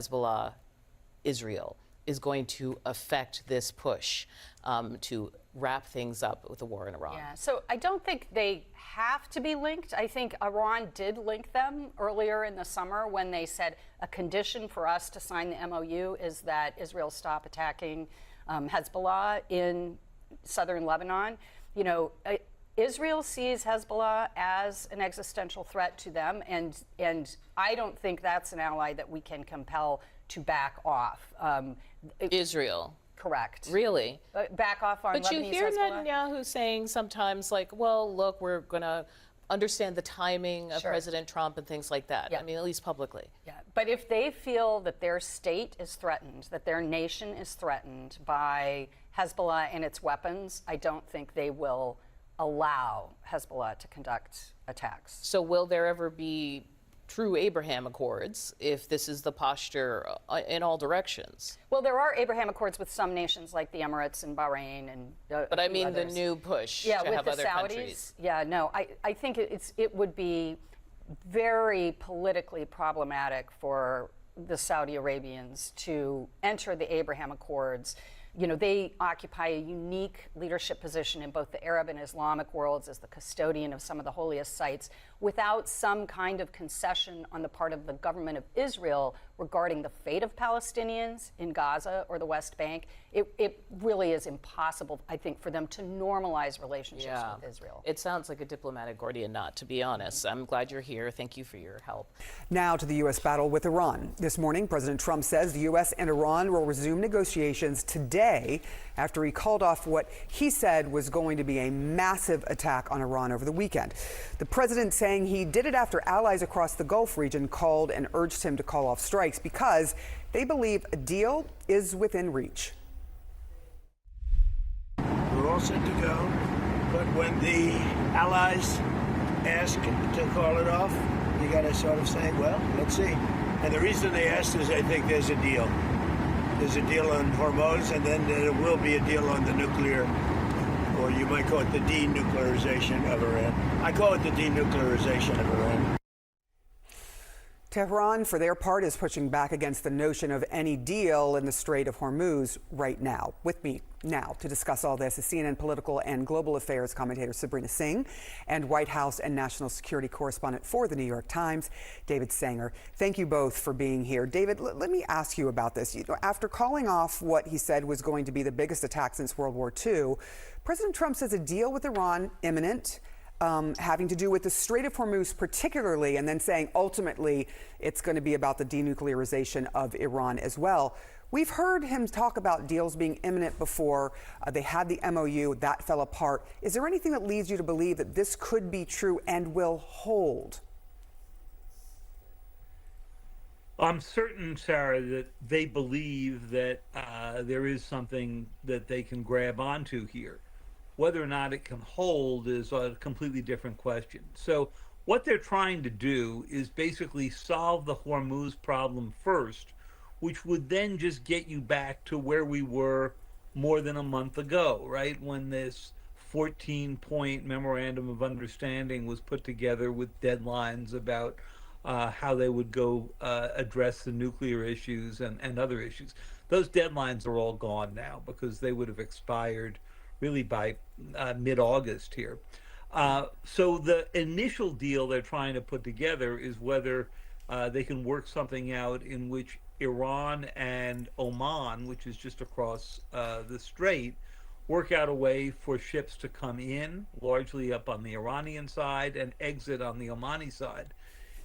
Hezbollah, Israel, is going to affect this push to wrap things up with the war in Iran? Yeah, so I don't think they have to be linked. I think Iran did link them earlier in the summer when they said a condition for us to sign the MOU is that Israel stop attacking Hezbollah in southern Lebanon. You know, Israel sees Hezbollah as an existential threat to them, and I don't think that's an ally that we can compel to back off. Israel. Correct. Really? Back off on Lebanese Hezbollah. But you hear Netanyahu saying sometimes, like, well, look, we're going to understand the timing of President Trump and things like that. I mean, at least publicly. Yeah, but if they feel that their state is threatened, that their nation is threatened by Hezbollah and its weapons, I don't think they will allow Hezbollah to conduct attacks. So will there ever be true Abraham Accords if this is the posture in all directions? Well, there are Abraham Accords with some nations like the Emirates and Bahrain and but I mean others. The new push to with have the other Saudis. Countries. Yeah, no, I think it would be very politically problematic for the Saudi Arabians to enter the Abraham Accords. You know, they occupy a unique leadership position in both the Arab and Islamic worlds as the custodian of some of the holiest sites without some kind of concession on the part of the government of Israel regarding the fate of Palestinians in Gaza or the West Bank. It really is impossible, I think, for them to normalize relationships with Israel. It sounds like a diplomatic Gordian knot, to be honest. I'm glad you're here. Thank you for your help. Now to the U.S. battle with Iran. This morning, President Trump says the U.S. and Iran will resume negotiations today after he called off what he said was going to be a massive attack on Iran over the weekend. The president saying he did it after allies across the Gulf region called and urged him to call off strikes because they believe a deal is within reach. We're all set to go, but when the allies ask to call it off, you got to sort of say, well, let's see. And the reason they asked is I think there's a deal. There's a deal on Hormuz, and then there will be a deal on the nuclear, or you might call it the denuclearization of Iran. I call it the denuclearization of Iran. Tehran, for their part, is pushing back against the notion of any deal in the Strait of Hormuz right now. With me now to discuss all this is CNN political and global affairs commentator Sabrina Singh and White House and national security correspondent for the New York Times, David Sanger. Thank you both for being here. David, let me ask you about this. You know, after calling off what he said was going to be the biggest attack since World War II, President Trump says a deal with Iran imminent. Having to do with the Strait of Hormuz particularly, and then saying ultimately it's going to be about the denuclearization of Iran as well. We've heard him talk about deals being imminent before. They had the MOU, that fell apart. Is there anything that leads you to believe that this could be true and will hold? I'm certain, Sarah, that they believe that there is something that they can grab onto here. Whether or not it can hold is a completely different question. So what they're trying to do is basically solve the Hormuz problem first, which would then just get you back to where we were more than a month ago, right? When this 14-point memorandum of understanding was put together with deadlines about how they would go address the nuclear issues and other issues. Those deadlines are all gone now because they would have expired really by mid-August here. So the initial deal they're trying to put together is whether they can work something out in which Iran and Oman, which is just across the strait, work out a way for ships to come in, largely up on the Iranian side, and exit on the Omani side.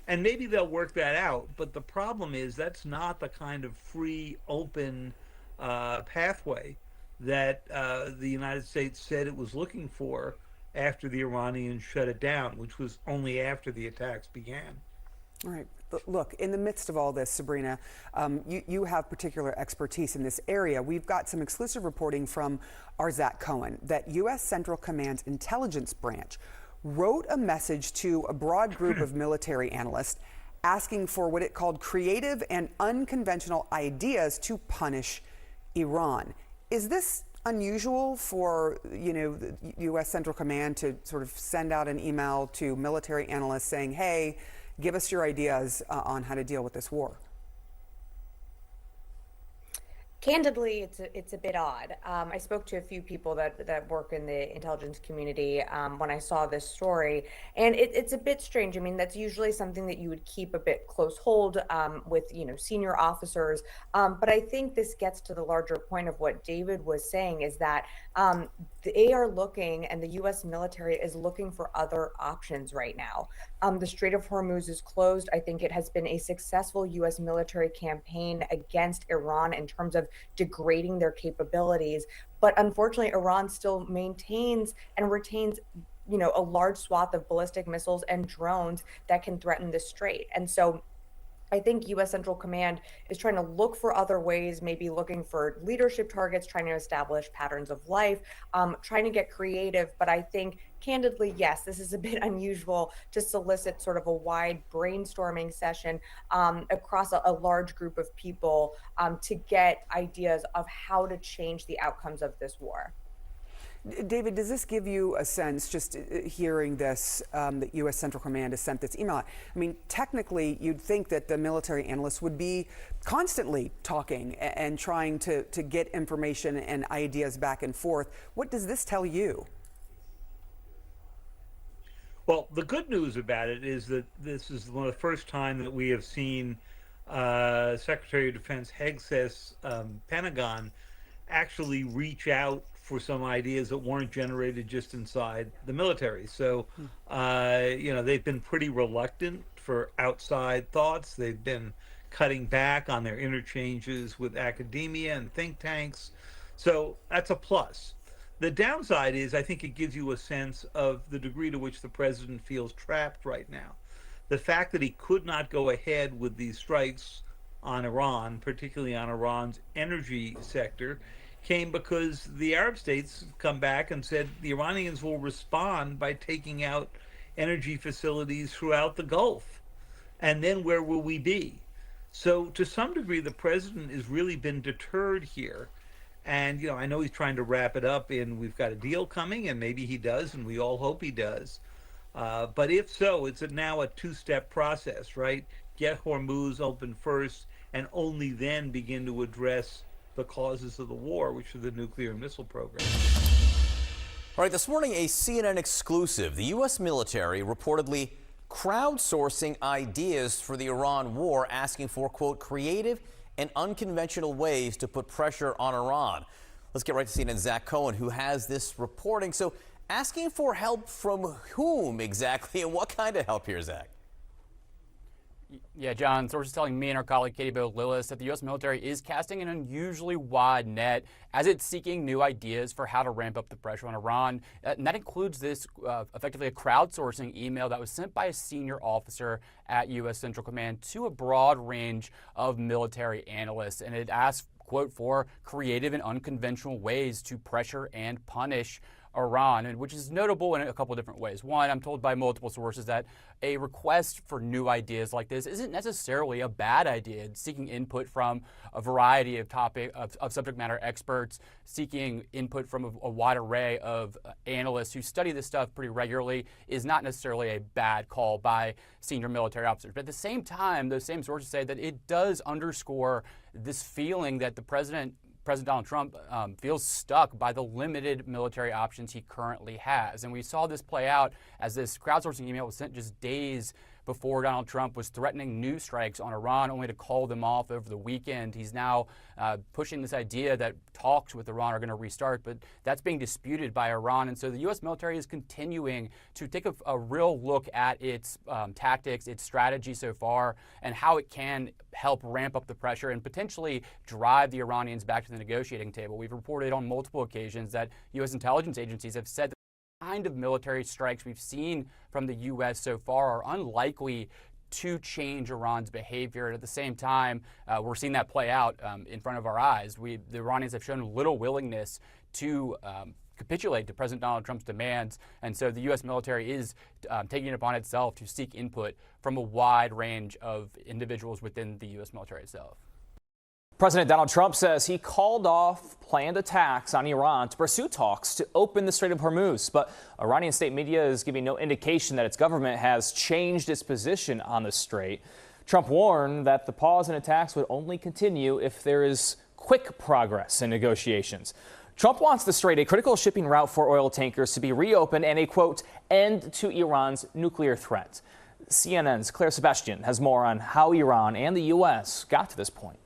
And maybe they'll work that out, but the problem is that's not the kind of free, open pathway that the United States said it was looking for after the Iranians shut it down, which was only after the attacks began. All right. Look, in the midst of all this, Sabrina, you have particular expertise in this area. We've got some exclusive reporting from Arzat Cohen that U.S. Central Command's intelligence branch wrote a message to a broad group of military analysts asking for what it called creative and unconventional ideas to punish Iran. Is this unusual for, the U.S. Central Command to sort of send out an email to military analysts saying, hey, give us your ideas on how to deal with this war? Candidly, it's a bit odd. I spoke to a few people that work in the intelligence community when I saw this story, and it's a bit strange. I mean, that's usually something that you would keep a bit close hold with senior officers. But I think this gets to the larger point of what David was saying, is that they are looking, and the U.S. military is looking for other options right now. The Strait of Hormuz is closed. I think it has been a successful U.S. military campaign against Iran in terms of degrading their capabilities. But unfortunately, Iran still maintains and retains a large swath of ballistic missiles and drones that can threaten the strait. And so I think U.S. Central Command is trying to look for other ways, maybe looking for leadership targets, trying to establish patterns of life, trying to get creative. But I think, candidly, yes, this is a bit unusual to solicit sort of a wide brainstorming session across a large group of people to get ideas of how to change the outcomes of this war. David, does this give you a sense, just hearing this, that U.S. Central Command has sent this email out? I mean, technically, you'd think that the military analysts would be constantly talking and trying to get information and ideas back and forth. What does this tell you? Well, the good news about it is that this is one of the first time that we have seen Secretary of Defense Hegseth's Pentagon actually reach out for some ideas that weren't generated just inside the military. So, they've been pretty reluctant for outside thoughts. They've been cutting back on their interchanges with academia and think tanks. So that's a plus. The downside is I think it gives you a sense of the degree to which the president feels trapped right now. The fact that he could not go ahead with these strikes on Iran, particularly on Iran's energy sector, came because the Arab states come back and said the Iranians will respond by taking out energy facilities throughout the Gulf. And then where will we be? So to some degree, the president has really been deterred here. And, I know he's trying to wrap it up in we've got a deal coming, and maybe he does, and we all hope he does. But if so, it's now a two-step process, right? Get Hormuz open first, and only then begin to address the causes of the war, which are the nuclear missile program. All right, this morning, a CNN exclusive. The U.S. military reportedly crowdsourcing ideas for the Iran war, asking for, quote, creative and unconventional ways to put pressure on Iran. Let's get right to CNN's Zach Cohen, who has this reporting. So asking for help from whom exactly, and what kind of help here, Zach? Yeah, John, sources telling me and our colleague Katie Bo-Lillis that the U.S. military is casting an unusually wide net as it's seeking new ideas for how to ramp up the pressure on Iran. And that includes this effectively a crowdsourcing email that was sent by a senior officer at U.S. Central Command to a broad range of military analysts. And it asks, quote, for creative and unconventional ways to pressure and punish Iran, and which is notable in a couple of different ways. One, I'm told by multiple sources that a request for new ideas like this isn't necessarily a bad idea. It's seeking input from a variety of of subject matter experts, seeking input from a wide array of analysts who study this stuff pretty regularly is not necessarily a bad call by senior military officers. But at the same time, those same sources say that it does underscore this feeling that President Donald Trump feels stuck by the limited military options he currently has. And we saw this play out as this crowdsourcing email was sent just days before Donald Trump was threatening new strikes on Iran, only to call them off over the weekend. He's now pushing this idea that talks with Iran are going to restart, but that's being disputed by Iran. And so the U.S. military is continuing to take a real look at its tactics, its strategy so far, and how it can help ramp up the pressure and potentially drive the Iranians back to the negotiating table. We've reported on multiple occasions that U.S. intelligence agencies have said that the kind of military strikes we've seen from the U.S. so far are unlikely to change Iran's behavior. And at the same time, we're seeing that play out in front of our eyes. The Iranians have shown little willingness to capitulate to President Donald Trump's demands. And so the U.S. military is taking it upon itself to seek input from a wide range of individuals within the U.S. military itself. President Donald Trump says he called off planned attacks on Iran to pursue talks to open the Strait of Hormuz. But Iranian state media is giving no indication that its government has changed its position on the strait. Trump warned that the pause in attacks would only continue if there is quick progress in negotiations. Trump wants the Strait, a critical shipping route for oil tankers, to be reopened and a, quote, end to Iran's nuclear threat. CNN's Claire Sebastian has more on how Iran and the U.S. got to this point.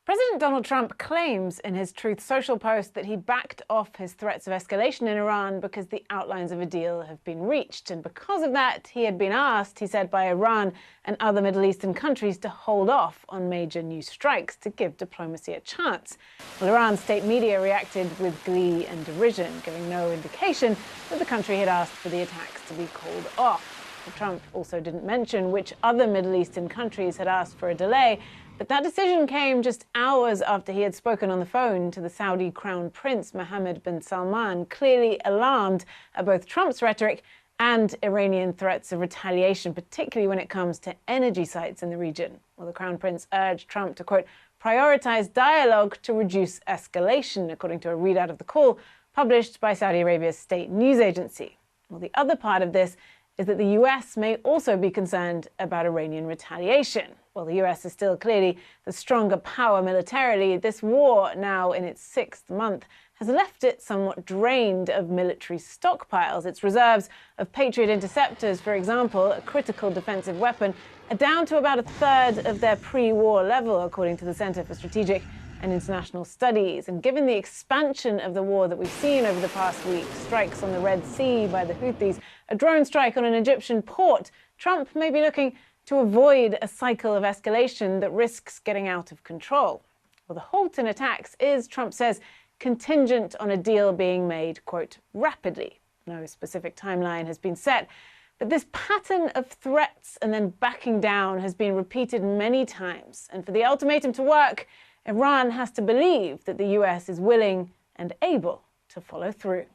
President Donald Trump claims in his Truth Social post that he backed off his threats of escalation in Iran because the outlines of a deal have been reached. And because of that, he had been asked, he said, by Iran and other Middle Eastern countries to hold off on major new strikes to give diplomacy a chance. Well, Iran's state media reacted with glee and derision, giving no indication that the country had asked for the attacks to be called off. Trump also didn't mention which other Middle Eastern countries had asked for a delay, but that decision came just hours after he had spoken on the phone to the Saudi Crown Prince Mohammed bin Salman, clearly alarmed at both Trump's rhetoric and Iranian threats of retaliation, particularly when it comes to energy sites in the region. Well, the Crown Prince urged Trump to, quote, prioritize dialogue to reduce escalation, according to a readout of the call published by Saudi Arabia's state news agency. Well, the other part of this is that the U.S. may also be concerned about Iranian retaliation. While the U.S. is still clearly the stronger power militarily, this war, now in its 6th month, has left it somewhat drained of military stockpiles. Its reserves of Patriot interceptors, for example, a critical defensive weapon, are down to about a third of their pre-war level, according to the Center for Strategic and International Studies. And given the expansion of the war that we've seen over the past week, strikes on the Red Sea by the Houthis, a drone strike on an Egyptian port, Trump may be looking to avoid a cycle of escalation that risks getting out of control. Well, the halt in attacks is, Trump says, contingent on a deal being made, quote, rapidly. No specific timeline has been set, but this pattern of threats and then backing down has been repeated many times. And for the ultimatum to work, Iran has to believe that the U.S. is willing and able to follow through.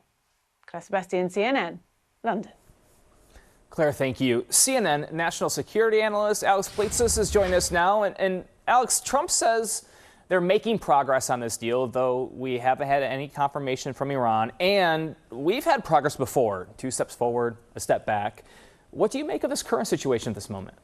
Claire Sebastian, CNN, London. Claire, thank you. CNN national security analyst Alex Blazes is joining us now. And Alex, Trump says they're making progress on this deal, though we haven't had any confirmation from Iran. And we've had progress before, 2 steps forward, a step back. What do you make of this current situation at this moment?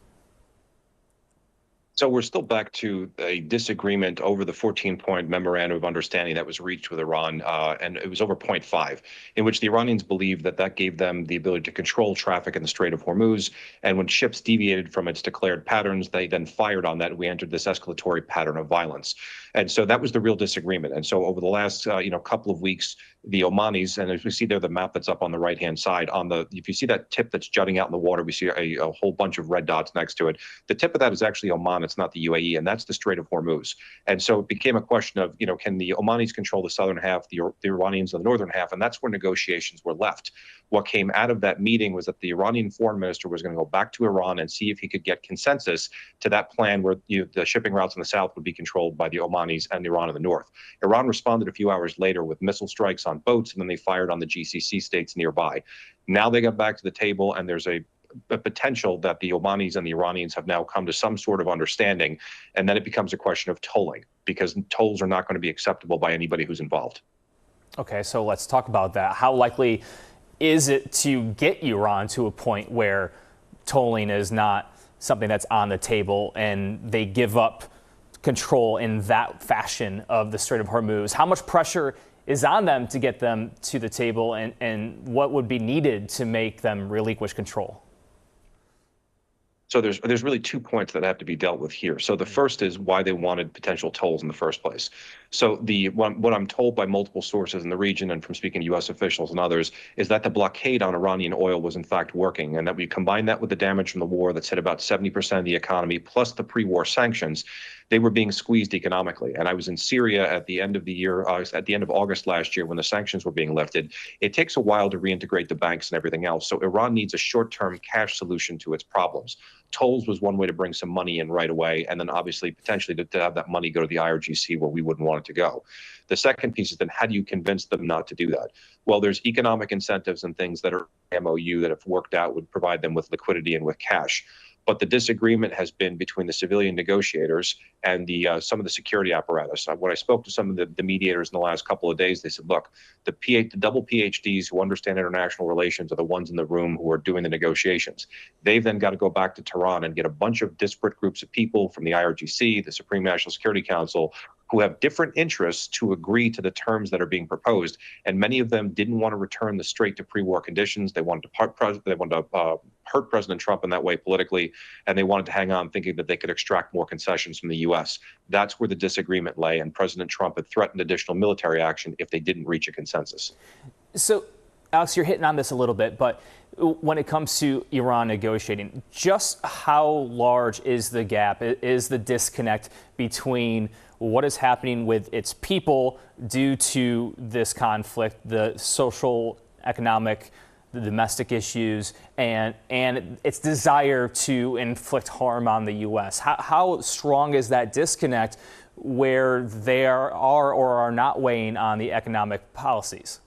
So we're still back to a disagreement over the 14-point memorandum of understanding that was reached with Iran, and it was over point 5, in which the Iranians believed that that gave them the ability to control traffic in the Strait of Hormuz. And when ships deviated from its declared patterns, they then fired on that, and we entered this escalatory pattern of violence. And so that was the real disagreement. And so over the last couple of weeks, the Omanis, and as we see there, the map that's up on the right-hand side, if you see that tip that's jutting out in the water, we see a whole bunch of red dots next to it. The tip of that is actually Oman. It's not the UAE, and that's the Strait of Hormuz. And so it became a question of, can the Omanis control the southern half, the Iranians the northern half, and that's where negotiations were left. What came out of that meeting was that the Iranian foreign minister was going to go back to Iran and see if he could get consensus to that plan where the shipping routes in the south would be controlled by the Omanis and Iran in the north. Iran responded a few hours later with missile strikes on boats, and then they fired on the GCC states nearby. Now they got back to the table, and there's a potential that the Omanis and the Iranians have now come to some sort of understanding, and then it becomes a question of tolling, because tolls are not going to be acceptable by anybody who's involved. Okay, so let's talk about that. How likely is it to get Iran to a point where tolling is not something that's on the table and they give up control in that fashion of the Strait of Hormuz? How much pressure is on them to get them to the table, and what would be needed to make them relinquish control? So there's really 2 points that have to be dealt with here. So the first is why they wanted potential tolls in the first place. So what I'm told by multiple sources in the region and from speaking to U.S. officials and others is that the blockade on Iranian oil was in fact working, and that we combine that with the damage from the war that's hit about 70% of the economy, plus the pre-war sanctions, they were being squeezed economically. And I was in Syria at the end of the year, at the end of August last year, when the sanctions were being lifted. It takes a while to reintegrate the banks and everything else. So Iran needs a short-term cash solution to its problems. Tolls was one way to bring some money in right away, and then obviously potentially to have that money go to the IRGC where we wouldn't want it to go. The second piece is then how do you convince them not to do that? Well, there's economic incentives and things that are MOU that if worked out would provide them with liquidity and with cash. But the disagreement has been between the civilian negotiators and some of the security apparatus. When I spoke to some of the mediators in the last couple of days, they said, look, the double PhDs who understand international relations are the ones in the room who are doing the negotiations. They've then got to go back to Tehran and get a bunch of disparate groups of people from the IRGC, the Supreme National Security Council, who have different interests to agree to the terms that are being proposed. And many of them didn't want to return the Strait to pre-war conditions. They wanted to hurt President Trump in that way politically, and they wanted to hang on thinking that they could extract more concessions from the U.S. That's where the disagreement lay, and President Trump had threatened additional military action if they didn't reach a consensus. So, Alex, you're hitting on this a little bit, but when it comes to Iran negotiating, just how large is the gap, is the disconnect between what is happening with its people due to this conflict, the social, economic, the domestic issues, and its desire to inflict harm on the U.S.? How strong is that disconnect where they are or are not weighing on the economic policies?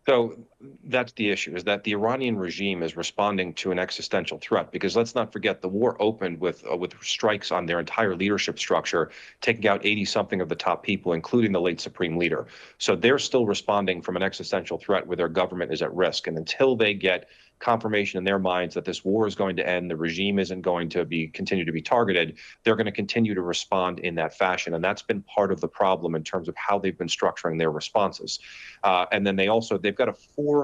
So that's the issue, is that the Iranian regime is responding to an existential threat, because let's not forget the war opened with strikes on their entire leadership structure, taking out 80-something of the top people, including the late supreme leader. So they're still responding from an existential threat where their government is at risk. And until they get confirmation in their minds that this war is going to end, the regime isn't going to continue to be targeted, they're going to continue to respond in that fashion. And that's been part of the problem in terms of how they've been structuring their responses. And then they've got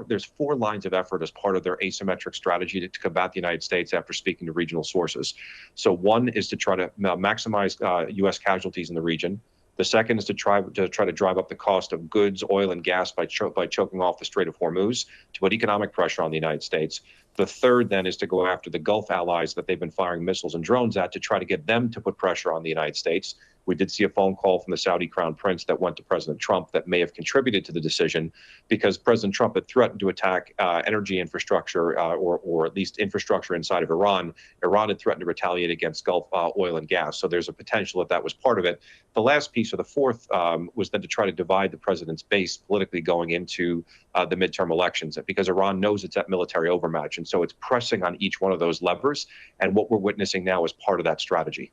there's 4 lines of effort as part of their asymmetric strategy to combat the United States after speaking to regional sources. So one is to try to maximize U.S. casualties in the region. The second is to try to drive up the cost of goods, oil, and gas by choking off the Strait of Hormuz to put economic pressure on the United States. The third then is to go after the Gulf allies that they've been firing missiles and drones at to try to get them to put pressure on the United States. We did see a phone call from the Saudi Crown Prince that went to President Trump that may have contributed to the decision, because President Trump had threatened to attack energy infrastructure or at least infrastructure inside of Iran. Iran had threatened to retaliate against Gulf oil and gas. So there's a potential that was part of it. The last piece, or the fourth, was then to try to divide the president's base politically going into the midterm elections, because Iran knows it's at military overmatch. And so it's pressing on each one of those levers. And what we're witnessing now is part of that strategy.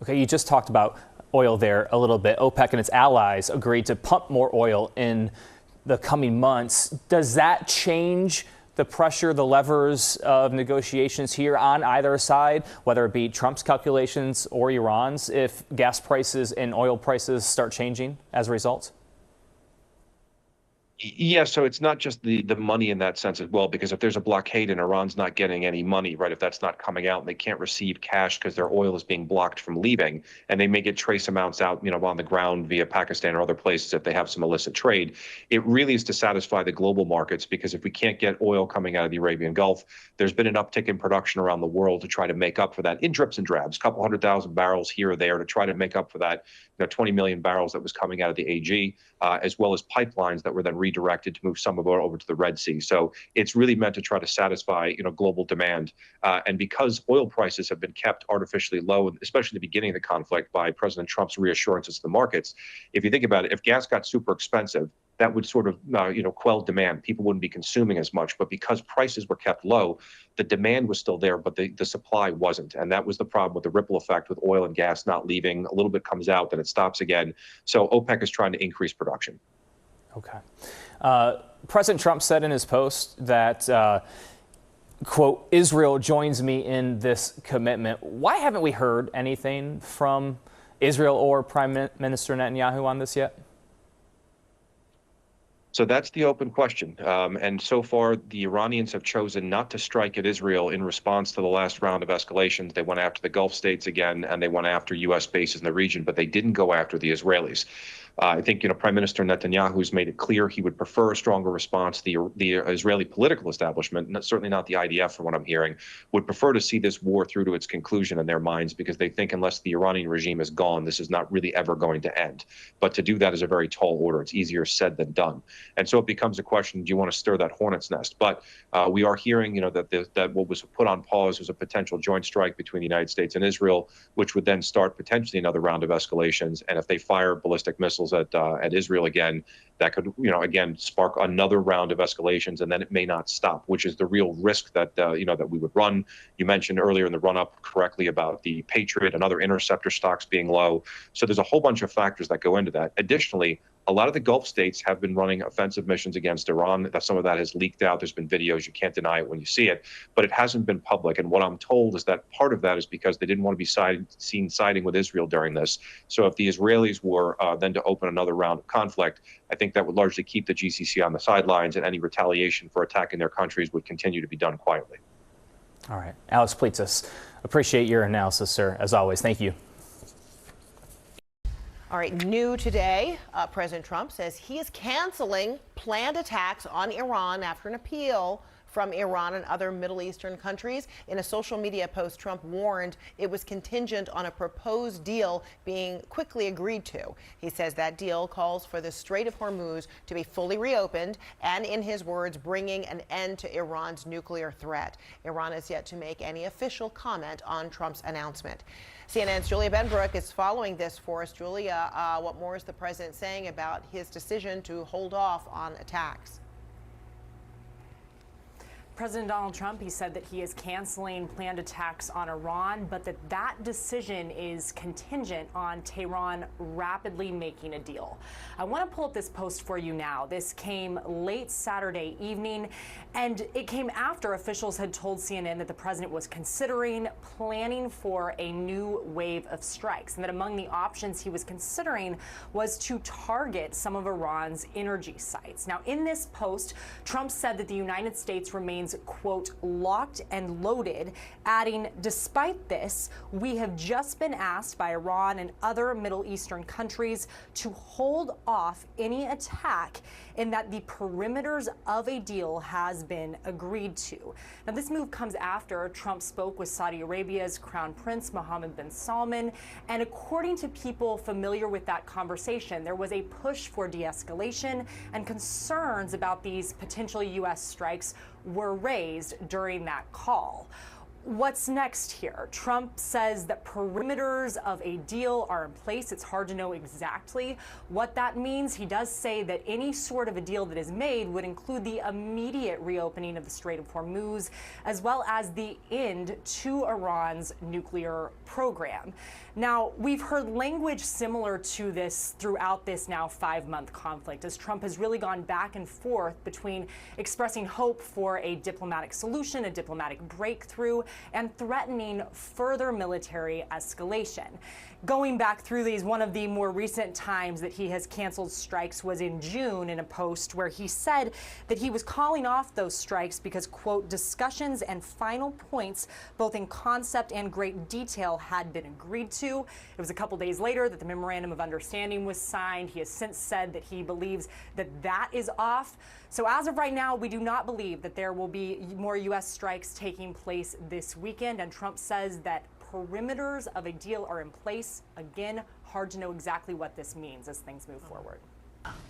Okay, you just talked about oil there a little bit. OPEC and its allies agreed to pump more oil in the coming months. Does that change the pressure, the levers of negotiations here on either side, whether it be Trump's calculations or Iran's, if gas prices and oil prices start changing as a result? Yeah, so it's not just the money in that sense as well, because if there's a blockade and Iran's not getting any money, right, if that's not coming out and they can't receive cash because their oil is being blocked from leaving, and they may get trace amounts out, on the ground via Pakistan or other places if they have some illicit trade, it really is to satisfy the global markets, because if we can't get oil coming out of the Arabian Gulf, there's been an uptick in production around the world to try to make up for that in drips and drabs, a couple 100,000 barrels here or there to try to make up for that 20 million barrels that was coming out of the AG, as well as pipelines that were then redirected to move some of it over to the Red Sea. So it's really meant to try to satisfy, global demand. And because oil prices have been kept artificially low, especially at the beginning of the conflict by President Trump's reassurances to the markets, if you think about it, if gas got super expensive, that would sort of, quell demand. People wouldn't be consuming as much. But because prices were kept low, the demand was still there, but the supply wasn't. And that was the problem with the ripple effect with oil and gas not leaving. A little bit comes out, then it stops again. So OPEC is trying to increase production. Okay. President Trump said in his post that, quote, Israel joins me in this commitment. Why haven't we heard anything from Israel or Prime Minister Netanyahu on this yet? So that's the open question. And so far, the Iranians have chosen not to strike at Israel in response to the last round of escalations. They went after the Gulf states again, and they went after U.S. bases in the region, but they didn't go after the Israelis. I think, Prime Minister Netanyahu has made it clear he would prefer a stronger response. The Israeli political establishment, certainly not the IDF from what I'm hearing, would prefer to see this war through to its conclusion in their minds, because they think unless the Iranian regime is gone, this is not really ever going to end. But to do that is a very tall order. It's easier said than done. And so it becomes a question, do you want to stir that hornet's nest? But we are hearing, that what was put on pause was a potential joint strike between the United States and Israel, which would then start potentially another round of escalations. And if they fire ballistic missiles at Israel again, that could, again, spark another round of escalations, and then it may not stop, which is the real risk that, that we would run. You mentioned earlier in the run-up correctly about the Patriot and other interceptor stocks being low. So there's a whole bunch of factors that go into that. Additionally, A lot of the Gulf states have been running offensive missions against Iran. That some of that has leaked out. There's been videos. You can't deny it when you see it, but it hasn't been public. And what I'm told is that part of that is because they didn't want to be seen siding with Israel during this. So if the Israelis were then to open another round of conflict, I think that would largely keep the GCC on the sidelines, and any retaliation for attacking their countries would continue to be done quietly. All right. Alex Plitzis, appreciate your analysis, sir, as always. Thank you. All right, new today, President Trump says he is canceling planned attacks on Iran after an appeal from Iran and other Middle Eastern countries. In a social media post, Trump warned it was contingent on a proposed deal being quickly agreed to. He says that deal calls for the Strait of Hormuz to be fully reopened and, in his words, bringing an end to Iran's nuclear threat. Iran has yet to make any official comment on Trump's announcement. CNN's Julia Benbrook is following this for us. Julia, what more is the president saying about his decision to hold off on attacks? President Donald Trump, he said that he is canceling planned attacks on Iran, but that decision is contingent on Tehran rapidly making a deal. I want to pull up this post for you now. This came late Saturday evening, and it came after officials had told CNN that the president was planning for a new wave of strikes, and that among the options he was considering was to target some of Iran's energy sites. Now, in this post, Trump said that the United States remains, quote, locked and loaded, adding, despite this, we have just been asked by Iran and other Middle Eastern countries to hold off any attack, and that the perimeters of a deal has been agreed to. Now, this move comes after Trump spoke with Saudi Arabia's Crown Prince Mohammed bin Salman, and according to people familiar with that conversation, there was a push for de-escalation, and concerns about these potential U.S. strikes were raised during that call. What's next here? Trump says that perimeters of a deal are in place. It's hard to know exactly what that means. He does say that any sort of a deal that is made would include the immediate reopening of the Strait of Hormuz, as well as the end to Iran's nuclear program. Now, we've heard language similar to this throughout this now 5-month conflict, as Trump has really gone back and forth between expressing hope for a diplomatic solution, a diplomatic breakthrough, and threatening further military escalation. Going back through these, one of the more recent times that he has canceled strikes was in June, in a post where he said that he was calling off those strikes because, quote, discussions and final points, both in concept and great detail, had been agreed to. It was a couple days later that the memorandum of understanding was signed. He has since said that he believes that that is off. So as of right now, we do not believe that there will be more U.S. strikes taking place this weekend. And Trump says that perimeters of a deal are in place. Again, hard to know exactly what this means as things move forward.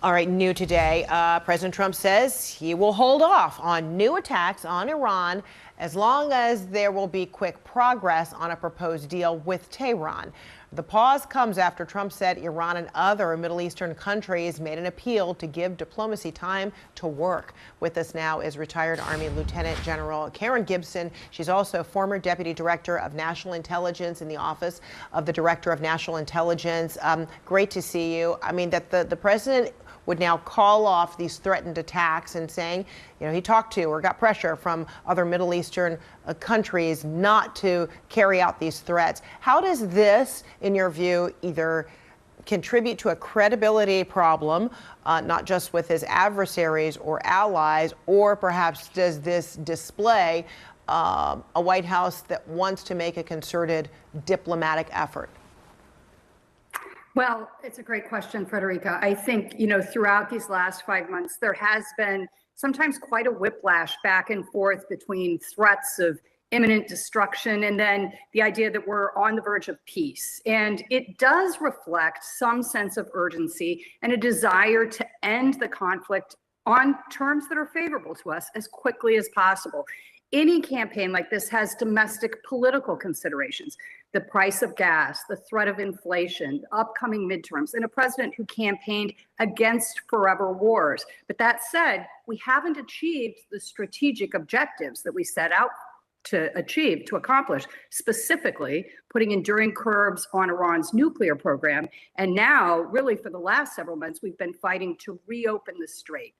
All right, new today, President Trump says he will hold off on new attacks on Iran as long as there will be quick progress on a proposed deal with Tehran. The pause comes after Trump said Iran and other Middle Eastern countries made an appeal to give diplomacy time to work. With us now is retired Army Lieutenant General Karen Gibson. She's also former Deputy Director of National Intelligence in the Office of the Director of National Intelligence. Great to see you. I mean, that the president would now call off these threatened attacks and saying, you know, he talked to or got pressure from other Middle Eastern countries not to carry out these threats. How does this, in your view, either contribute to a credibility problem, not just with his adversaries or allies, or perhaps does this display a White House that wants to make a concerted diplomatic effort? Well, it's a great question, Frederica. I think, you know, throughout these last 5 months, there has been sometimes quite a whiplash back and forth between threats of imminent destruction and then the idea that we're on the verge of peace. And it does reflect some sense of urgency and a desire to end the conflict on terms that are favorable to us as quickly as possible. Any campaign like this has domestic political considerations, the price of gas, the threat of inflation, upcoming midterms, and a president who campaigned against forever wars. But that said, we haven't achieved the strategic objectives that we set out to accomplish, specifically putting enduring curbs on Iran's nuclear program. And now, really for the last several months, we've been fighting to reopen the strait.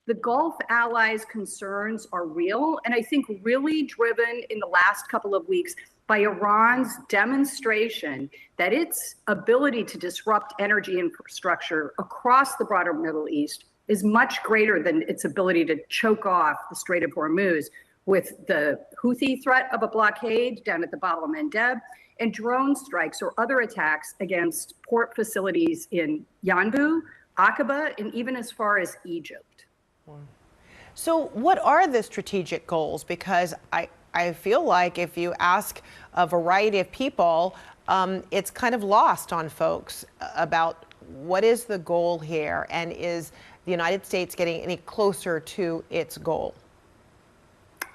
The Gulf allies' concerns are real, and I think really driven in the last couple of weeks by Iran's demonstration that its ability to disrupt energy infrastructure across the broader Middle East is much greater than its ability to choke off the Strait of Hormuz, with the Houthi threat of a blockade down at the Bab el-Mandeb and drone strikes or other attacks against port facilities in Yanbu, Aqaba, and even as far as Egypt. So what are the strategic goals? Because I feel like if you ask a variety of people, it's kind of lost on folks about what is the goal here, and is the United States getting any closer to its goal?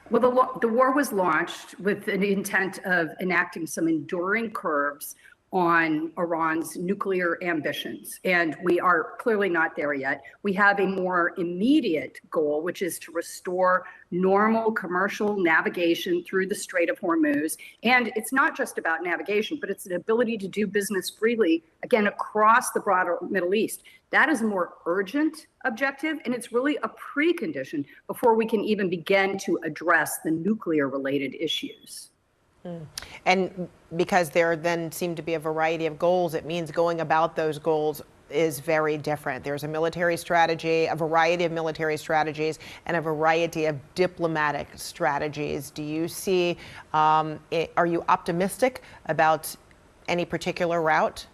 Well, the war was launched with an intent of enacting some enduring curbs on Iran's nuclear ambitions, and we are clearly not there yet. We have a more immediate goal, which is to restore normal commercial navigation through the Strait of Hormuz. And it's not just about navigation, but it's an ability to do business freely, again, across the broader Middle East. That is a more urgent objective, and it's really a precondition before we can even begin to address the nuclear-related issues. And because there then seem to be a variety of goals, it means going about those goals is very different. There's a military strategy, a variety of military strategies, and a variety of diplomatic strategies. Do you see, are you optimistic about any particular route?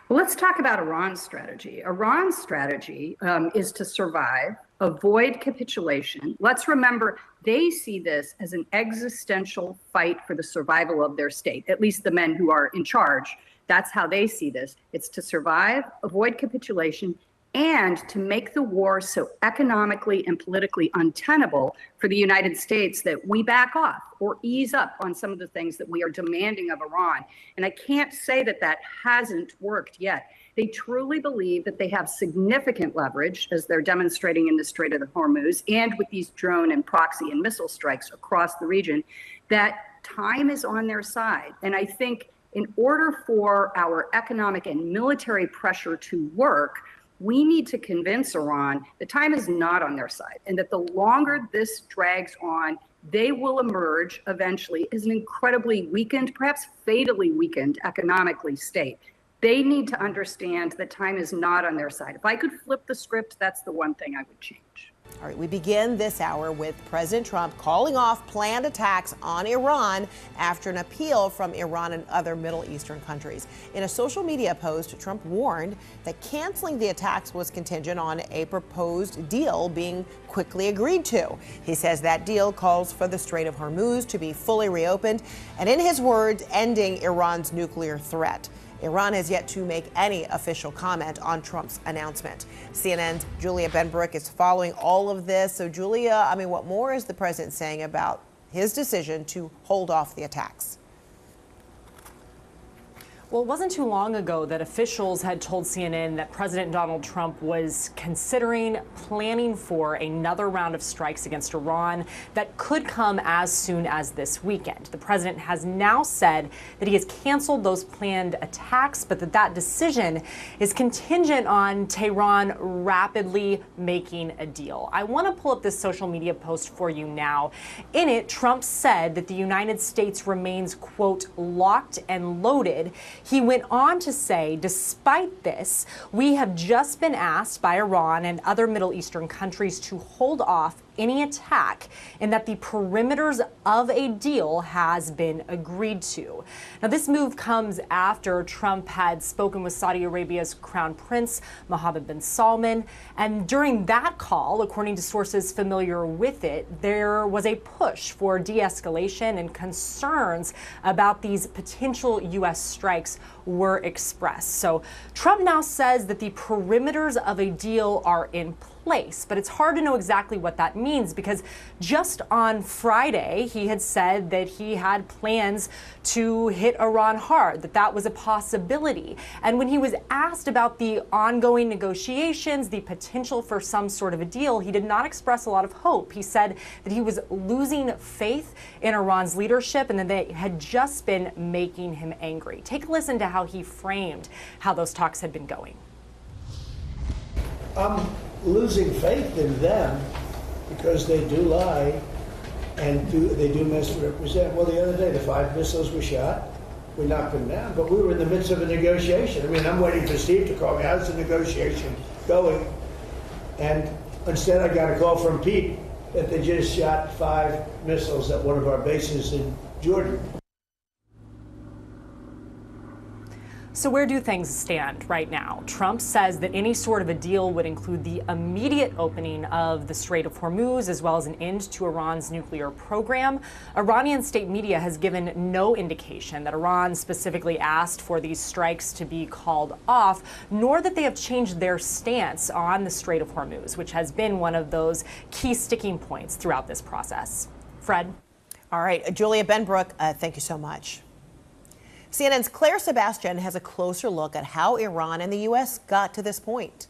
Well, let's talk about Iran's strategy. Iran's strategy is to survive, avoid capitulation. Let's remember, they see this as an existential fight for the survival of their state, at least the men who are in charge. That's how they see this. It's to survive, avoid capitulation, and to make the war so economically and politically untenable for the United States that we back off or ease up on some of the things that we are demanding of Iran. And I can't say that that hasn't worked yet. They truly believe that they have significant leverage, as they're demonstrating in the Strait of Hormuz and with these drone and proxy and missile strikes across the region, that time is on their side. And I think in order for our economic and military pressure to work, we need to convince Iran that time is not on their side, and that the longer this drags on, they will emerge eventually as an incredibly weakened, perhaps fatally weakened economically state. They need to understand that time is not on their side. If I could flip the script, that's the one thing I would change. All right, we begin this hour with President Trump calling off planned attacks on Iran after an appeal from Iran and other Middle Eastern countries. In a social media post, Trump warned that canceling the attacks was contingent on a proposed deal being quickly agreed to. He says that deal calls for the Strait of Hormuz to be fully reopened and, in his words, ending Iran's nuclear threat. Iran has yet to make any official comment on Trump's announcement. CNN's Julia Benbrook is following all of this. So, Julia, what more is the president saying about his decision to hold off the attacks? Well, it wasn't too long ago that officials had told CNN that President Donald Trump was planning for another round of strikes against Iran that could come as soon as this weekend. The president has now said that he has canceled those planned attacks, but that decision is contingent on Tehran rapidly making a deal. I want to pull up this social media post for you now. In it, Trump said that the United States remains, quote, locked and loaded. He went on to say, despite this, we have just been asked by Iran and other Middle Eastern countries to hold off any attack, and that the perimeters of a deal has been agreed to. Now, this move comes after Trump had spoken with Saudi Arabia's Crown Prince, Mohammed bin Salman, and during that call, according to sources familiar with it, there was a push for de-escalation, and concerns about these potential U.S. strikes were expressed. So Trump now says that the perimeters of a deal are in place. place. But it's hard to know exactly what that means because just on Friday, he had said that he had plans to hit Iran hard, that was a possibility. And when he was asked about the ongoing negotiations, the potential for some sort of a deal, he did not express a lot of hope. He said that he was losing faith in Iran's leadership and that they had just been making him angry. Take a listen to how he framed how those talks had been going. I'm losing faith in them because they do lie and they do misrepresent. Well, the other day, the 5 missiles were shot. We knocked them down, but we were in the midst of a negotiation. I mean, I'm waiting for Steve to call me. How's the negotiation going? And instead, I got a call from Pete that they just shot 5 missiles at one of our bases in Jordan. So where do things stand right now? Trump says that any sort of a deal would include the immediate opening of the Strait of Hormuz, as well as an end to Iran's nuclear program. Iranian state media has given no indication that Iran specifically asked for these strikes to be called off, nor that they have changed their stance on the Strait of Hormuz, which has been one of those key sticking points throughout this process. Fred? All right, Julia Benbrook, thank you so much. CNN's Claire Sebastian has a closer look at how Iran and the U.S. got to this point.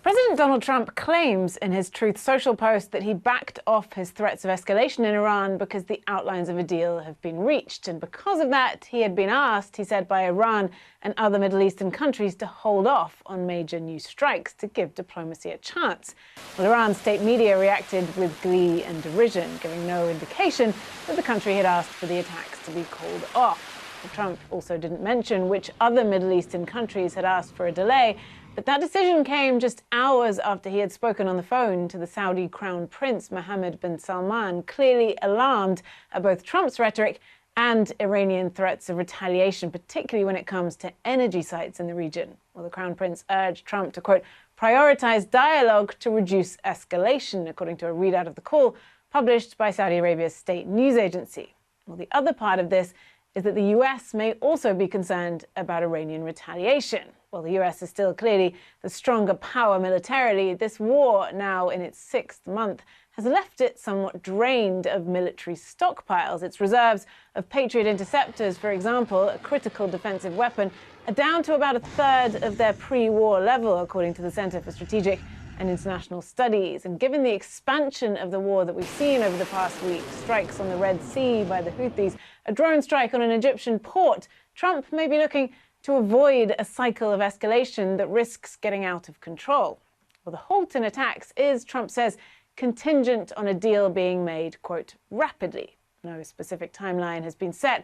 President Donald Trump claims in his Truth Social post that he backed off his threats of escalation in Iran because the outlines of a deal have been reached. And because of that, he had been asked, he said, by Iran and other Middle Eastern countries to hold off on major new strikes to give diplomacy a chance. Well, Iran's state media reacted with glee and derision, giving no indication that the country had asked for the attacks to be called off. Trump also didn't mention which other Middle Eastern countries had asked for a delay, but that decision came just hours after he had spoken on the phone to the Saudi Crown Prince Mohammed bin Salman, clearly alarmed at both Trump's rhetoric and Iranian threats of retaliation, particularly when it comes to energy sites in the region. Well, the Crown Prince urged Trump to, quote, prioritize dialogue to reduce escalation, according to a readout of the call published by Saudi Arabia's state news agency. Well, the other part of this is that the U.S. may also be concerned about Iranian retaliation. While the U.S. is still clearly the stronger power militarily, this war, now in its 6th month, has left it somewhat drained of military stockpiles. Its reserves of Patriot interceptors, for example, a critical defensive weapon, are down to about 1/3 of their pre-war level, according to the Center for Strategic and International Studies. And given the expansion of the war that we've seen over the past week, strikes on the Red Sea by the Houthis, a drone strike on an Egyptian port, Trump may be looking to avoid a cycle of escalation that risks getting out of control. Well, the halt in attacks is, Trump says, contingent on a deal being made, quote, rapidly. No specific timeline has been set,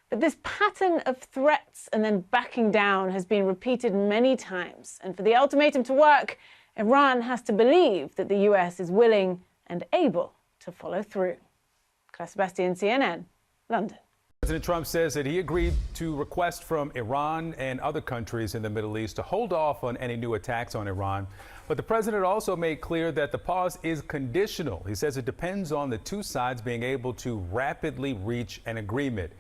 but this pattern of threats and then backing down has been repeated many times. And for the ultimatum to work, Iran has to believe that the U.S. is willing and able to follow through. Claire Sebastian, CNN, London. President Trump says that he agreed to request from Iran and other countries in the Middle East to hold off on any new attacks on Iran. But the president also made clear that the pause is conditional. He says it depends on the two sides being able to rapidly reach an agreement.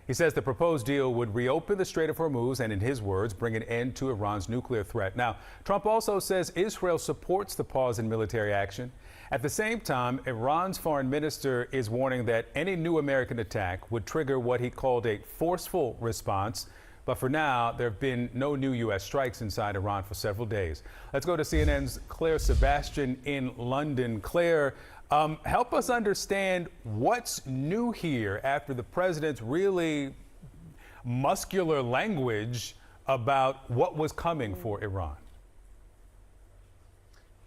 He says the proposed deal would reopen the Strait of Hormuz and, in his words, bring an end to Iran's nuclear threat. Now, Trump also says Israel supports the pause in military action. At the same time, Iran's foreign minister is warning that any new American attack would trigger what he called a forceful response. But for now, there have been no new U.S. strikes inside Iran for several days. Let's go to CNN's Claire Sebastian in London. Claire, help us understand what's new here after the president's really muscular language about what was coming for Iran.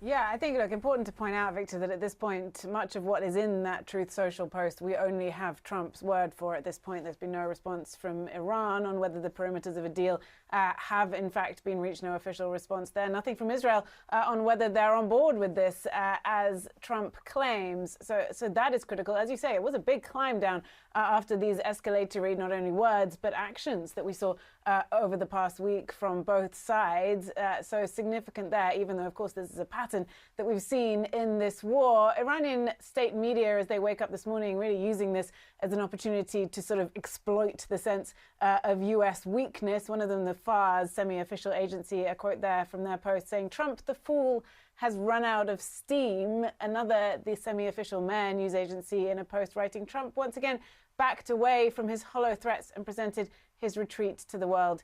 Yeah, I think, look, important to point out, Victor, that at this point, much of what is in that Truth Social post, we only have Trump's word for at this point. There's been no response from Iran on whether the perimeters of a deal have, in fact, been reached. No official response there. Nothing from Israel on whether they're on board with this, as Trump claims. So that is critical. As you say, it was a big climb down after these escalatory, not only words, but actions that we saw over the past week from both sides. So significant there, even though, of course, this is a pattern pattern that we've seen in this war. Iranian state media, as they wake up this morning, really using this as an opportunity to sort of exploit the sense of U.S. weakness. One of them, the FARS, semi-official agency, a quote there from their post saying, "Trump, the fool, has run out of steam." Another, the semi-official Mehr news agency, in a post writing, "Trump once again backed away from his hollow threats and presented his retreat to the world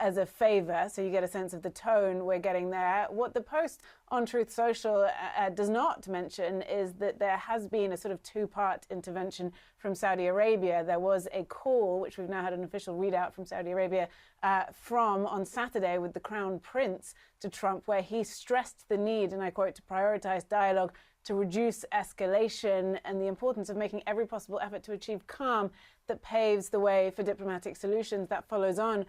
as a favor." So you get a sense of the tone we're getting there. What the post on Truth Social does not mention is that there has been a sort of two-part intervention from Saudi Arabia. There was a call, which we've now had an official readout from Saudi Arabia from on Saturday with the Crown Prince to Trump, where he stressed the need, and I quote, to prioritize dialogue to reduce escalation and the importance of making every possible effort to achieve calm that paves the way for diplomatic solutions. That follows on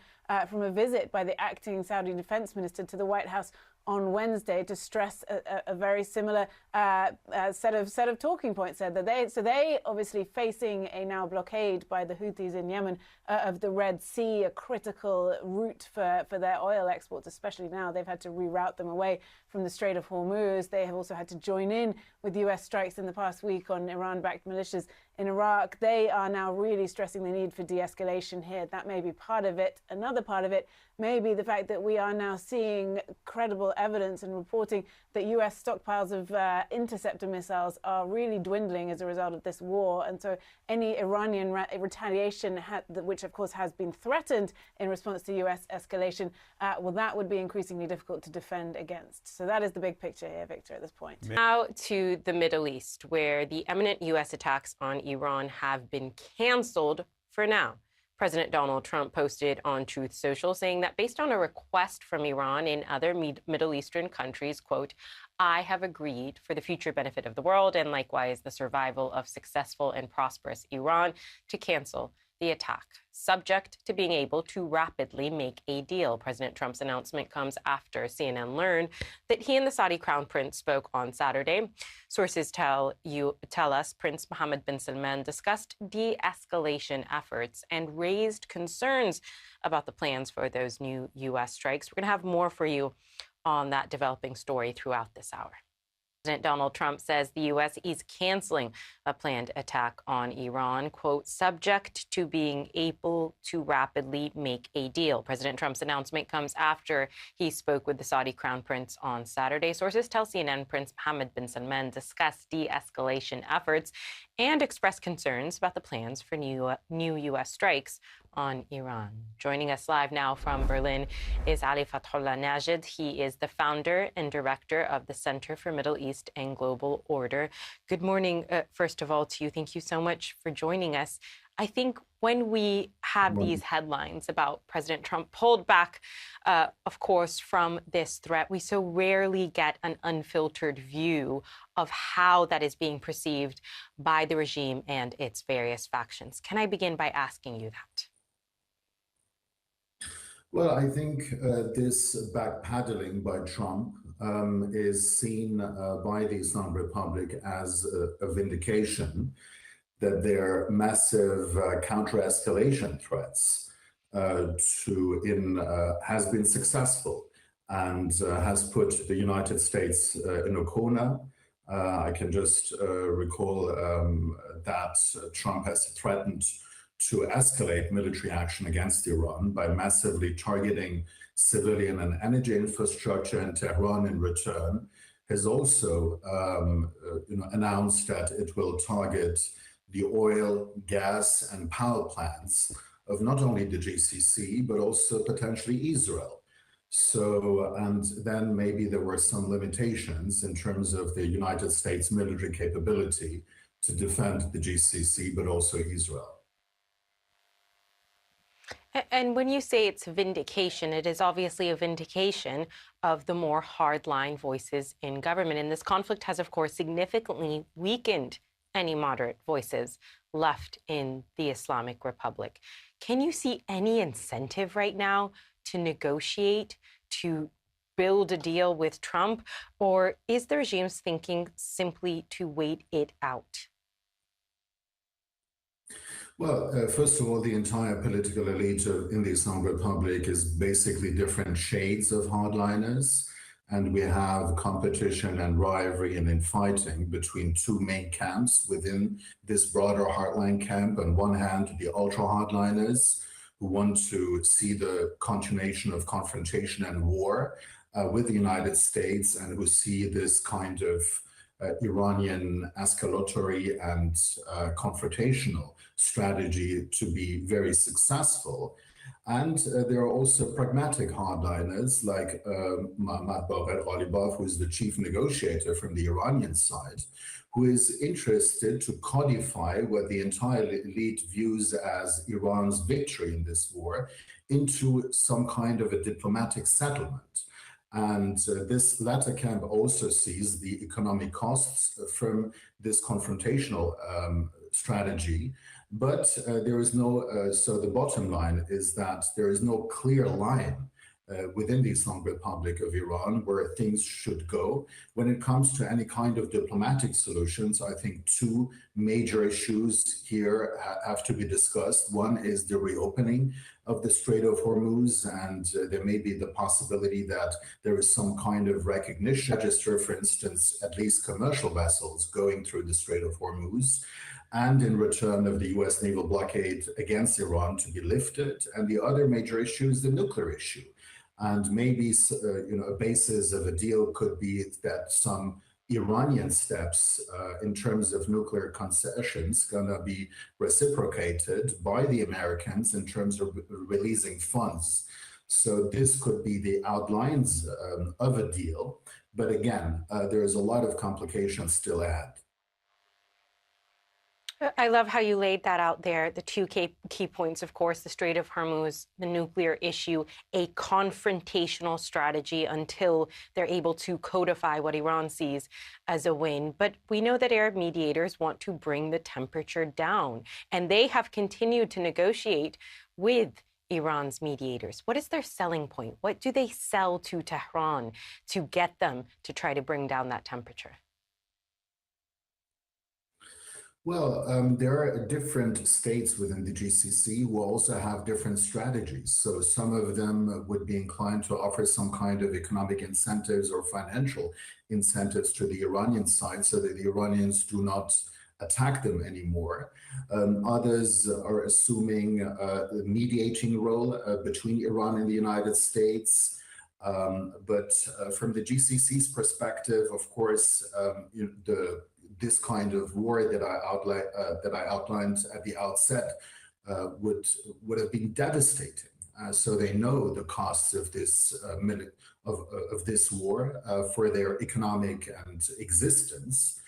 from a visit by the acting Saudi defense minister to the White House on Wednesday to stress a very similar set of talking points. Said that they obviously facing a now blockade by the Houthis in Yemen of the Red Sea, a critical route for their oil exports, especially now they've had to reroute them away from the Strait of Hormuz. They have also had to join in with US strikes in the past week on Iran-backed militias in Iraq. They are now really stressing the need for de-escalation here. That may be part of it. Another part of it may be the fact that we are now seeing credible evidence and reporting that US stockpiles of interceptor missiles are really dwindling as a result of this war. And so any Iranian retaliation, which of course has been threatened in response to US escalation, well, that would be increasingly difficult to defend against. So that is the big picture here, Victor, at this point. Now to the Middle East, where the imminent US attacks on Iran have been canceled for now. President Donald Trump posted on Truth Social saying that based on a request from Iran and other Middle Eastern countries, quote, "I have agreed for the future benefit of the world and likewise the survival of successful and prosperous Iran to cancel the attack, subject to being able to rapidly make a deal." President Trump's announcement comes after CNN learned that he and the Saudi Crown Prince spoke on Saturday. Sources tell us Prince Mohammed bin Salman discussed de-escalation efforts and raised concerns about the plans for those new U.S. strikes. We're going to have more for you on that developing story throughout this hour. President Donald Trump says the U.S. is canceling a planned attack on Iran, quote, subject to being able to rapidly make a deal. President Trump's announcement comes after he spoke with the Saudi Crown Prince on Saturday. Sources tell CNN Prince Mohammed bin Salman discussed de-escalation efforts and expressed concerns about the plans for new U.S. strikes on Iran. Joining us live now from Berlin is Ali Fathollah Najed. He is the founder and director of the Center for Middle East and Global Order. Good morning, first of all, to you. Thank you so much for joining us. I think when we have these headlines about President Trump pulled back, of course, from this threat, we so rarely get an unfiltered view of how that is being perceived by the regime and its various factions. Can I begin by asking you that? Well, I think this backpedaling by Trump is seen by the Islamic Republic as a vindication that their massive counter-escalation threats has been successful and has put the United States in a corner. I can just recall that Trump has threatened to escalate military action against Iran by massively targeting civilian and energy infrastructure, and Tehran in return has also announced that it will target the oil, gas, and power plants of not only the GCC, but also potentially Israel. So, and then maybe there were some limitations in terms of the United States military capability to defend the GCC, but also Israel. And when you say it's vindication, it is obviously a vindication of the more hardline voices in government. And this conflict has, of course, significantly weakened any moderate voices left in the Islamic Republic. Can you see any incentive right now to negotiate, to build a deal with Trump? Or is the regime's thinking simply to wait it out? Well, first of all, the entire political elite in the Islamic Republic is basically different shades of hardliners. and we have competition and rivalry and infighting between two main camps within this broader hardline camp. On one hand, the ultra hardliners who want to see the continuation of confrontation and war with the United States, and who see this kind of Iranian escalatory and confrontational strategy to be very successful. And there are also pragmatic hardliners like Mohammad Bagher Ghalibaf, who is the chief negotiator from the Iranian side, who is interested to codify what the entire elite views as Iran's victory in this war into some kind of a diplomatic settlement. And this latter camp also sees the economic costs from this confrontational strategy. But there is no, so the bottom line is that there is no clear line within the Islamic Republic of Iran where things should go. When it comes to any kind of diplomatic solutions, I think two major issues here have to be discussed. One is the reopening of the Strait of Hormuz, and there may be the possibility that there is some kind of recognition, register, for instance, at least commercial vessels going through the Strait of Hormuz, and in return of the US naval blockade against Iran to be lifted. And the other major issue is the nuclear issue. And maybe a basis of a deal could be that some Iranian steps in terms of nuclear concessions gonna be reciprocated by the Americans in terms of releasing funds. So this could be the outlines of a deal. But again, there is a lot of complications still ahead. I love how you laid that out there. The two key points, of course, the Strait of Hormuz, the nuclear issue, a confrontational strategy until they're able to codify what Iran sees as a win. But we know that Arab mediators want to bring the temperature down, and they have continued to negotiate with Iran's mediators. What is their selling point? What do they sell to Tehran to get them to try to bring down that temperature? Well, there are different states within the GCC who also have different strategies. So some of them would be inclined to offer some kind of economic incentives or financial incentives to the Iranian side so that the Iranians do not attack them anymore. Others are assuming a mediating role between Iran and the United States. But from the GCC's perspective, of course, this kind of war that I outlined at the outset would have been devastating. So they know the costs of this of this war for their economic and existence.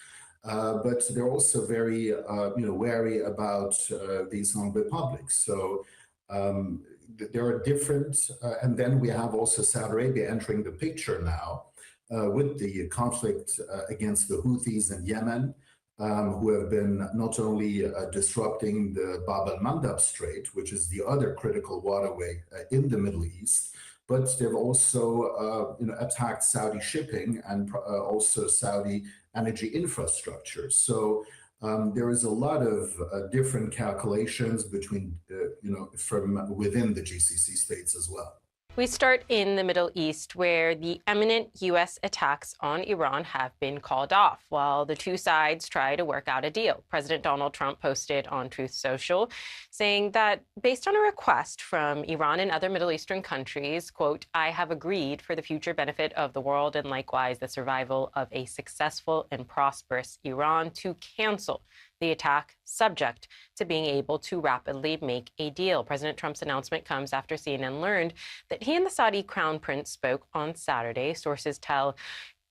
But they're also very wary about the Islamic Republic. So there are different, and then we have also Saudi Arabia entering the picture now. With the conflict against the Houthis in Yemen, who have been not only disrupting the Bab el-Mandab Strait, which is the other critical waterway in the Middle East, but they've also attacked Saudi shipping and also Saudi energy infrastructure. So there is a lot of different calculations between, from within the GCC states as well. We start in the Middle East, where the imminent U.S. attacks on Iran have been called off, while the two sides try to work out a deal. President Donald Trump posted on Truth Social, saying that based on a request from Iran and other Middle Eastern countries, quote, I have agreed for the future benefit of the world and likewise the survival of a successful and prosperous Iran to cancel the attack, subject to being able to rapidly make a deal. President Trump's announcement comes after CNN learned that he and the Saudi crown prince spoke on Saturday. Sources tell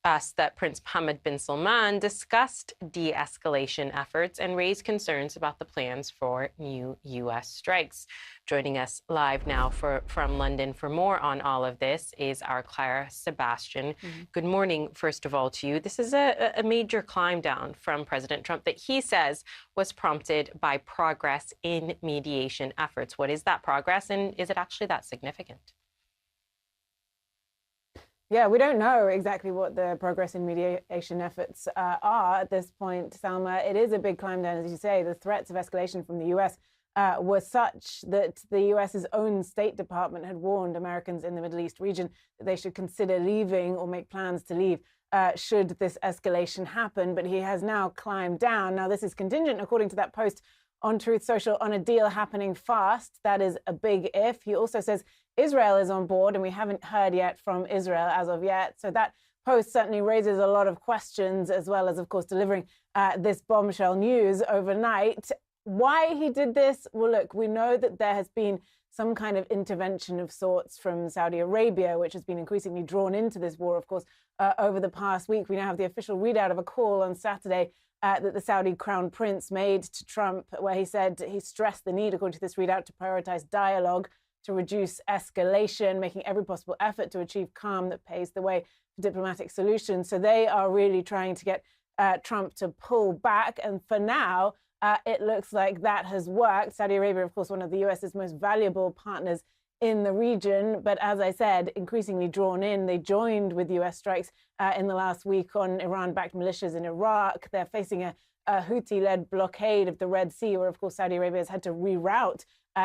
us that Prince Mohammed bin Salman discussed de-escalation efforts and raised concerns about the plans for new U.S. strikes. Joining us live now from London for more on all of this is our Clara Sebastian. Good morning, first of all, to you. This is a major climb down from President Trump that he says was prompted by progress in mediation efforts. What is that progress, and is it actually that significant? Yeah, we don't know exactly what the progress in mediation efforts are at this point, Salma. It is a big climb down, as you say. The threats of escalation from the US were such that the US's own State Department had warned Americans in the Middle East region that they should consider leaving or make plans to leave should this escalation happen. But he has now climbed down. Now, this is contingent, according to that post on Truth Social, on a deal happening fast. That is a big if. He also says Israel is on board, and we haven't heard yet from Israel as of yet. So that post certainly raises a lot of questions, as well as, of course, delivering this bombshell news overnight. Why he did this? Well, look, we know that there has been some kind of intervention of sorts from Saudi Arabia, which has been increasingly drawn into this war, of course, over the past week. We now have the official readout of a call on Saturday that the Saudi Crown Prince made to Trump, where he said he stressed the need, according to this readout, to prioritize dialogue, to reduce escalation, making every possible effort to achieve calm that paves the way for diplomatic solutions. So they are really trying to get Trump to pull back. And for now, it looks like that has worked. Saudi Arabia, of course, one of the US's most valuable partners in the region, but as I said, increasingly drawn in. They joined with US strikes in the last week on Iran-backed militias in Iraq. They're facing a Houthi-led blockade of the Red Sea, where, of course, Saudi Arabia has had to reroute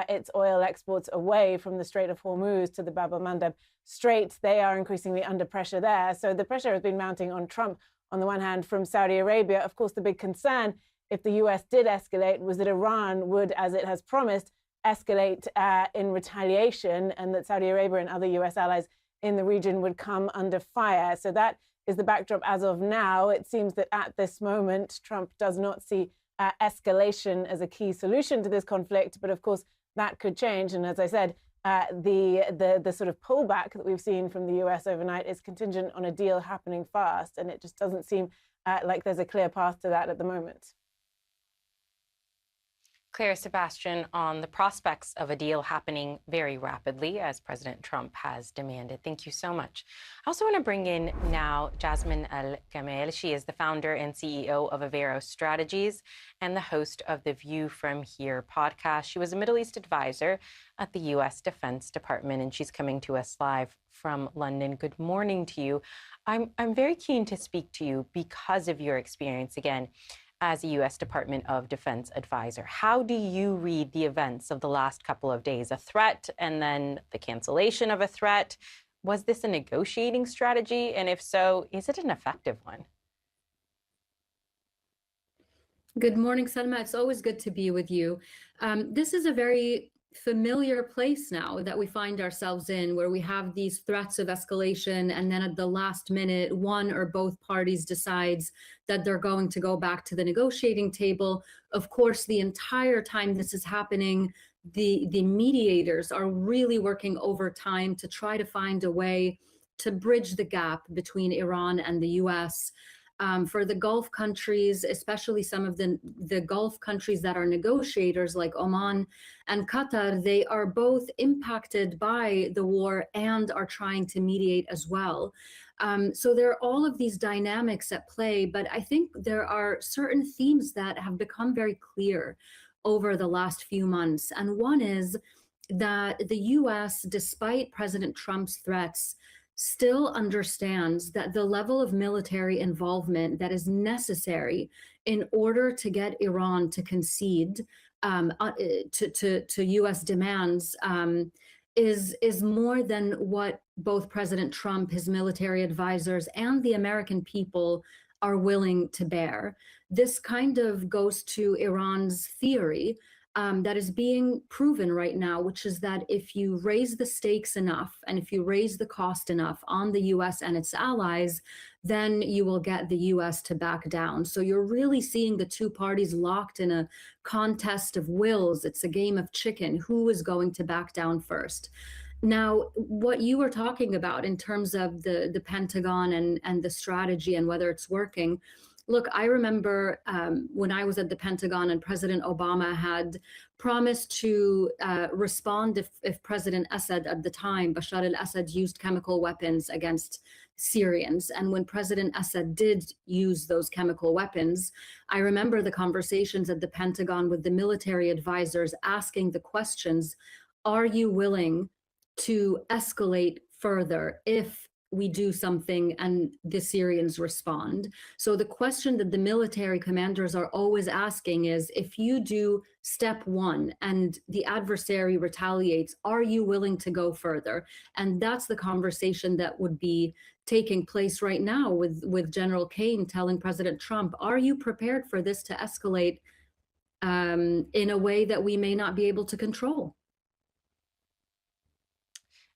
its oil exports away from the Strait of Hormuz to the Bab el-Mandeb Strait. They are increasingly under pressure there. So the pressure has been mounting on Trump, on the one hand, from Saudi Arabia. Of course, the big concern, if the US did escalate, was that Iran would, as it has promised, escalate in retaliation, and that Saudi Arabia and other US allies in the region would come under fire. So that is the backdrop as of now. It seems that at this moment, Trump does not see escalation as a key solution to this conflict. But of course, that could change. And as I said, the sort of pullback that we've seen from the US overnight is contingent on a deal happening fast. And it just doesn't seem like there's a clear path to that at the moment. Claire, Sebastian, on the prospects of a deal happening very rapidly, as President Trump has demanded. Thank you so much. I also want to bring in now Jasmine Al-Gamal. She is the founder and CEO of Avero Strategies and the host of the View from Here podcast. She was a Middle East advisor at the U.S. Defense Department, and she's coming to us live from London. Good morning to you. I'm very keen to speak to you because of your experience, again, as a U.S. Department of Defense advisor. How do you read the events of the last couple of days? A threat and then the cancellation of a threat. Was this a negotiating strategy? And if so, is it an effective one? Good morning, Salma. It's always good to be with you. This is a very familiar place now that we find ourselves in, where we have these threats of escalation, and then at the last minute, one or both parties decides that they're going to go back to the negotiating table. Of course, the entire time this is happening, the mediators are really working overtime to try to find a way to bridge the gap between Iran and the US. For the Gulf countries, especially some of the Gulf countries that are negotiators like Oman and Qatar, they are both impacted by the war and are trying to mediate as well. So there are all of these dynamics at play, but I think there are certain themes that have become very clear over the last few months. And one is that the US, despite President Trump's threats, still understands that the level of military involvement that is necessary in order to get Iran to concede to US demands is more than what both President Trump, his military advisors, and the American people are willing to bear. This kind of goes to Iran's theory that is being proven right now, which is that if you raise the stakes enough and if you raise the cost enough on the US and its allies, then you will get the US to back down. So you're really seeing the two parties locked in a contest of wills. It's a game of chicken. Who is going to back down first? Now, what you were talking about in terms of the Pentagon and the strategy and whether it's working, look, I remember when I was at the Pentagon and President Obama had promised to respond if President Assad at the time, Bashar al-Assad, used chemical weapons against Syrians. And when President Assad did use those chemical weapons, I remember the conversations at the Pentagon with the military advisors asking the questions, are you willing to escalate further if we do something and the Syrians respond. So the question that the military commanders are always asking is, if you do step one and the adversary retaliates, are you willing to go further? And that's the conversation that would be taking place right now with General Kane telling President Trump, are you prepared for this to escalate in a way that we may not be able to control?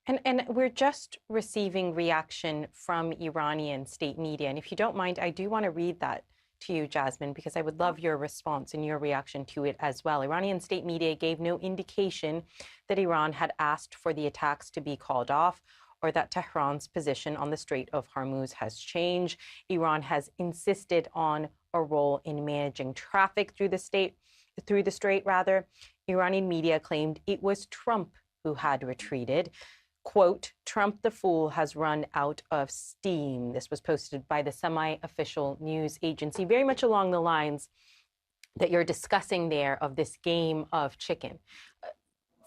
And we're just receiving reaction from Iranian state media. And if you don't mind, I do want to read that to you, Jasmine, because I would love your response and your reaction to it as well. Iranian state media gave no indication that Iran had asked for the attacks to be called off or that Tehran's position on the Strait of Hormuz has changed. Iran has insisted on a role in managing traffic through the strait. Iranian media claimed it was Trump who had retreated. Quote, Trump the fool has run out of steam. This was posted by the semi-official news agency, very much along the lines that you're discussing there of this game of chicken.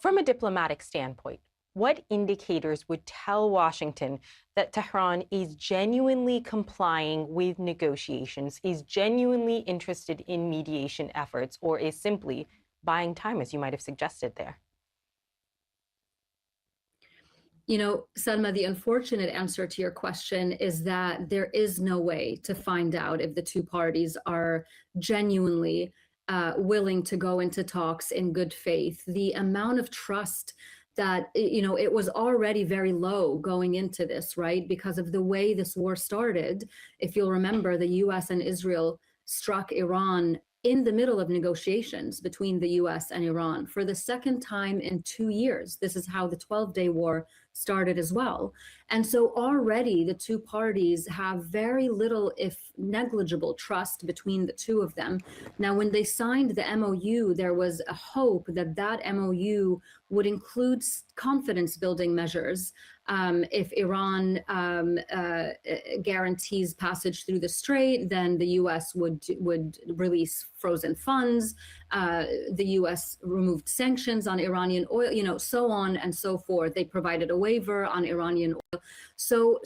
From a diplomatic standpoint, what indicators would tell Washington that Tehran is genuinely complying with negotiations, is genuinely interested in mediation efforts, or is simply buying time, as you might have suggested there? You know, Salma, the unfortunate answer to your question is that there is no way to find out if the two parties are genuinely willing to go into talks in good faith. The amount of trust that, you know, it was already very low going into this, right? Because of the way this war started. If you'll remember, the US and Israel struck Iran in the middle of negotiations between the US and Iran for the second time in 2 years. This is how the 12-day war started as well. And so already the two parties have very little, if negligible, trust between the two of them. Now, when they signed the MOU, there was a hope that that MOU would include confidence building measures. If Iran guarantees passage through the strait, then the US would release frozen funds. The US removed sanctions on Iranian oil, you know, so on and so forth. They provided a waiver on Iranian oil. So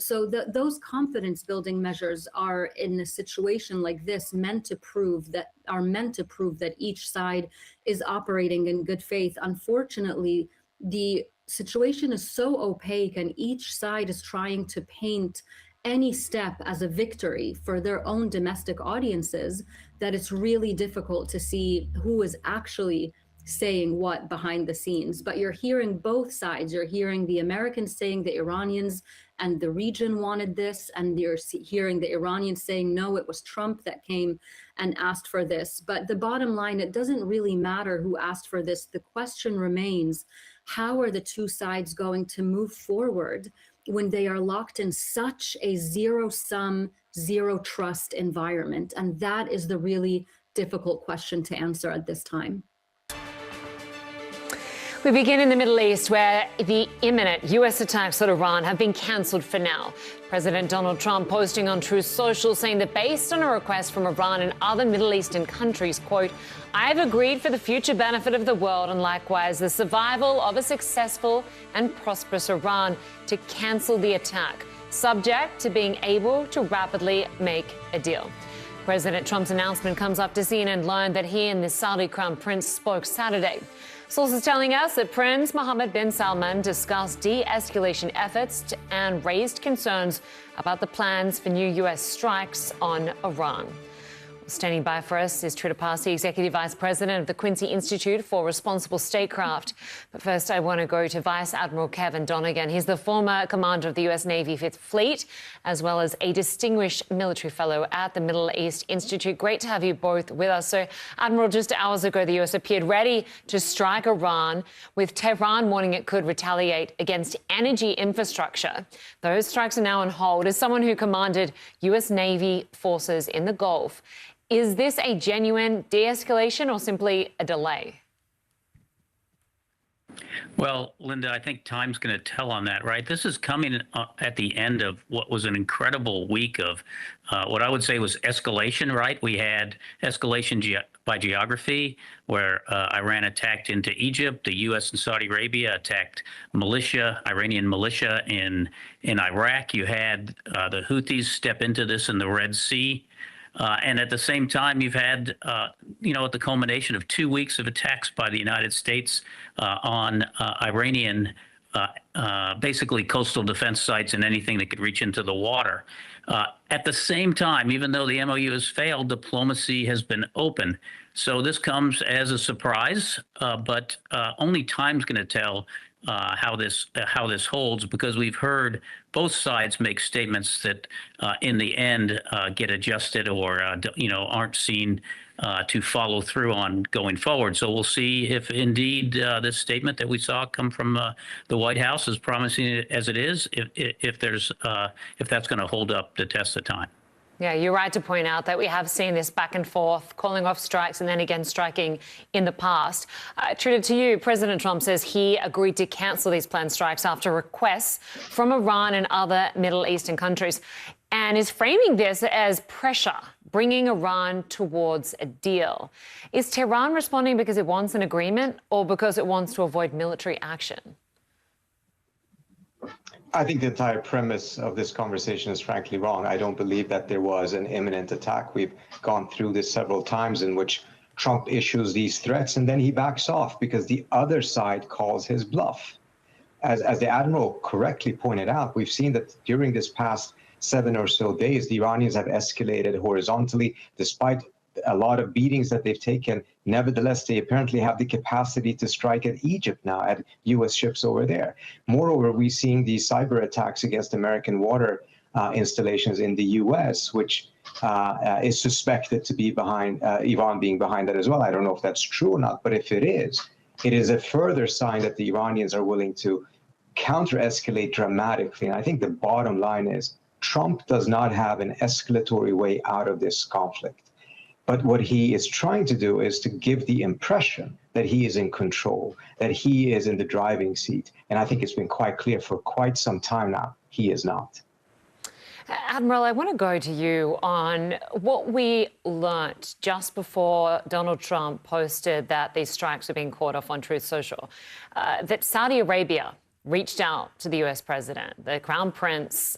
those confidence building measures are, in a situation like this, meant to prove that each side is operating in good faith. Unfortunately, the situation is so opaque and each side is trying to paint any step as a victory for their own domestic audiences that it's really difficult to see who is actually saying what behind the scenes. But you're hearing both sides. You're hearing the Americans saying the Iranians and the region wanted this, and you're hearing the Iranians saying, no, it was Trump that came and asked for this. But the bottom line, it doesn't really matter who asked for this. The question remains, how are the two sides going to move forward when they are locked in such a zero-sum, zero-trust environment? And that is the really difficult question to answer at this time. We begin in the Middle East, where the imminent U.S. attacks on Iran have been cancelled for now. President Donald Trump posting on Truth Social saying that based on a request from Iran and other Middle Eastern countries, quote, I have agreed for the future benefit of the world and likewise the survival of a successful and prosperous Iran to cancel the attack, subject to being able to rapidly make a deal. President Trump's announcement comes after CNN learned that he and the Saudi Crown Prince spoke Saturday. Sources telling us that Prince Mohammed bin Salman discussed de-escalation efforts and raised concerns about the plans for new U.S. strikes on Iran. Standing by for us is Trita Parsi, Executive Vice President of the Quincy Institute for Responsible Statecraft. But first, I want to go to Vice Admiral Kevin Donegan. He's the former commander of the U.S. Navy Fifth Fleet, as well as a distinguished military fellow at the Middle East Institute. Great to have you both with us. So, Admiral, just hours ago, the U.S. appeared ready to strike Iran, with Tehran warning it could retaliate against energy infrastructure. Those strikes are now on hold. As someone who commanded U.S. Navy forces in the Gulf, is this a genuine de-escalation or simply a delay? Well, Linda, I think time's going to tell on that, right? This is coming at the end of what was an incredible week of what I would say was escalation, right? We had escalation by geography, where Iran attacked into Egypt, the U.S. and Saudi Arabia attacked militia, Iranian militia in Iraq. You had the Houthis step into this in the Red Sea. And at the same time, you've had, at the culmination of 2 weeks of attacks by the United States on Iranian, basically coastal defense sites and anything that could reach into the water. At the same time, even though the MOU has failed, diplomacy has been open. So this comes as a surprise, but only time's going to tell how this holds, because we've heard both sides make statements that in the end get adjusted or aren't seen to follow through on going forward. So we'll see if indeed this statement that we saw come from the White House, as promising as it is, if that's going to hold up the test of time. Yeah, you're right to point out that we have seen this back and forth, calling off strikes and then again striking in the past. Trina, to you, President Trump says he agreed to cancel these planned strikes after requests from Iran and other Middle Eastern countries, and is framing this as pressure, bringing Iran towards a deal. Is Tehran responding because it wants an agreement or because it wants to avoid military action? I think the entire premise of this conversation is frankly wrong. I don't believe that there was an imminent attack. We've gone through this several times in which Trump issues these threats and then he backs off because the other side calls his bluff. As the Admiral correctly pointed out, we've seen that during this past 7 or so days, the Iranians have escalated horizontally despite a lot of beatings that they've taken. Nevertheless, they apparently have the capacity to strike at Egypt now, at U.S. ships over there. Moreover, we're seeing these cyber attacks against American water installations in the U.S., which is suspected to be behind, Iran being behind that as well. I don't know if that's true or not, but if it is a further sign that the Iranians are willing to counter-escalate dramatically. And I think the bottom line is Trump does not have an escalatory way out of this conflict. But what he is trying to do is to give the impression that he is in control, that he is in the driving seat. And I think it's been quite clear for quite some time now, he is not. Admiral, I want to go to you on what we learnt just before Donald Trump posted that these strikes were being called off on Truth Social, that Saudi Arabia reached out to the U.S. president. The Crown Prince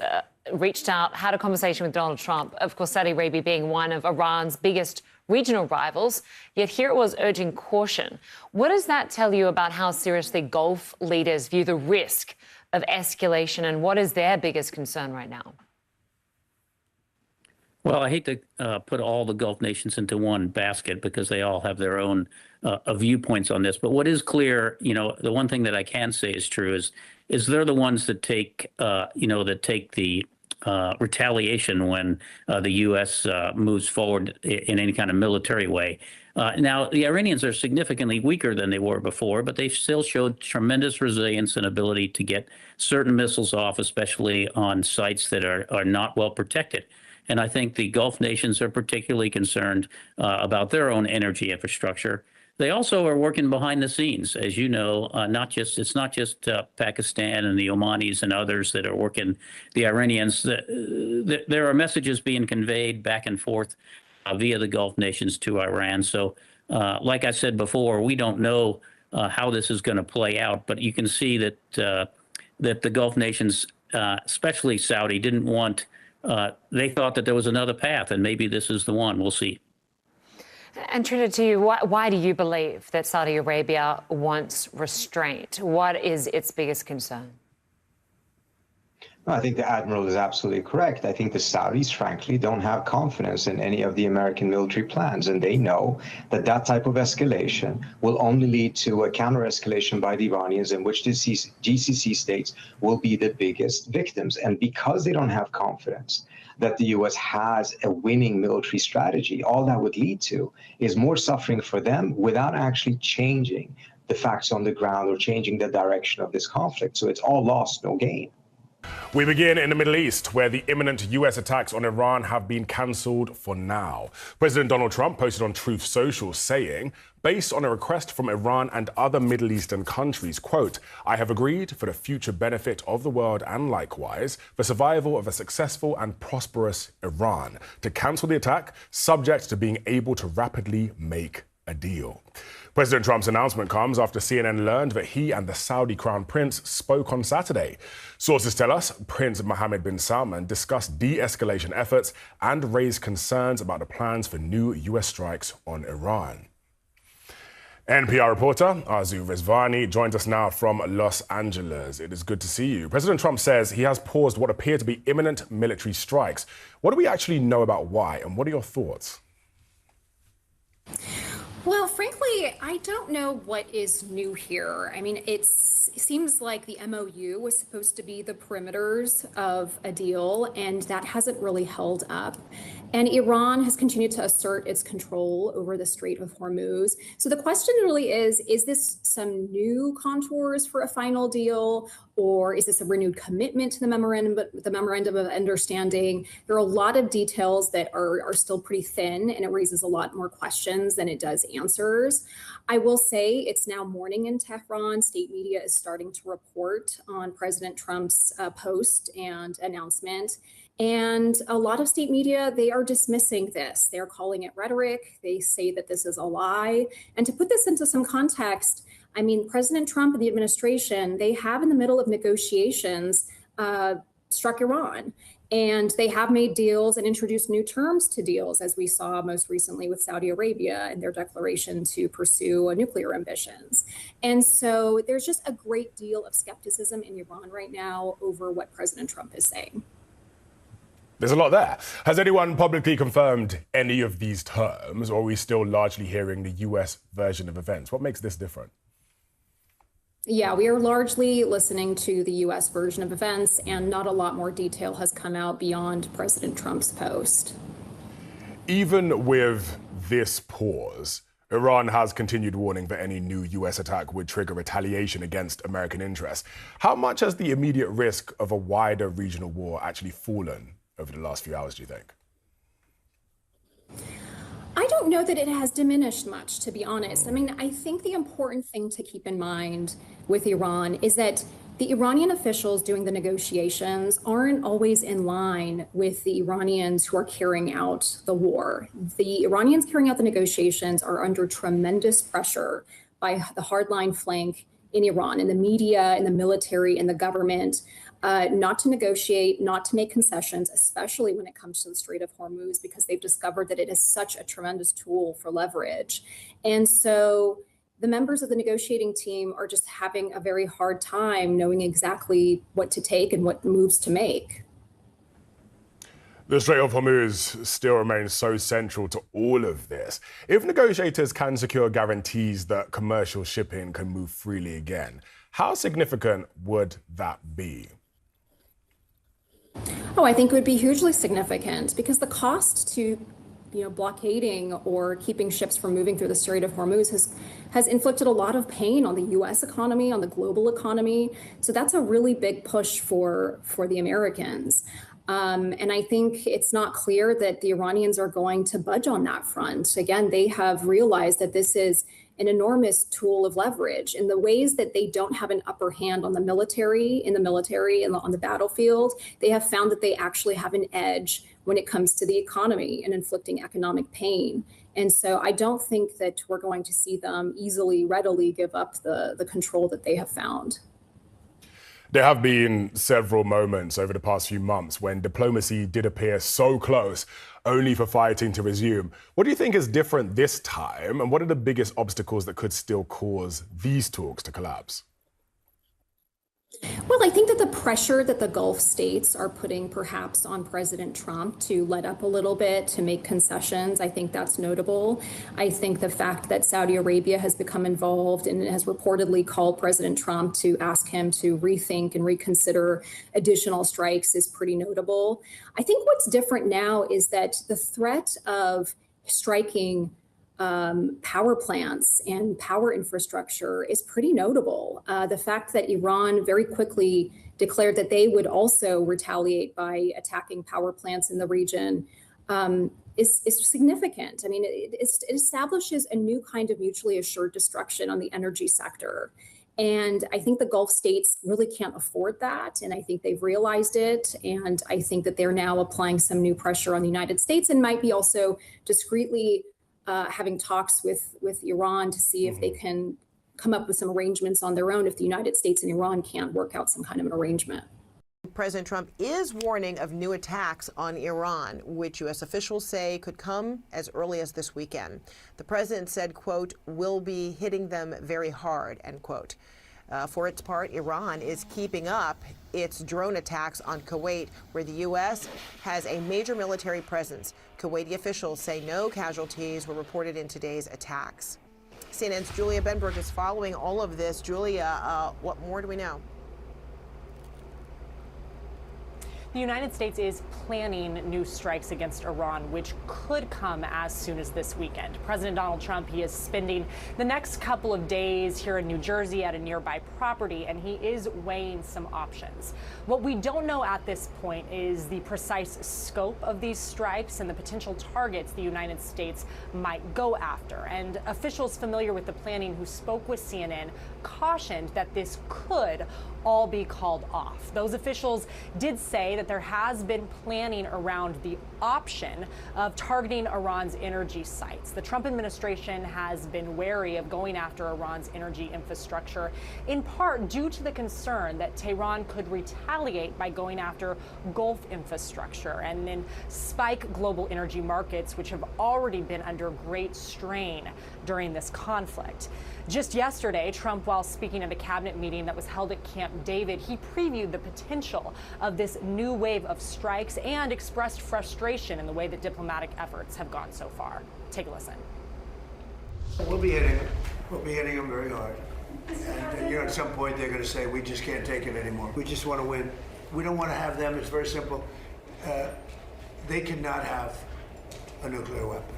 reached out, had a conversation with Donald Trump, of course, Saudi Arabia being one of Iran's biggest regional rivals, yet here it was urging caution. What does that tell you about how seriously Gulf leaders view the risk of escalation, and what is their biggest concern right now? Well, I hate to put all the Gulf nations into one basket because they all have their own viewpoints on this. But what is clear, the one thing that I can say is true is they're the ones that take, the retaliation when the U.S. moves forward in any kind of military way. Now, the Iranians are significantly weaker than they were before, but they've still showed tremendous resilience and ability to get certain missiles off, especially on sites that are not well protected. And I think the Gulf nations are particularly concerned about their own energy infrastructure. They also are working behind the scenes, as you know. It's not just Pakistan and the Omanis and others that are working. The Iranians. There are messages being conveyed back and forth via the Gulf nations to Iran. So, like I said before, we don't know how this is going to play out. But you can see that the Gulf nations, especially Saudi, didn't want. They thought that there was another path, and maybe this is the one. We'll see. And Trina, to you, why do you believe that Saudi Arabia wants restraint? What is its biggest concern? I think the Admiral is absolutely correct. I think the Saudis, frankly, don't have confidence in any of the American military plans, and they know that that type of escalation will only lead to a counter-escalation by the Iranians in which the GCC states will be the biggest victims. And because they don't have confidence that the U.S. has a winning military strategy, all that would lead to is more suffering for them without actually changing the facts on the ground or changing the direction of this conflict. So it's all lost, no gain. We begin in the Middle East, where the imminent U.S. attacks on Iran have been cancelled for now. President Donald Trump posted on Truth Social saying, based on a request from Iran and other Middle Eastern countries, quote, I have agreed for the future benefit of the world and likewise the survival of a successful and prosperous Iran to cancel the attack, subject to being able to rapidly make a deal. President Trump's announcement comes after CNN learned that he and the Saudi Crown Prince spoke on Saturday. Sources tell us Prince Mohammed bin Salman discussed de-escalation efforts and raised concerns about the plans for new U.S. strikes on Iran. NPR reporter Arzu Rizvani joins us now from Los Angeles. It is good to see you. President Trump says he has paused what appear to be imminent military strikes. What do we actually know about why, and what are your thoughts? Well, frankly, I don't know what is new here. I mean, it seems like the MOU was supposed to be the perimeters of a deal, and that hasn't really held up. And Iran has continued to assert its control over the Strait of Hormuz. So the question really is this some new contours for a final deal, or is this a renewed commitment to the memorandum of understanding? There are a lot of details that are still pretty thin, and it raises a lot more questions than it does answers. I will say it's now morning in Tehran. State media is starting to report on President Trump's post and announcement. And a lot of state media, they are dismissing this. They're calling it rhetoric. They say that this is a lie. And to put this into some context, I mean, President Trump and the administration, they have in the middle of negotiations struck Iran. And they have made deals and introduced new terms to deals, as we saw most recently with Saudi Arabia and their declaration to pursue nuclear ambitions. And so there's just a great deal of skepticism in Iran right now over what President Trump is saying. There's a lot there. Has anyone publicly confirmed any of these terms, or are we still largely hearing the U.S. version of events? What makes this different? Yeah, we are largely listening to the U.S. version of events, and not a lot more detail has come out beyond President Trump's post. Even with this pause, Iran has continued warning that any new U.S. attack would trigger retaliation against American interests. How much has the immediate risk of a wider regional war actually fallen over the last few hours, do you think? I don't know that it has diminished much, to be honest. I mean, I think the important thing to keep in mind with Iran is that the Iranian officials doing the negotiations aren't always in line with the Iranians who are carrying out the war. The Iranians carrying out the negotiations are under tremendous pressure by the hardline flank in Iran, in the media, in the military, in the government, not to negotiate, not to make concessions, especially when it comes to the Strait of Hormuz, because they've discovered that it is such a tremendous tool for leverage. And so the members of the negotiating team are just having a very hard time knowing exactly what to take and what moves to make. The Strait of Hormuz still remains so central to all of this. If negotiators can secure guarantees that commercial shipping can move freely again, how significant would that be? Oh, I think it would be hugely significant, because the cost to blockading or keeping ships from moving through the Strait of Hormuz has inflicted a lot of pain on the U.S. economy, on the global economy. So that's a really big push for the Americans. And I think it's not clear that the Iranians are going to budge on that front. Again, they have realized that this is an enormous tool of leverage in the ways that they don't have an upper hand on the military, and on the battlefield. They have found that they actually have an edge when it comes to the economy and inflicting economic pain. And so I don't think that we're going to see them readily give up the control that they have found. There have been several moments over the past few months when diplomacy did appear so close, only for fighting to resume. What do you think is different this time, and what are the biggest obstacles that could still cause these talks to collapse? Well, I think that the pressure that the Gulf states are putting perhaps on President Trump to let up a little bit, to make concessions, I think that's notable. I think the fact that Saudi Arabia has become involved and has reportedly called President Trump to ask him to rethink and reconsider additional strikes is pretty notable. I think what's different now is that the threat of striking power plants and power infrastructure is pretty notable. The fact that Iran very quickly declared that they would also retaliate by attacking power plants in the region is significant. I mean, it establishes a new kind of mutually assured destruction on the energy sector. And I think the Gulf states really can't afford that. And I think they've realized it. And I think that they're now applying some new pressure on the United States and might be also discreetly having talks with Iran to see if they can come up with some arrangements on their own if the United States and Iran can't work out some kind of an arrangement. President Trump is warning of new attacks on Iran, which U.S. officials say could come as early as this weekend. The president said, quote, "we'll be hitting them very hard," end quote. For its part, Iran is keeping up its drone attacks on Kuwait, where the U.S. has a major military presence. Kuwaiti officials say no casualties were reported in today's attacks. CNN's Julia Benbrook is following all of this. Julia, what more do we know? The United States is planning new strikes against Iran, which could come as soon as this weekend. President Donald Trump, he is spending the next couple of days here in New Jersey at a nearby property, and he is weighing some options. What we don't know at this point is the precise scope of these strikes and the potential targets the United States might go after. And officials familiar with the planning who spoke with CNN cautioned that this could all be called off. Those officials did say that there has been planning around the option of targeting Iran's energy sites. The Trump administration has been wary of going after Iran's energy infrastructure, in part due to the concern that Tehran could retaliate by going after Gulf infrastructure and then spike global energy markets, which have already been under great strain during this conflict. Just yesterday, Trump, while speaking at a cabinet meeting that was held at Camp David, he previewed the potential of this new wave of strikes and expressed frustration in the way that diplomatic efforts have gone so far. Take a listen. We'll be hitting them. We'll be hitting them very hard. And at some point they're going to say, we just can't take it anymore. We just want to win. We don't want to have them. It's very simple. They cannot have a nuclear weapon.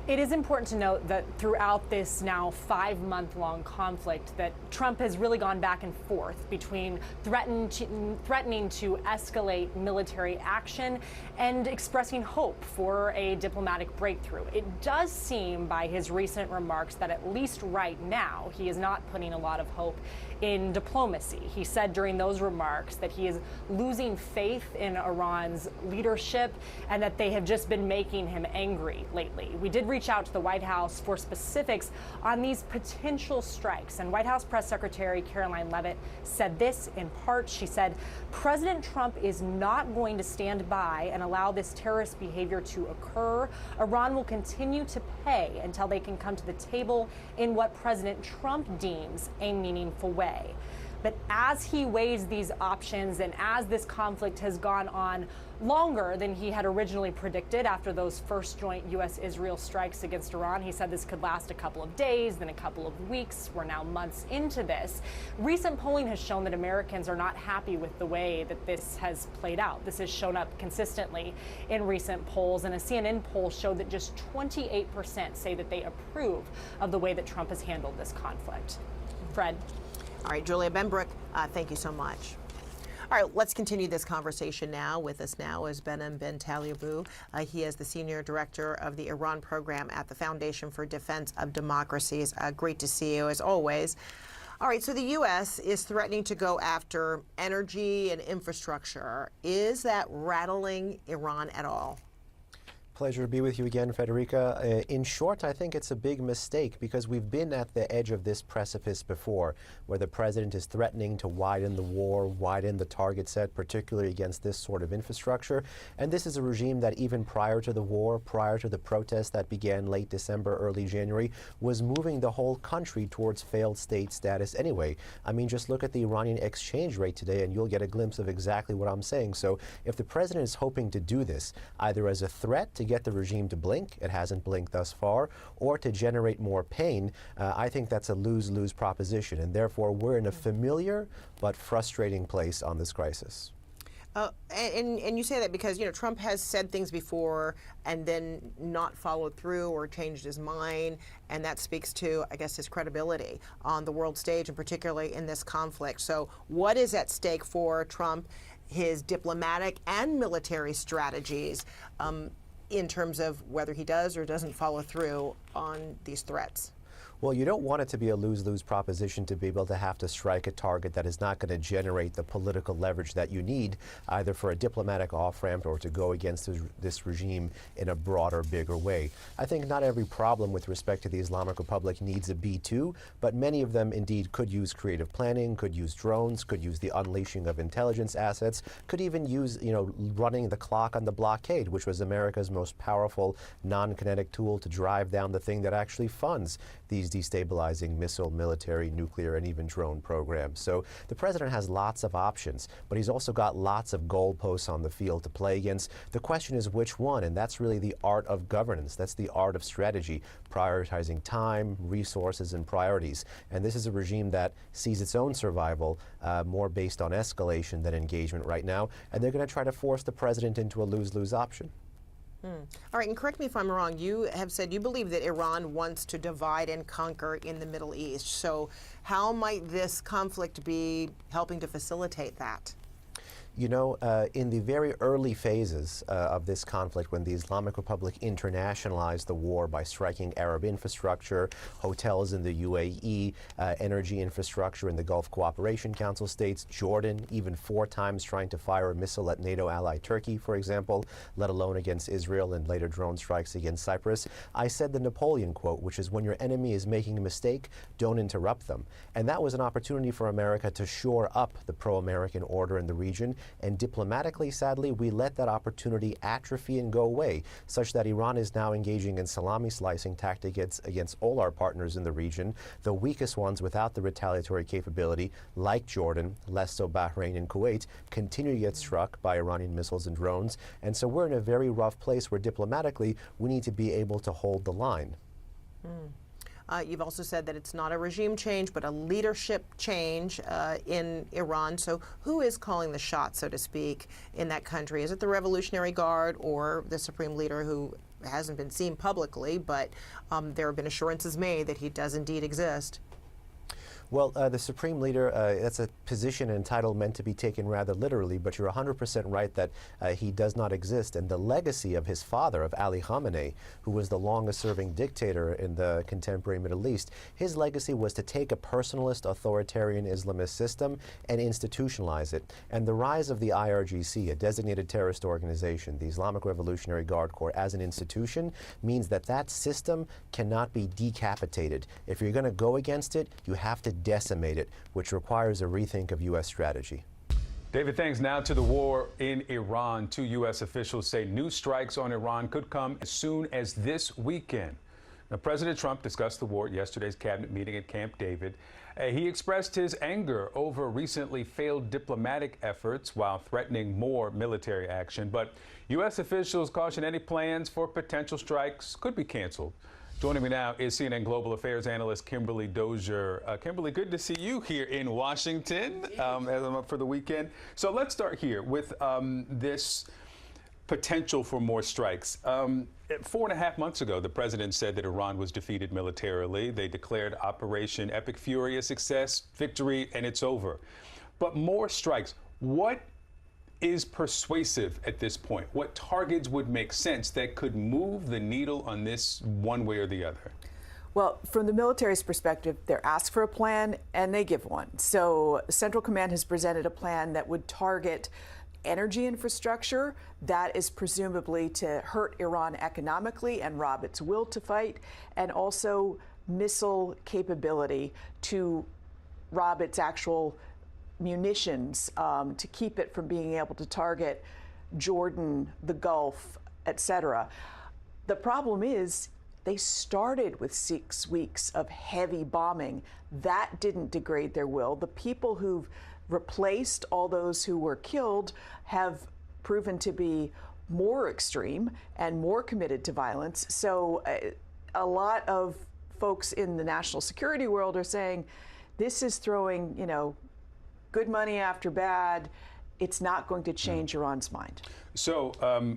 It is important to note that throughout this now 5-month-long conflict that Trump has really gone back and forth between threatening to escalate military action and expressing hope for a diplomatic breakthrough. It does seem by his recent remarks that at least right now he is not putting a lot of hope in diplomacy. He said during those remarks that he is losing faith in Iran's leadership and that they have just been making him angry lately. We did reach out to the White House for specifics on these potential strikes, and White House Press Secretary Caroline Leavitt said this in part. She said, President Trump is not going to stand by and allow this terrorist behavior to occur. Iran will continue to pay until they can come to the table in what President Trump deems a meaningful way. But as he weighs these options and as this conflict has gone on longer than he had originally predicted after those first joint U.S.-Israel strikes against Iran, he said this could last a couple of days, then a couple of weeks. We're now months into this. Recent polling has shown that Americans are not happy with the way that this has played out. This has shown up consistently in recent polls, and a CNN poll showed that just 28% say that they approve of the way that Trump has handled this conflict. Fred. All right, Julia Benbrook, thank you so much. All right, let's continue this conversation now. With us now is Behnam Ben Talibou. He is the Senior Director of the Iran Program at the Foundation for Defense of Democracies. Great to see you, as always. All right, so the U.S. is threatening to go after energy and infrastructure. Is that rattling Iran at all? Pleasure to be with you again, Federica. In short, I think it's a big mistake because we've been at the edge of this precipice before, where the president is threatening to widen the war, widen the target set, particularly against this sort of infrastructure. And this is a regime that even prior to the war, prior to the protests that began late December, early January, was moving the whole country towards failed state status anyway. I mean, just look at the Iranian exchange rate today and you'll get a glimpse of exactly what I'm saying. So if the president is hoping to do this, either as a threat to get the regime to blink, it hasn't blinked thus far, or to generate more pain, I think that's a lose-lose proposition. And therefore, we're in a familiar but frustrating place on this crisis. And you say that because, Trump has said things before and then not followed through or changed his mind, and that speaks to, I guess, his credibility on the world stage, and particularly in this conflict. So what is at stake for Trump, his diplomatic and military strategies, in terms of whether he does or doesn't follow through on these threats? Well, you don't want it to be a lose-lose proposition to be able to have to strike a target that is not going to generate the political leverage that you need, either for a diplomatic off-ramp or to go against this regime in a broader, bigger way. I think not every problem with respect to the Islamic Republic needs a B-2, but many of them indeed could use creative planning, could use drones, could use the unleashing of intelligence assets, could even use, running the clock on the blockade, which was America's most powerful non-kinetic tool to drive down the thing that actually funds these destabilizing missile, military, nuclear, and even drone programs. So the president has lots of options, but he's also got lots of goalposts on the field to play against. The question is which one, and that's really the art of governance. That's the art of strategy, prioritizing time, resources, and priorities. And this is a regime that sees its own survival more based on escalation than engagement right now, and they're going to try to force the president into a lose-lose option. All right, and correct me if I'm wrong, you have said you believe that Iran wants to divide and conquer in the Middle East. So how might this conflict be helping to facilitate that? In the very early phases of this conflict, when the Islamic Republic internationalized the war by striking Arab infrastructure, hotels in the UAE, energy infrastructure in the Gulf Cooperation Council states, Jordan, even 4 times trying to fire a missile at NATO ally Turkey, for example, let alone against Israel, and later drone strikes against Cyprus. I said the Napoleon quote, which is, when your enemy is making a mistake, don't interrupt them. And that was an opportunity for America to shore up the pro-American order in the region. And diplomatically, sadly, we let that opportunity atrophy and go away, such that Iran is now engaging in salami slicing tactics against all our partners in the region, the weakest ones without the retaliatory capability, like Jordan, less so Bahrain and Kuwait, continue to get struck by Iranian missiles and drones. And so we're in a very rough place where diplomatically we need to be able to hold the line. You've also said that it's not a regime change, but a leadership change in Iran. So who is calling the shots, so to speak, in that country? Is it the Revolutionary Guard or the supreme leader, who hasn't been seen publicly, but there have been assurances made that he does indeed exist? Well, the supreme leader, that's a position and title meant to be taken rather literally, but you're 100% right that he does not exist. And the legacy of his father, of Ali Khamenei, who was the longest-serving dictator in the contemporary Middle East, his legacy was to take a personalist, authoritarian Islamist system and institutionalize it. And the rise of the IRGC, a designated terrorist organization, the Islamic Revolutionary Guard Corps, as an institution, means that that system cannot be decapitated. If you're going to go against it, you have to decimate it, which requires a rethink of U.S. strategy. David, thanks. Now to the war in Iran. 2 U.S. officials say new strikes on Iran could come as soon as this weekend. Now, President Trump discussed the war at yesterday's cabinet meeting at Camp David. He expressed his anger over recently failed diplomatic efforts while threatening more military action. But U.S. officials caution any plans for potential strikes could be canceled. Joining me now is CNN Global Affairs analyst Kimberly Dozier. Kimberly, good to see you here in Washington as I'm up for the weekend. So let's start here with this potential for more strikes. 4.5 months ago, the president said that Iran was defeated militarily. They declared Operation Epic Fury a success, victory, and it's over. But more strikes. What is persuasive at this point? What targets would make sense that could move the needle on this one way or the other? Well, from the military's perspective, they're asked for a plan and they give one. So Central Command has presented a plan that would target energy infrastructure that is presumably to hurt Iran economically and rob its will to fight, and also missile capability to rob its actual munitions to keep it from being able to target Jordan, the Gulf, etc. The problem is they started with 6 weeks of heavy bombing. That didn't degrade their will. The people who've replaced all those who were killed have proven to be more extreme and more committed to violence. So a lot of folks in the national security world are saying this is throwing, good money after bad. it's not going to change Iran's mind. So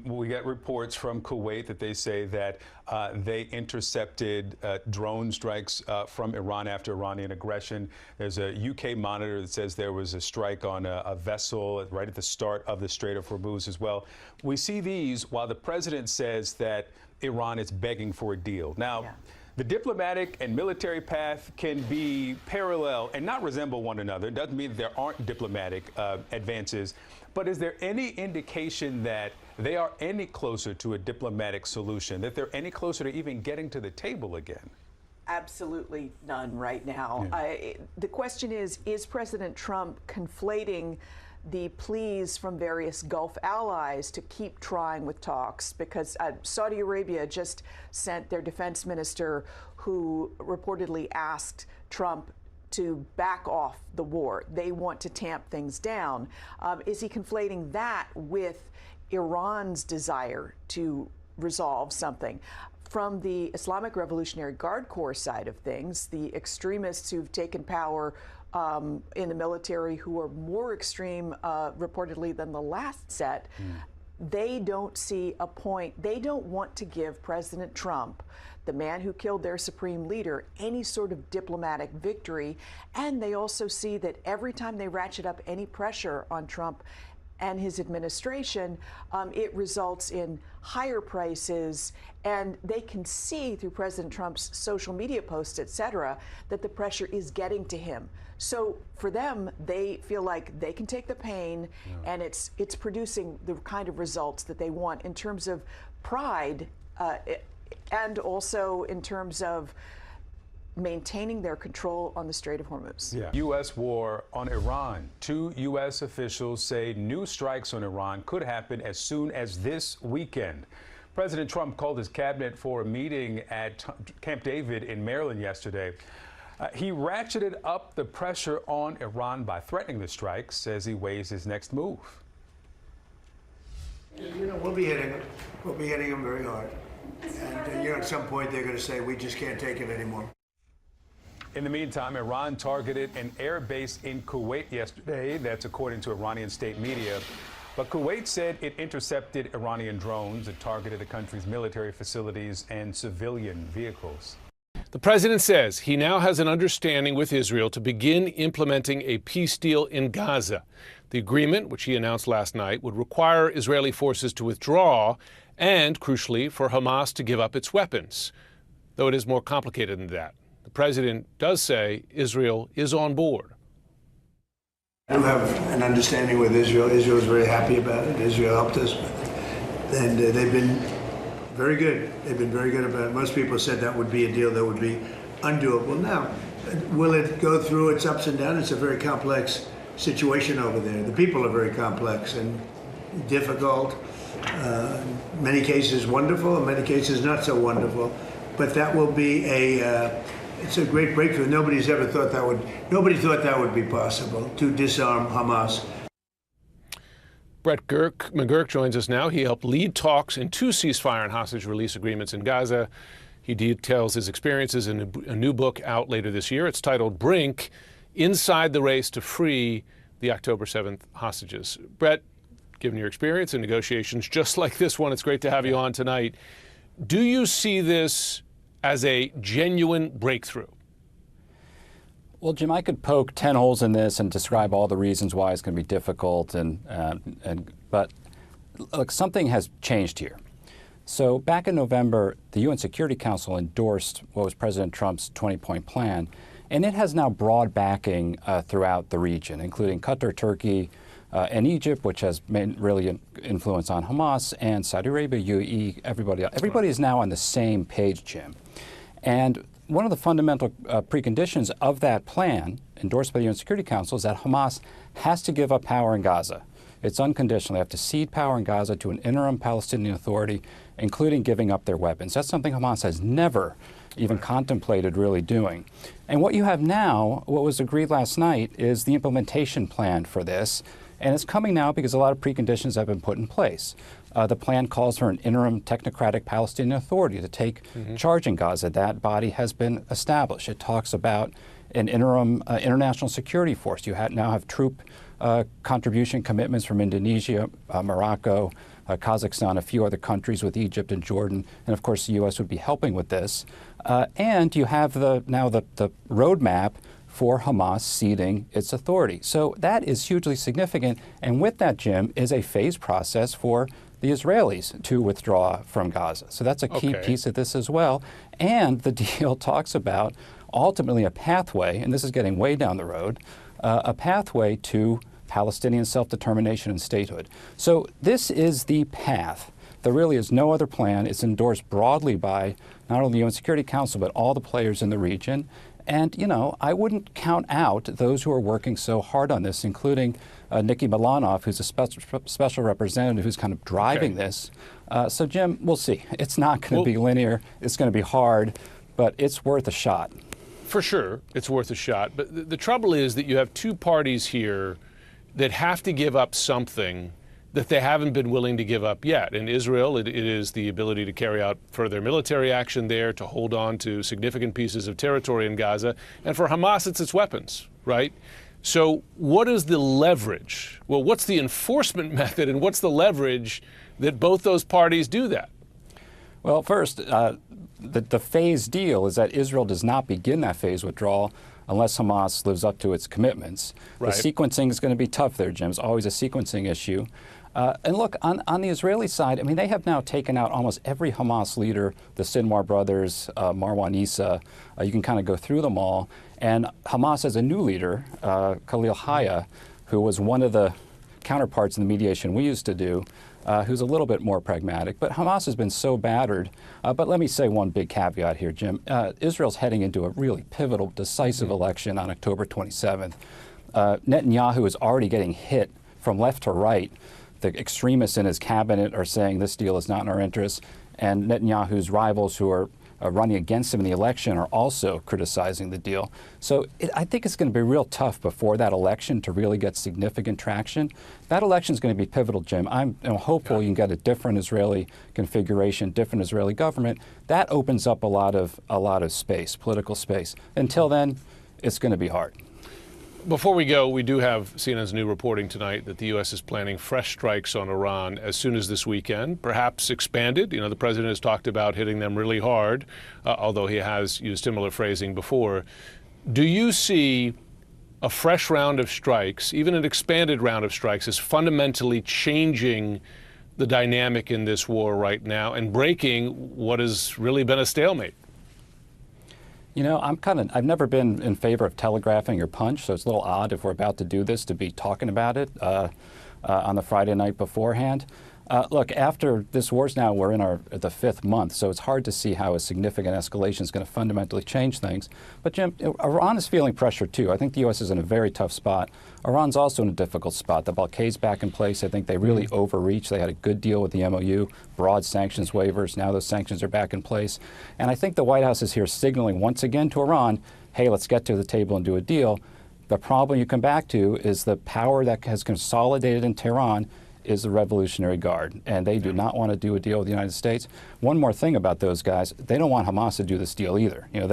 we get reports from Kuwait that they say that they intercepted drone strikes from Iran after Iranian aggression. There's a UK monitor that says there was a strike on a vessel right at the start of the Strait of Hormuz as well. We see these while the president says that Iran is begging for a deal. Now, the diplomatic and military path can be parallel and not resemble one another. It doesn't mean that there aren't diplomatic advances. But is there any indication that they are any closer to a diplomatic solution, that they're any closer to even getting to the table again? Absolutely none right now. The question is President Trump conflating the pleas from various Gulf allies to keep trying with talks? Because Saudi Arabia just sent their defense minister, who reportedly asked Trump to back off the war. They want to tamp things down. Is he conflating that with Iran's desire to resolve something? From the Islamic Revolutionary Guard Corps side of things, the extremists who've taken power in the military, who are more extreme reportedly than the last set, they don't see a point. They don't want to give President Trump, the man who killed their supreme leader, any sort of diplomatic victory. And they also see that every time they ratchet up any pressure on Trump and his administration, it results in higher prices. And they can see through President Trump's social media posts, et cetera, that the pressure is getting to him. So for them, they feel like they can take the pain, and it's producing the kind of results that they want in terms of pride, and also in terms of maintaining their control on the Strait of Hormuz. U.S. war on Iran. 2 U.S. officials say new strikes on Iran could happen as soon as this weekend. President Trump called his cabinet for a meeting at Camp David in Maryland yesterday. He ratcheted up the pressure on Iran by threatening the strikes as he weighs his next move. You know, we'll be hitting them. We'll be hitting them very hard. And, at some point they're going to say, we just can't take it anymore. In the meantime, Iran targeted an air base in Kuwait yesterday. That's according to Iranian state media. But Kuwait said it intercepted Iranian drones that targeted the country's military facilities and civilian vehicles. The president says he now has an understanding with Israel to begin implementing a peace deal in Gaza. The agreement, which he announced last night, would require Israeli forces to withdraw and, crucially, for Hamas to give up its weapons. Though it is more complicated than that. The president does say Israel is on board. I do have an understanding with Israel. Israel is very happy about it. Israel helped us. And they've been very good. They've been very good about it. Most people said that would be a deal that would be undoable. Now, will it go through its ups and downs? It's a very complex situation over there. The people are very complex and difficult. Many cases wonderful, in many cases not so wonderful. But that will be it's a great breakthrough. Nobody thought that would be possible, to disarm Hamas. Brett McGurk joins us now. He helped lead talks in 2 ceasefire and hostage release agreements in Gaza. He details his experiences in a new book out later this year. It's titled Brink, Inside the Race to Free the October 7th Hostages. Brett, given your experience in negotiations just like this one, it's great to have you on tonight. Do you see this as a genuine breakthrough? Well, Jim, I could poke 10 holes in this and describe all the reasons why it's going to be difficult, but look, something has changed here. So back in November, the UN Security Council endorsed what was President Trump's 20-point plan, and it has now broad backing throughout the region, including Qatar, Turkey, and Egypt, which has really influence on Hamas, and Saudi Arabia, UAE, everybody. Everybody is now on the same page, Jim. And one of the fundamental preconditions of that plan, endorsed by the UN Security Council, is that Hamas has to give up power in Gaza. It's unconditional. They have to cede power in Gaza to an interim Palestinian Authority, including giving up their weapons. That's something Hamas has never even contemplated really doing. And what you have now, what was agreed last night, is the implementation plan for this. And it's coming now because a lot of preconditions have been put in place. The plan calls for an interim technocratic Palestinian Authority to take charge in Gaza. That body has been established. It talks about an interim international security force. You now have troop contribution commitments from Indonesia, Morocco, Kazakhstan, a few other countries with Egypt and Jordan, and of course the U.S. would be helping with this. And you have now the roadmap for Hamas ceding its authority. So that is hugely significant. And with that, Jim, is a phased process for the Israelis to withdraw from Gaza. So that's a key piece of this as well. And the deal talks about ultimately a pathway, and this is getting way down the road, a pathway to Palestinian self-determination and statehood. So this is the path. There really is no other plan. It's endorsed broadly by not only the UN Security Council, but all the players in the region. And, you know, I wouldn't count out those who are working so hard on this, including Nikki Milanov, who's a special representative who's kind of driving this. So, Jim, we'll see. It's not going to be linear. It's going to be hard, but it's worth a shot. For sure, it's worth a shot. But the trouble is that you have two parties here that have to give up something that they haven't been willing to give up yet. In Israel, it is the ability to carry out further military action there, to hold on to significant pieces of territory in Gaza. And for Hamas, it's its weapons, right? So what is the leverage? Well, what's the enforcement method and what's the leverage that both those parties do that? Well, first, the phase deal is that Israel does not begin that phase withdrawal unless Hamas lives up to its commitments. Right. The sequencing is going to be tough there, Jim. It's always a sequencing issue. And look, on the Israeli side, I mean, they have now taken out almost every Hamas leader, the Sinwar brothers, Marwan Issa. You can kind of go through them all. And Hamas has a new leader, Khalil Haya, who was one of the counterparts in the mediation we used to do, who's a little bit more pragmatic. But Hamas has been so battered. But let me say one big caveat here, Jim. Israel's heading into a really pivotal, decisive election on October 27th. Netanyahu is already getting hit from left to right. The extremists in his cabinet are saying this deal is not in our interest. And Netanyahu's rivals who are running against him in the election are also criticizing the deal. So I think it's going to be real tough before that election to really get significant traction. That election is going to be pivotal, Jim. I'm hopeful you can get a different Israeli configuration, different Israeli government. That opens up a lot of space, political space. Until then, it's going to be hard. Before we go, we do have CNN's new reporting tonight that the U.S. is planning fresh strikes on Iran as soon as this weekend, perhaps expanded. You know, the president has talked about hitting them really hard, although he has used similar phrasing before. Do you see a fresh round of strikes, even an expanded round of strikes, as fundamentally changing the dynamic in this war right now and breaking what has really been a stalemate? You know, I've never been in favor of telegraphing your punch, so it's a little odd if we're about to do this to be talking about it on the Friday night beforehand. Look, after this war's now, we're in the 5th month, so it's hard to see how a significant escalation is going to fundamentally change things. But Jim, Iran is feeling pressure too. I think the U.S. is in a very tough spot. Iran's also in a difficult spot. The blockade's back in place. I think they really overreached. They had a good deal with the MOU, broad sanctions waivers. Now those sanctions are back in place. And I think the White House is here signaling once again to Iran, hey, let's get to the table and do a deal. The problem you come back to is the power that has consolidated in Tehran is the Revolutionary Guard, and they do not want to do a deal with the United States. One more thing about those guys, they don't want Hamas to do this deal either. You know,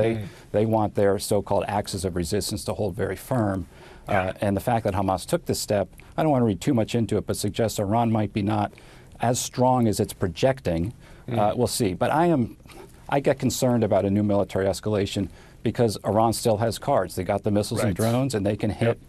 they want their so-called axis of resistance to hold very firm. And the fact that Hamas took this step, I don't want to read too much into it, but suggests Iran might be not as strong as it's projecting. We'll see. But I get concerned about a new military escalation because Iran still has cards. They got the missiles and drones, and they can hit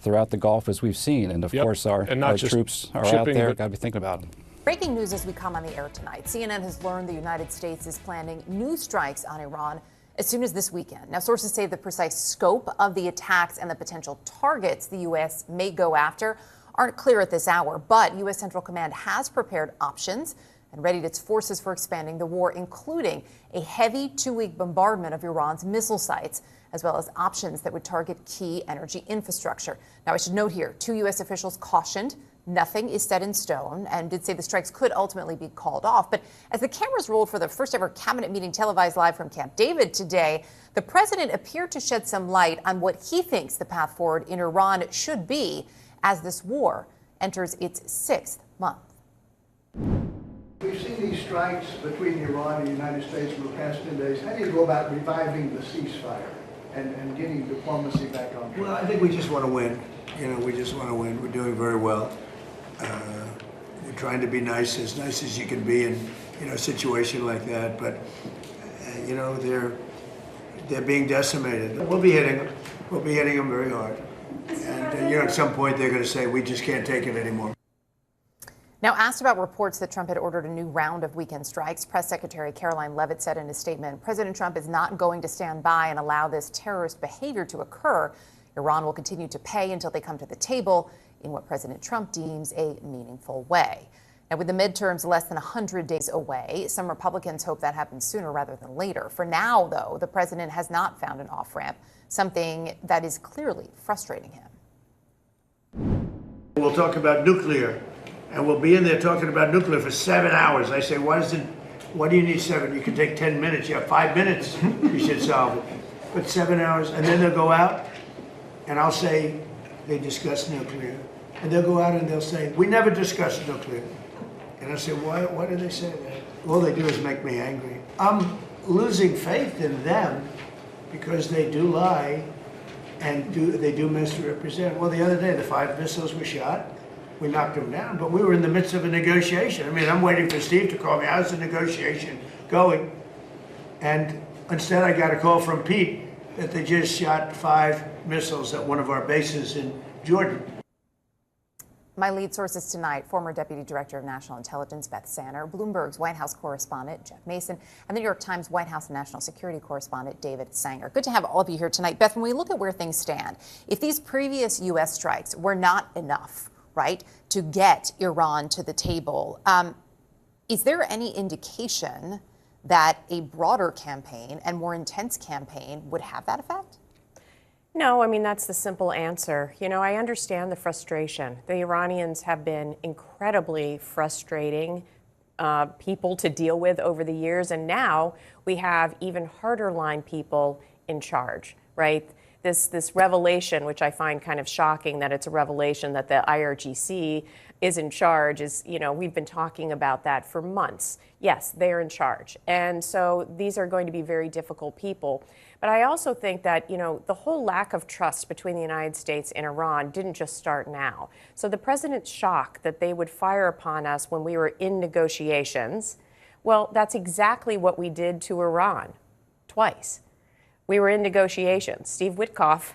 throughout the Gulf, as we've seen. And of course, our troops are out there. Got to be thinking about them. Breaking news as we come on the air tonight. CNN has learned the United States is planning new strikes on Iran as soon as this weekend. Now, sources say the precise scope of the attacks and the potential targets the U.S. may go after aren't clear at this hour, but U.S. Central Command has prepared options and readied its forces for expanding the war, including a heavy 2-week bombardment of Iran's missile sites, as well as options that would target key energy infrastructure. Now, I should note here, 2 U.S. officials cautioned nothing is set in stone and did say the strikes could ultimately be called off. But as the cameras rolled for the first ever cabinet meeting televised live from Camp David today, the president appeared to shed some light on what he thinks the path forward in Iran should be as this war enters its 6th month. We've seen these strikes between Iran and the United States in the past 10 days. How do you go about reviving the ceasefire and getting diplomacy back on track? Well, I think we just want to win. we just want to win. We're doing very well. We're trying to be nice as you can be in, a situation like that. But, they're being decimated. We'll be hitting them. We'll be hitting them very hard. And, at some point they're going to say, we just can't take it anymore. Now, asked about reports that Trump had ordered a new round of weekend strikes, Press Secretary Caroline Leavitt said in a statement, President Trump is not going to stand by and allow this terrorist behavior to occur. Iran will continue to pay until they come to the table in what President Trump deems a meaningful way. Now, with the midterms less than 100 days away, some Republicans hope that happens sooner rather than later. For now, though, the president has not found an off-ramp, something that is clearly frustrating him. We'll talk about nuclear, and we'll be in there talking about nuclear for 7 hours. I say, why do you need 7? You can take 10 minutes. You have 5 minutes, you should solve it. But 7 hours, and then they'll go out, and I'll say, they discussed nuclear. And they'll go out and they'll say, we never discussed nuclear. And I say, why do they say that? All they do is make me angry. I'm losing faith in them because they do lie and they do misrepresent. Well, the other day, the 5 missiles were shot. We knocked them down, but we were in the midst of a negotiation. I mean, I'm waiting for Steve to call me. How's the negotiation going? And instead, I got a call from Pete that they just shot 5 missiles at one of our bases in Jordan. My lead sources tonight, former Deputy Director of National Intelligence Beth Sanner, Bloomberg's White House correspondent Jeff Mason, and the New York Times White House National Security correspondent David Sanger. Good to have all of you here tonight. Beth, when we look at where things stand, if these previous U.S. strikes were not enough, right, to get Iran to the table, is there any indication that a broader campaign and more intense campaign would have that effect? No, I mean, that's the simple answer. I understand the frustration. The Iranians have been incredibly frustrating people to deal with over the years, and now we have even harder line people in charge, right? This revelation, which I find kind of shocking that it's a revelation that the IRGC is in charge, is, we've been talking about that for months. Yes, they're in charge. And so these are going to be very difficult people. But I also think that, the whole lack of trust between the United States and Iran didn't just start now. So the president's shock that they would fire upon us when we were in negotiations, well, that's exactly what we did to Iran twice. We were in negotiations. Steve Witkoff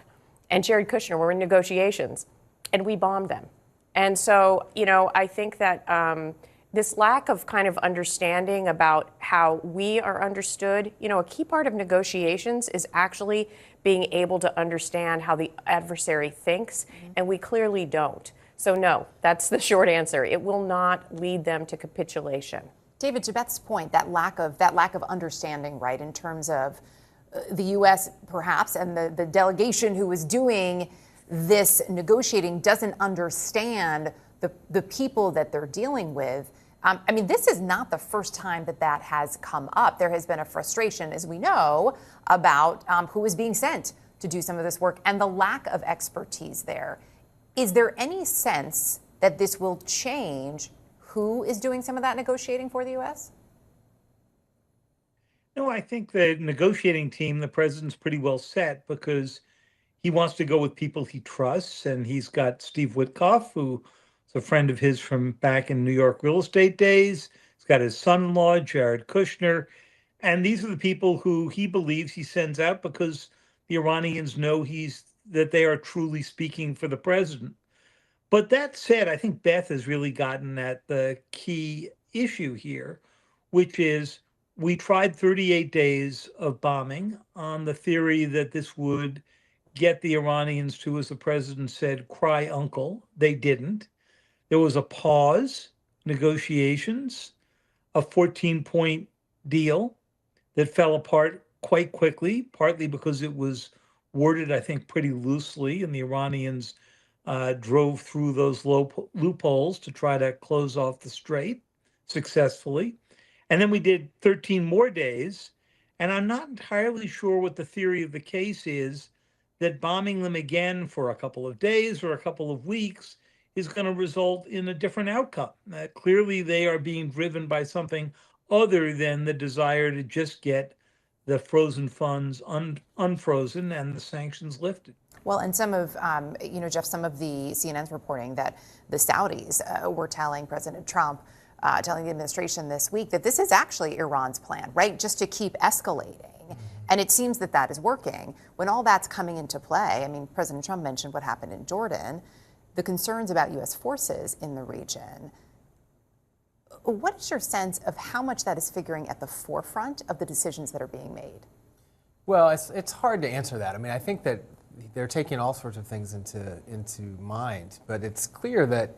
and Jared Kushner were in negotiations, and we bombed them. And so, I think that this lack of kind of understanding about how we are understood, a key part of negotiations is actually being able to understand how the adversary thinks, and we clearly don't. So no, that's the short answer. It will not lead them to capitulation. David, to Beth's point, that lack of understanding, right, in terms of the U.S. perhaps and the delegation who was doing this negotiating doesn't understand the people that they're dealing with. I mean, this is not the first time that has come up. There has been a frustration, as we know, about who is being sent to do some of this work and the lack of expertise there. Is there any sense that this will change who is doing some of that negotiating for the U.S.? No, I think the negotiating team, the president's pretty well set because he wants to go with people he trusts. And he's got Steve Witkoff, who is a friend of his from back in New York real estate days. He's got his son-in-law, Jared Kushner. And these are the people who he believes he sends out because the Iranians know that they are truly speaking for the president. But that said, I think Beth has really gotten at the key issue here, which is we tried 38 days of bombing on the theory that this would get the Iranians to, as the president said, cry uncle. They didn't. There was a pause, negotiations, a 14-point deal that fell apart quite quickly, partly because it was worded, I think, pretty loosely, and the Iranians drove through those loopholes to try to close off the strait successfully. And then we did 13 more days, and I'm not entirely sure what the theory of the case is that bombing them again for a couple of days or a couple of weeks is going to result in a different outcome. Clearly, they are being driven by something other than the desire to just get the frozen funds unfrozen and the sanctions lifted. Well, and some of, Jeff, some of the CNN's reporting that the Saudis were telling President Trump, telling the administration this week that this is actually Iran's plan, right? Just to keep escalating. And it seems that that is working. When all that's coming into play, I mean, President Trump mentioned what happened in Jordan, the concerns about U.S. forces in the region. What is your sense of how much that is figuring at the forefront of the decisions that are being made? Well, it's hard to answer that. I mean, I think that they're taking all sorts of things into mind, but it's clear that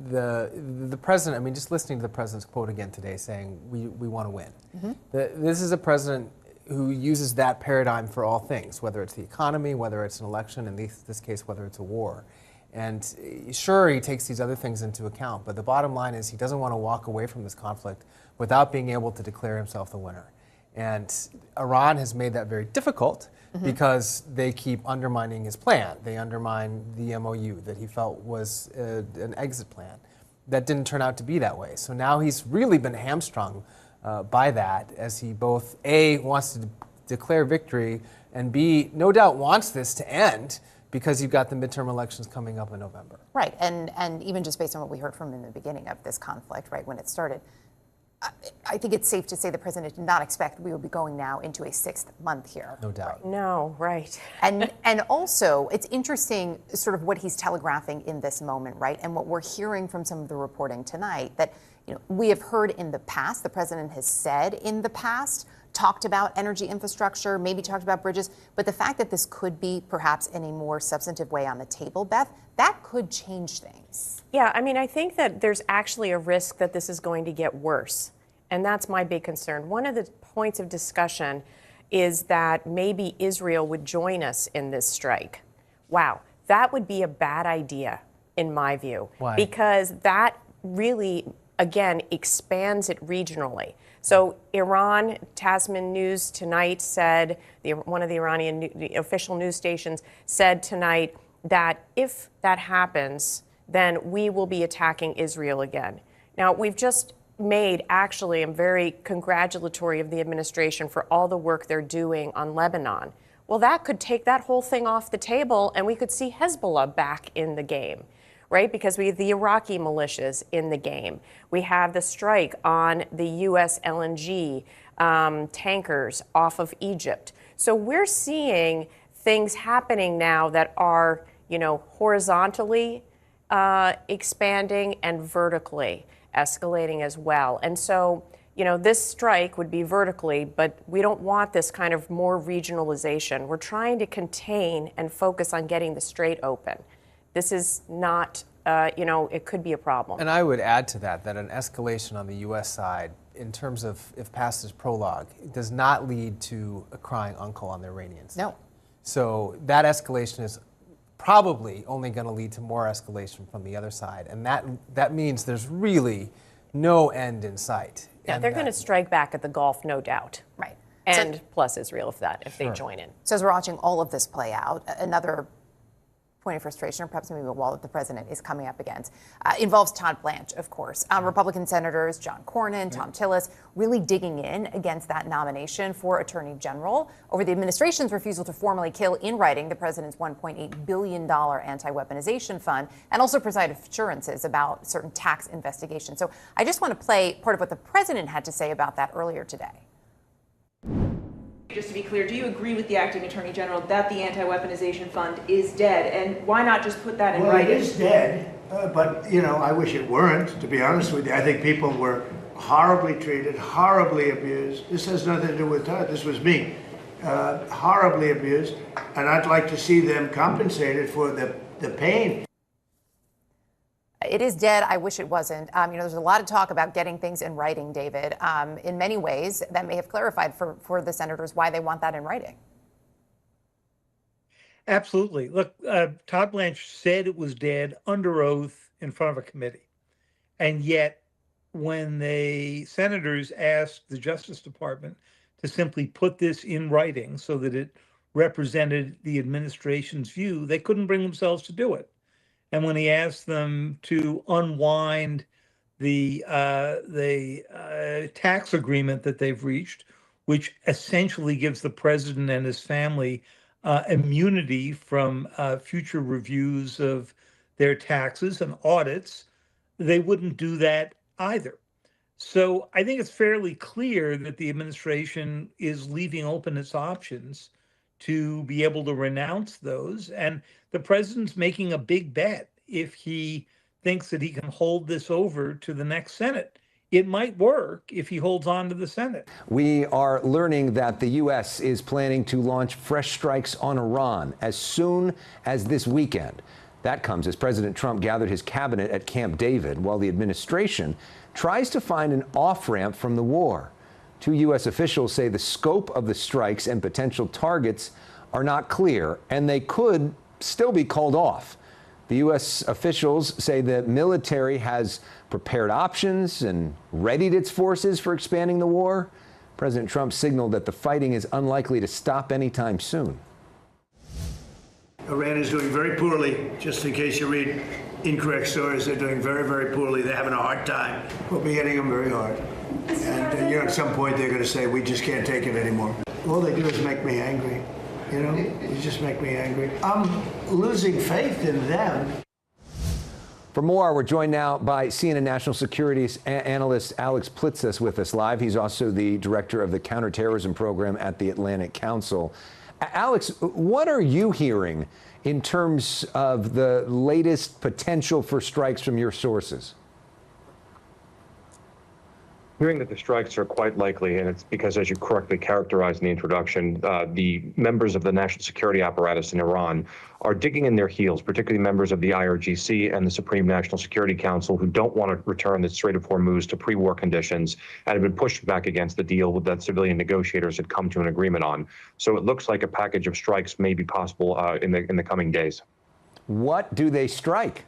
the president, I mean, just listening to the president's quote again today saying, we want to win. This is a president who uses that paradigm for all things, whether it's the economy, whether it's an election, in this case, whether it's a war. And sure, he takes these other things into account, but the bottom line is he doesn't want to walk away from this conflict without being able to declare himself the winner. And Iran has made that very difficult because they keep undermining his plan. They undermine the MOU that he felt was an exit plan. That didn't turn out to be that way. So now he's really been hamstrung by that, as he both A, wants to declare victory, and B, no doubt wants this to end because you've got the midterm elections coming up in November. Right, and even just based on what we heard from him in the beginning of this conflict, right, when it started, I think it's safe to say the president did not expect we would be going now into a 6th month here. No doubt. Right? No, right. And also, it's interesting sort of what he's telegraphing in this moment, right? And what we're hearing from some of the reporting tonight that, we have heard in the past, the president has said in the past, talked about energy infrastructure, maybe talked about bridges, but the fact that this could be perhaps in a more substantive way on the table, Beth, that could change things. Yeah, I mean, I think that there's actually a risk that this is going to get worse. And that's my big concern. One of the points of discussion is that maybe Israel would join us in this strike. Wow, that would be a bad idea, in my view. Why? Because that really, again, expands it regionally. So Iran, Tasman News tonight said, one of the Iranian official news stations said tonight that if that happens, then we will be attacking Israel again. Now, we've just made, actually, I'm very congratulatory of the administration for all the work they're doing on Lebanon. Well, that could take that whole thing off the table, and we could see Hezbollah back in the game, right? Because we have the Iraqi militias in the game. We have the strike on the U.S. LNG tankers off of Egypt. So we're seeing things happening now that are, horizontally expanding and vertically escalating as well. And so, this strike would be vertically, but we don't want this kind of more regionalization. We're trying to contain and focus on getting the strait open. This is not, it could be a problem. And I would add to that an escalation on the U.S. side, in terms of if past is prologue, does not lead to a crying uncle on the Iranians. No. So that escalation is probably only going to lead to more escalation from the other side. And that means there's really no end in sight. Yeah, and they're going to strike back at the Gulf, no doubt. Right. And plus Israel, if they join in. So as we're watching all of this play out, another point of frustration, or perhaps maybe a wall that the president is coming up against, involves Todd Blanche, of course. Republican senators John Cornyn, Tom Tillis, really digging in against that nomination for Attorney General over the administration's refusal to formally kill in writing the president's $1.8 billion anti-weaponization fund, and also provide assurances about certain tax investigations. So I just want to play part of what the president had to say about that earlier today. Just to be clear, do you agree with the acting attorney general that the anti-weaponization fund is dead? And why not just put that in writing? Well, it is dead, but, I wish it weren't, to be honest with you. I think people were horribly treated, horribly abused. This has nothing to do with Todd. This was me. Horribly abused. And I'd like to see them compensated for the pain. It is dead. I wish it wasn't. There's a lot of talk about getting things in writing, David. In many ways, that may have clarified for the senators why they want that in writing. Absolutely. Look, Todd Blanche said it was dead under oath in front of a committee. And yet, when the senators asked the Justice Department to simply put this in writing so that it represented the administration's view, they couldn't bring themselves to do it. And when he asked them to unwind the tax agreement that they've reached, which essentially gives the president and his family immunity from future reviews of their taxes and audits, they wouldn't do that either. So I think it's fairly clear that the administration is leaving open its options to be able to renounce those. And the president's making a big bet if he thinks that he can hold this over to the next Senate. It might work if he holds on to the Senate. We are learning that the U.S. is planning to launch fresh strikes on Iran as soon as this weekend. That comes as President Trump gathered his cabinet at Camp David while the administration tries to find an off-ramp from the war. Two U.S. officials say the scope of the strikes and potential targets are not clear, and they could still be called off. The U.S. officials say the military has prepared options and readied its forces for expanding the war. President Trump signaled that the fighting is unlikely to stop anytime soon. Iran is doing very poorly. Just in case you read incorrect stories, they're doing very, very poorly. They're having a hard time. We'll be hitting them very hard. And at some point, they're going to say, we just can't take it anymore. All they do is make me angry. You know, you just make me angry. I'm losing faith in them. For more, we're joined now by CNN national security analyst Alex Plitzas with us live. He's also the director of the counterterrorism program at the Atlantic Council. Alex, what are you hearing in terms of the latest potential for strikes from your sources? Hearing that the strikes are quite likely, and it's because, as you correctly characterized in the introduction, the members of the national security apparatus in Iran are digging in their heels, particularly members of the IRGC and the Supreme National Security Council, who don't want to return the Strait of Hormuz to pre-war conditions and have been pushed back against the deal that civilian negotiators had come to an agreement on. So it looks like a package of strikes may be possible in the coming days. What do they strike?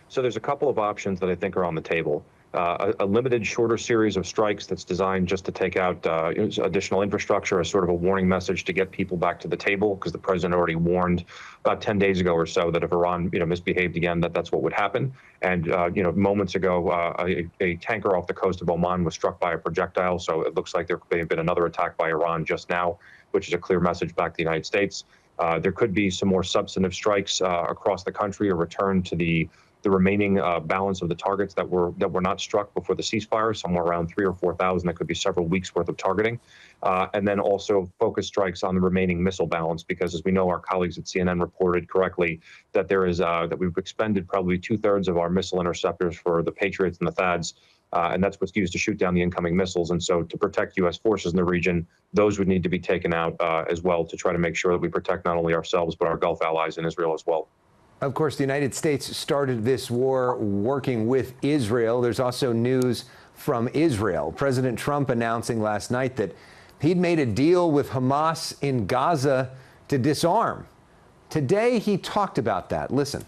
So there's a couple of options that I think are on the table. A limited, shorter series of strikes that's designed just to take out additional infrastructure as sort of a warning message to get people back to the table, because the president already warned about 10 days ago or so that if Iran misbehaved again, that's what would happen. And moments ago, a tanker off the coast of Oman was struck by a projectile. So it looks like there may have been another attack by Iran just now, which is a clear message back to the United States. There could be some more substantive strikes across the country, a return to the remaining balance of the targets that were not struck before the ceasefire, somewhere around 3,000 or 4,000. That could be several weeks worth of targeting, and then also focus strikes on the remaining missile balance, because as we know, our colleagues at CNN reported correctly that that we've expended probably 2/3 of our missile interceptors for the Patriots and the THAADs. And that's what's used to shoot down the incoming missiles. And so to protect U.S. forces in the region, those would need to be taken out as well, to try to make sure that we protect not only ourselves, but our Gulf allies in Israel as well. Of course, the United States started this war working with Israel. There's also news from Israel. President Trump announcing last night that he'd made a deal with Hamas in Gaza to disarm. Today, he talked about that. Listen.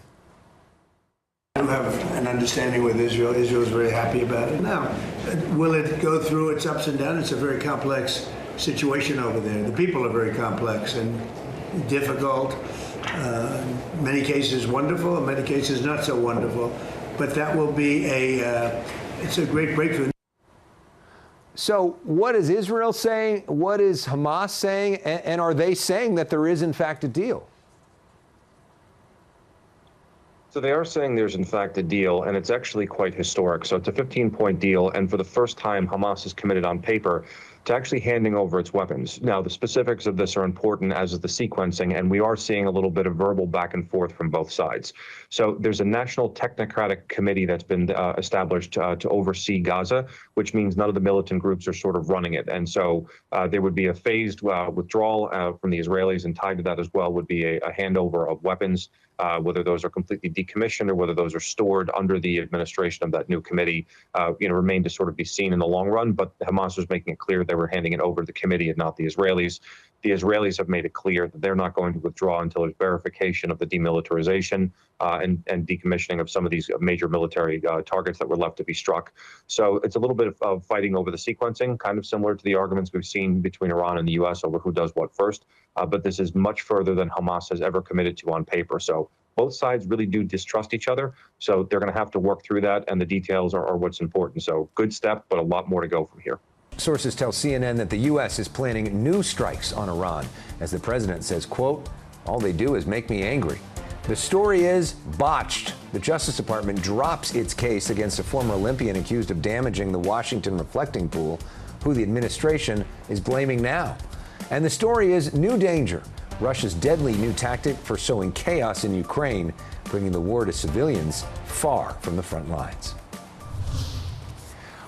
I do have an understanding with Israel. Israel is very happy about it. Now, will it go through its ups and downs? It's a very complex situation over there. The people are very complex and difficult. Many cases wonderful, in many cases not so wonderful. But that will be it's a great breakthrough. So what is Israel saying? What is Hamas saying? And are they saying that there is, in fact, a deal? So they are saying there's, in fact, a deal, and it's actually quite historic. So it's a 15-point deal, and for the first time, Hamas has committed on paper to actually handing over its weapons. Now, the specifics of this are important, as is the sequencing, and we are seeing a little bit of verbal back and forth from both sides. So there's a national technocratic committee that's been established to oversee Gaza, which means none of the militant groups are sort of running it. And so there would be a phased withdrawal from the Israelis, and tied to that as well would be a handover of weapons, whether those are completely decommissioned or whether those are stored under the administration of that new committee, remain to sort of be seen in the long run. But Hamas was making it clear they were handing it over to the committee and not the Israelis. The Israelis have made it clear that they're not going to withdraw until there's verification of the demilitarization and decommissioning of some of these major military targets that were left to be struck. So it's a little bit of fighting over the sequencing, kind of similar to the arguments we've seen between Iran and the U.S. over who does what first. But this is much further than Hamas has ever committed to on paper. So Both sides really do distrust each other, so they're going to have to work through that, and the details are what's important. So good step, but a lot more to go from here. Sources tell CNN that the U.S. is planning new strikes on Iran, as the president says, quote, all they do is make me angry. The story is botched. The Justice Department drops its case against a former Olympian accused of damaging the Washington reflecting pool, who the administration is blaming now. And the story is new danger, Russia's deadly new tactic for sowing chaos in Ukraine, bringing the war to civilians far from the front lines.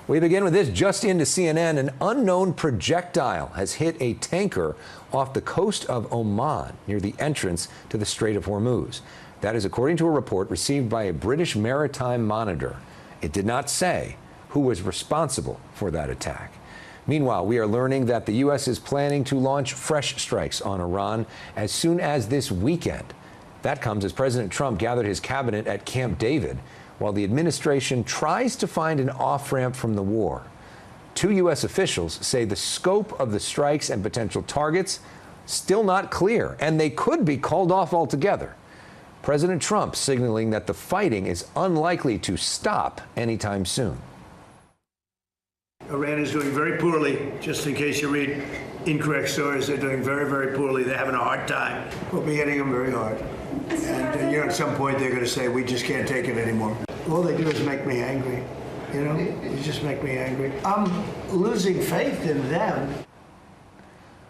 We begin with this. Just into CNN, an unknown projectile has hit a tanker off the coast of Oman near the entrance to the Strait of Hormuz. That is according to a report received by a British maritime monitor. It did not say who was responsible for that attack. Meanwhile, we are learning that the U.S. is planning to launch fresh strikes on Iran as soon as this weekend. That comes as President Trump gathered his cabinet at Camp David, while the administration tries to find an off-ramp from the war. Two U.S. officials say the scope of the strikes and potential targets still not clear, and they could be called off altogether. President Trump signaling that the fighting is unlikely to stop anytime soon. Iran is doing very poorly. Just in case you read incorrect stories, they're doing very, very poorly. They're having a hard time. We'll be hitting them very hard. And at some point, they're going to say, we just can't take it anymore. All they do is make me angry. You just make me angry. I'm losing faith in them.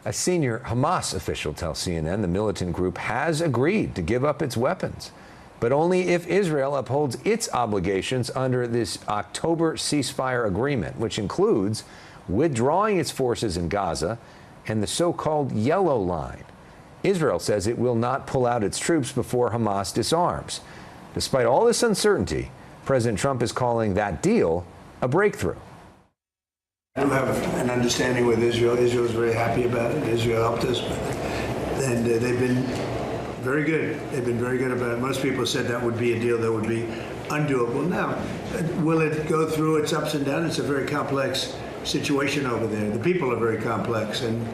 A senior Hamas official tells CNN the militant group has agreed to give up its weapons, but only if Israel upholds its obligations under this October ceasefire agreement, which includes withdrawing its forces in Gaza and the so-called Yellow Line. Israel says it will not pull out its troops before Hamas disarms. Despite all this uncertainty, President Trump is calling that deal a breakthrough. I do have an understanding with Israel. Israel is very happy about it. Israel helped us, and they've been very good. They've been very good about it. Most people said that would be a deal that would be undoable. Now, will it go through its ups and downs? It's a very complex situation over there. The people are very complex and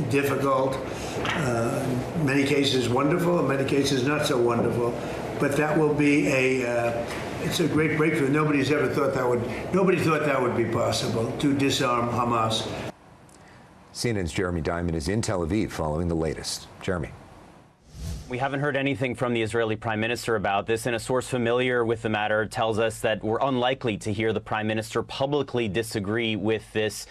difficult. In many cases wonderful, in many cases not so wonderful. But that will be it's a great breakthrough. Nobody thought that would be possible, to disarm Hamas. CNN's Jeremy Diamond is in Tel Aviv following the latest. Jeremy. We haven't heard anything from the Israeli prime minister about this, and a source familiar with the matter tells us that we're unlikely to hear the prime minister publicly disagree with this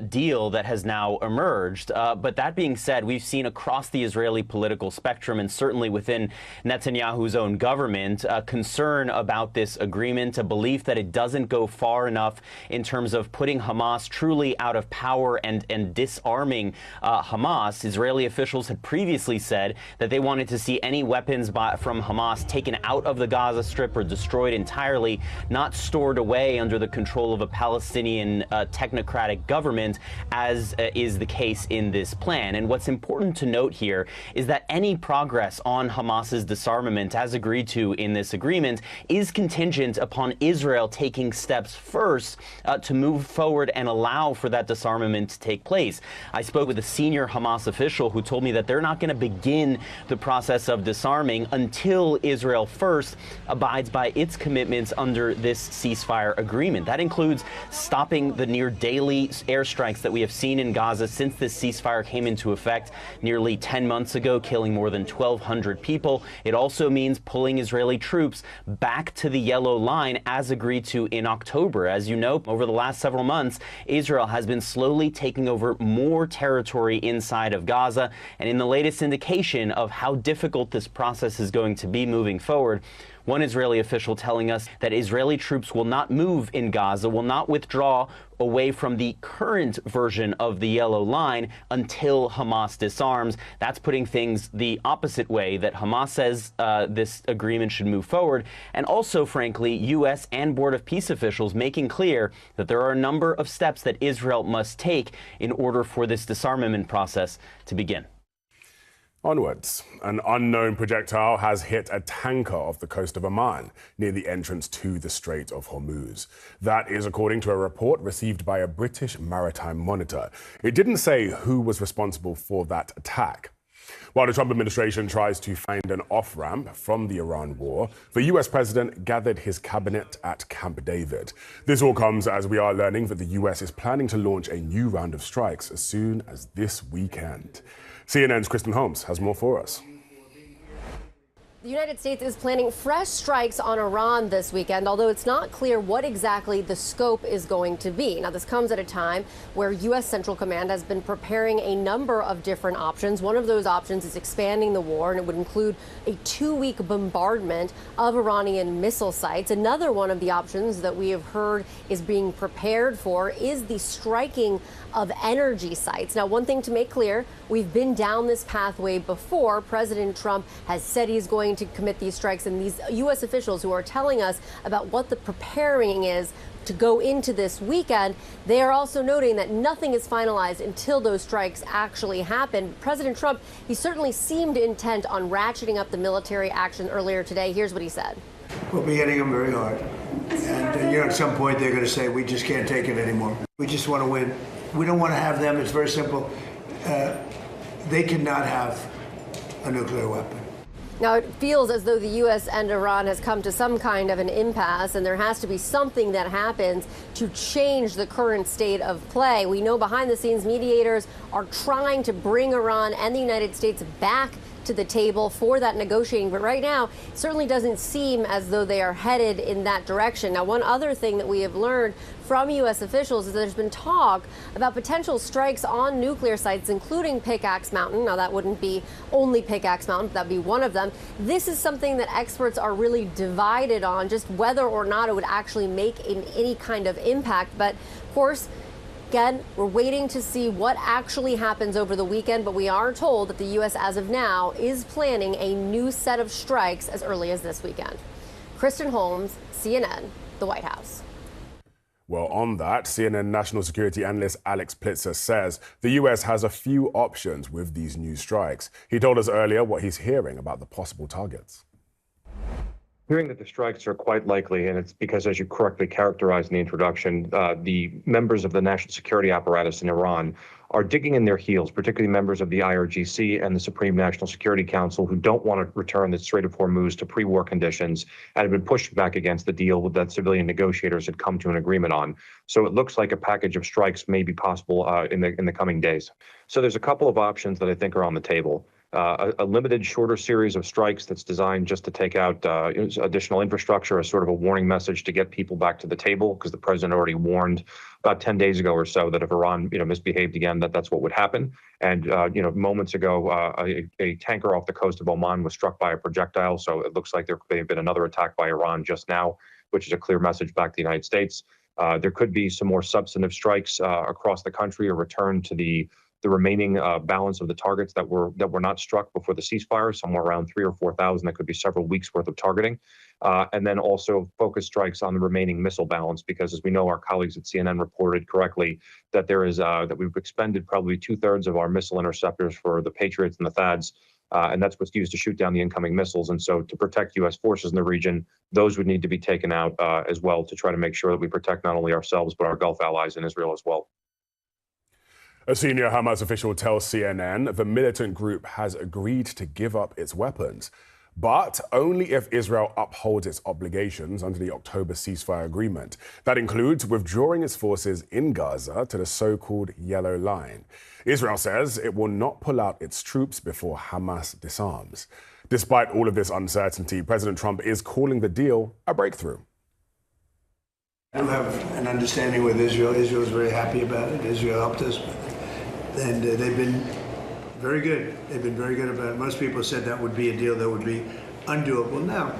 deal that has now emerged. But that being said, we've seen across the Israeli political spectrum, and certainly within Netanyahu's own government, concern about this agreement, a belief that it doesn't go far enough in terms of putting Hamas truly out of power and disarming Hamas. Israeli officials had previously said that they wanted to see any weapons from Hamas taken out of the Gaza Strip or destroyed entirely, not stored away under the control of a Palestinian technocratic government, as is the case in this plan. And what's important to note here is that any progress on Hamas's disarmament, as agreed to in this agreement, is contingent upon Israel taking steps first to move forward and allow for that disarmament to take place. I spoke with a senior Hamas official who told me that they're not going to begin the process of disarming until Israel first abides by its commitments under this ceasefire agreement. That includes stopping the near daily airstrikes that we have seen in Gaza since this ceasefire came into effect nearly 10 months ago, killing more than 1,200 people. It also means pulling Israeli troops back to the Yellow Line as agreed to in October. As you know, over the last several months, Israel has been slowly taking over more territory inside of Gaza, and in the latest indication of how difficult this process is going to be moving forward, one Israeli official telling us that Israeli troops will not move in Gaza, will not withdraw away from the current version of the Yellow Line until Hamas disarms. That's putting things the opposite way, that Hamas says this agreement should move forward. And also, frankly, U.S. and Board of Peace officials making clear that there are a number of steps that Israel must take in order for this disarmament process to begin. Onwards, an unknown projectile has hit a tanker off the coast of Oman near the entrance to the Strait of Hormuz. That is according to a report received by a British maritime monitor. It didn't say who was responsible for that attack. While the Trump administration tries to find an off-ramp from the Iran war, the U.S. president gathered his cabinet at Camp David. This all comes as we are learning that the U.S. is planning to launch a new round of strikes as soon as this weekend. CNN's Kristen Holmes has more for us. The United States is planning fresh strikes on Iran this weekend, although it's not clear what exactly the scope is going to be. Now, this comes at a time where U.S. Central Command has been preparing a number of different options. One of those options is expanding the war, and it would include a 2-week bombardment of Iranian missile sites. Another one of the options that we have heard is being prepared for is the striking of energy sites. Now, one thing to make clear, we've been down this pathway before. President Trump has said he's going to commit these strikes, and these U.S. officials who are telling us about what the preparing is to go into this weekend, they are also noting that nothing is finalized until those strikes actually happen. President Trump, he certainly seemed intent on ratcheting up the military action earlier today. Here's what he said. We'll be hitting them very hard. And, at some point they're going to say, we just can't take it anymore. We just want to win. We don't want to have them. It's very simple. They cannot have a nuclear weapon. Now, it feels as though the U.S. and Iran has come to some kind of an impasse, and there has to be something that happens to change the current state of play. We know behind the scenes mediators are trying to bring Iran and the United States back to the table for that negotiating. But right now, it certainly doesn't seem as though they are headed in that direction. Now, one other thing that we have learned from U.S. officials is that there's been talk about potential strikes on nuclear sites, including Pickaxe Mountain. Now, that wouldn't be only Pickaxe Mountain, but that'd be one of them. This is something that experts are really divided on, just whether or not it would actually make any kind of impact. But, of course, again, we're waiting to see what actually happens over the weekend, but we are told that the U.S. as of now is planning a new set of strikes as early as this weekend. Kristen Holmes, CNN, the White House. Well, on that, CNN national security analyst Alex Plitzer says the U.S. has a few options with these new strikes. He told us earlier what he's hearing about the possible targets. Hearing that the strikes are quite likely, and it's because, as you correctly characterized in the introduction, the members of the national security apparatus in Iran are digging in their heels, particularly members of the IRGC and the Supreme National Security Council, who don't want to return the Strait of Hormuz to pre-war conditions and have been pushed back against the deal that civilian negotiators had come to an agreement on. So it looks like a package of strikes may be possible in the coming days. So there's a couple of options that I think are on the table. A limited, shorter series of strikes that's designed just to take out additional infrastructure as sort of a warning message to get people back to the table, because the president already warned about 10 days ago or so that if Iran misbehaved again, that's what would happen. And moments ago, a tanker off the coast of Oman was struck by a projectile. So it looks like there may have been another attack by Iran just now, which is a clear message back to the United States. There could be some more substantive strikes across the country, or return to the remaining balance of the targets that were not struck before the ceasefire, somewhere around 3,000 or 4,000. That could be several weeks worth of targeting, and then also focus strikes on the remaining missile balance, because as we know, our colleagues at CNN reported correctly that there is that we've expended probably 2/3 of our missile interceptors for the Patriots and the THAADs, and that's what's used to shoot down the incoming missiles. And so, to protect U.S. forces in the region, those would need to be taken out as well, to try to make sure that we protect not only ourselves but our Gulf allies in Israel as well. A senior Hamas official tells CNN the militant group has agreed to give up its weapons, but only if Israel upholds its obligations under the October ceasefire agreement. That includes withdrawing its forces in Gaza to the so-called Yellow Line. Israel says it will not pull out its troops before Hamas disarms. Despite all of this uncertainty, President Trump is calling the deal a breakthrough. I do have an understanding with Israel. Israel is very happy about it. Israel helped us. And they've been very good. They've been very good about it. Most people said that would be a deal that would be undoable. Now,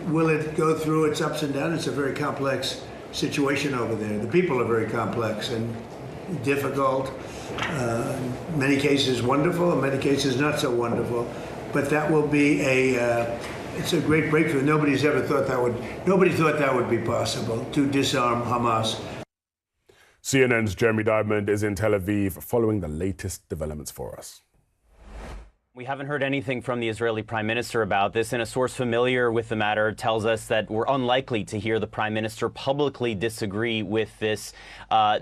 will it go through its ups and downs? It's a very complex situation over there. The people are very complex and difficult. In many cases wonderful, in many cases not so wonderful. But that will be it's a great breakthrough. Nobody thought that would be possible, to disarm Hamas. CNN's Jeremy Diamond is in Tel Aviv following the latest developments for us. We haven't heard anything from the Israeli prime minister about this, and a source familiar with the matter tells us that we're unlikely to hear the prime minister publicly disagree with this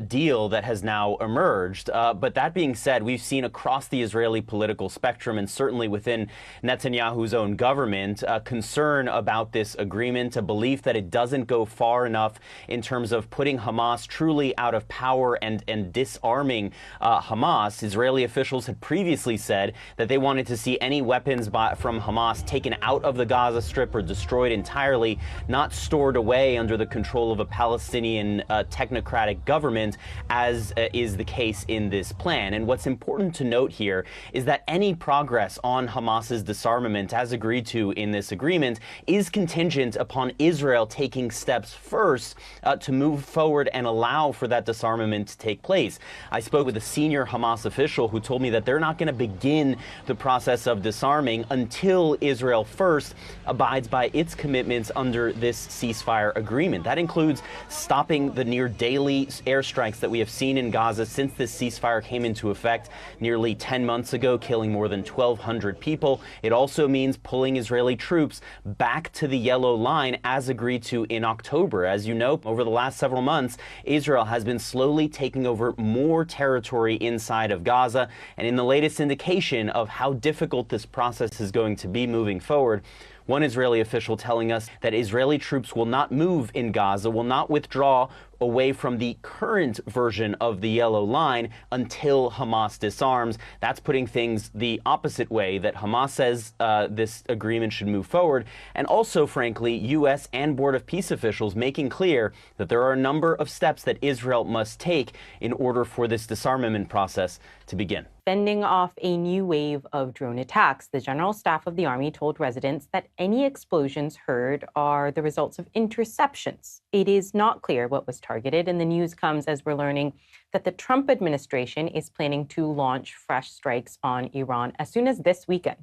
deal that has now emerged. But that being said, we've seen across the Israeli political spectrum, and certainly within Netanyahu's own government, concern about this agreement, a belief that it doesn't go far enough in terms of putting Hamas truly out of power and disarming Hamas. Israeli officials had previously said that they wanted to see any weapons from Hamas taken out of the Gaza Strip or destroyed entirely, not stored away under the control of a Palestinian technocratic government, as is the case in this plan. And what's important to note here is that any progress on Hamas's disarmament, as agreed to in this agreement, is contingent upon Israel taking steps first to move forward and allow for that disarmament to take place. I spoke with a senior Hamas official who told me that they're not going to begin the process of disarming until Israel first abides by its commitments under this ceasefire agreement. That includes stopping the near daily airstrikes that we have seen in Gaza since this ceasefire came into effect nearly 10 months ago, killing more than 1,200 people. It also means pulling Israeli troops back to the yellow line as agreed to in October. As you know, over the last several months, Israel has been slowly taking over more territory inside of Gaza, and in the latest indication of how difficult this process is going to be moving forward, one Israeli official telling us that Israeli troops will not move in Gaza, will not withdraw away from the current version of the yellow line until Hamas disarms. That's putting things the opposite way that Hamas says this agreement should move forward. And also, frankly, U.S. and Board of Peace officials making clear that there are a number of steps that Israel must take in order for this disarmament process to begin. Fending off a new wave of drone attacks, the General Staff of the Army told residents that any explosions heard are the results of interceptions. It is not clear what was targeted, and the news comes as we're learning that the Trump administration is planning to launch fresh strikes on Iran as soon as this weekend.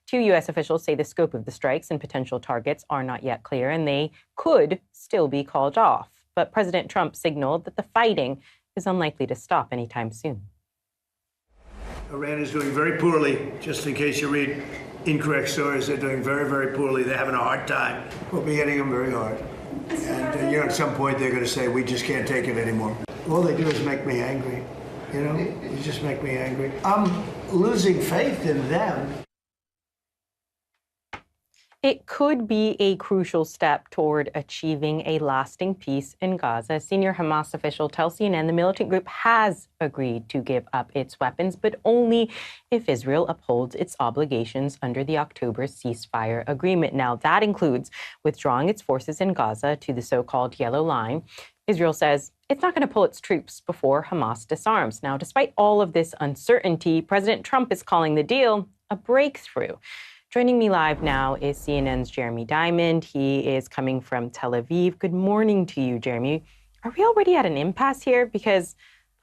Two U.S. officials say the scope of the strikes and potential targets are not yet clear, and they could still be called off. But President Trump signaled that the fighting is unlikely to stop anytime soon. Iran is doing very poorly. Just in case you read incorrect stories, they're doing very, very poorly. They're having a hard time. We'll be hitting them very hard. And at some point, they're going to say, we just can't take it anymore. All they do is make me angry. You just make me angry. I'm losing faith in them. It could be a crucial step toward achieving a lasting peace in Gaza. A senior Hamas official tells CNN the militant group has agreed to give up its weapons, but only if Israel upholds its obligations under the October ceasefire agreement. Now, that includes withdrawing its forces in Gaza to the so-called Yellow Line. Israel says it's not going to pull its troops before Hamas disarms. Now, despite all of this uncertainty, President Trump is calling the deal a breakthrough. Joining me live now is CNN's Jeremy Diamond. He is coming from Tel Aviv. Good morning to you, Jeremy. Are we already at an impasse here? Because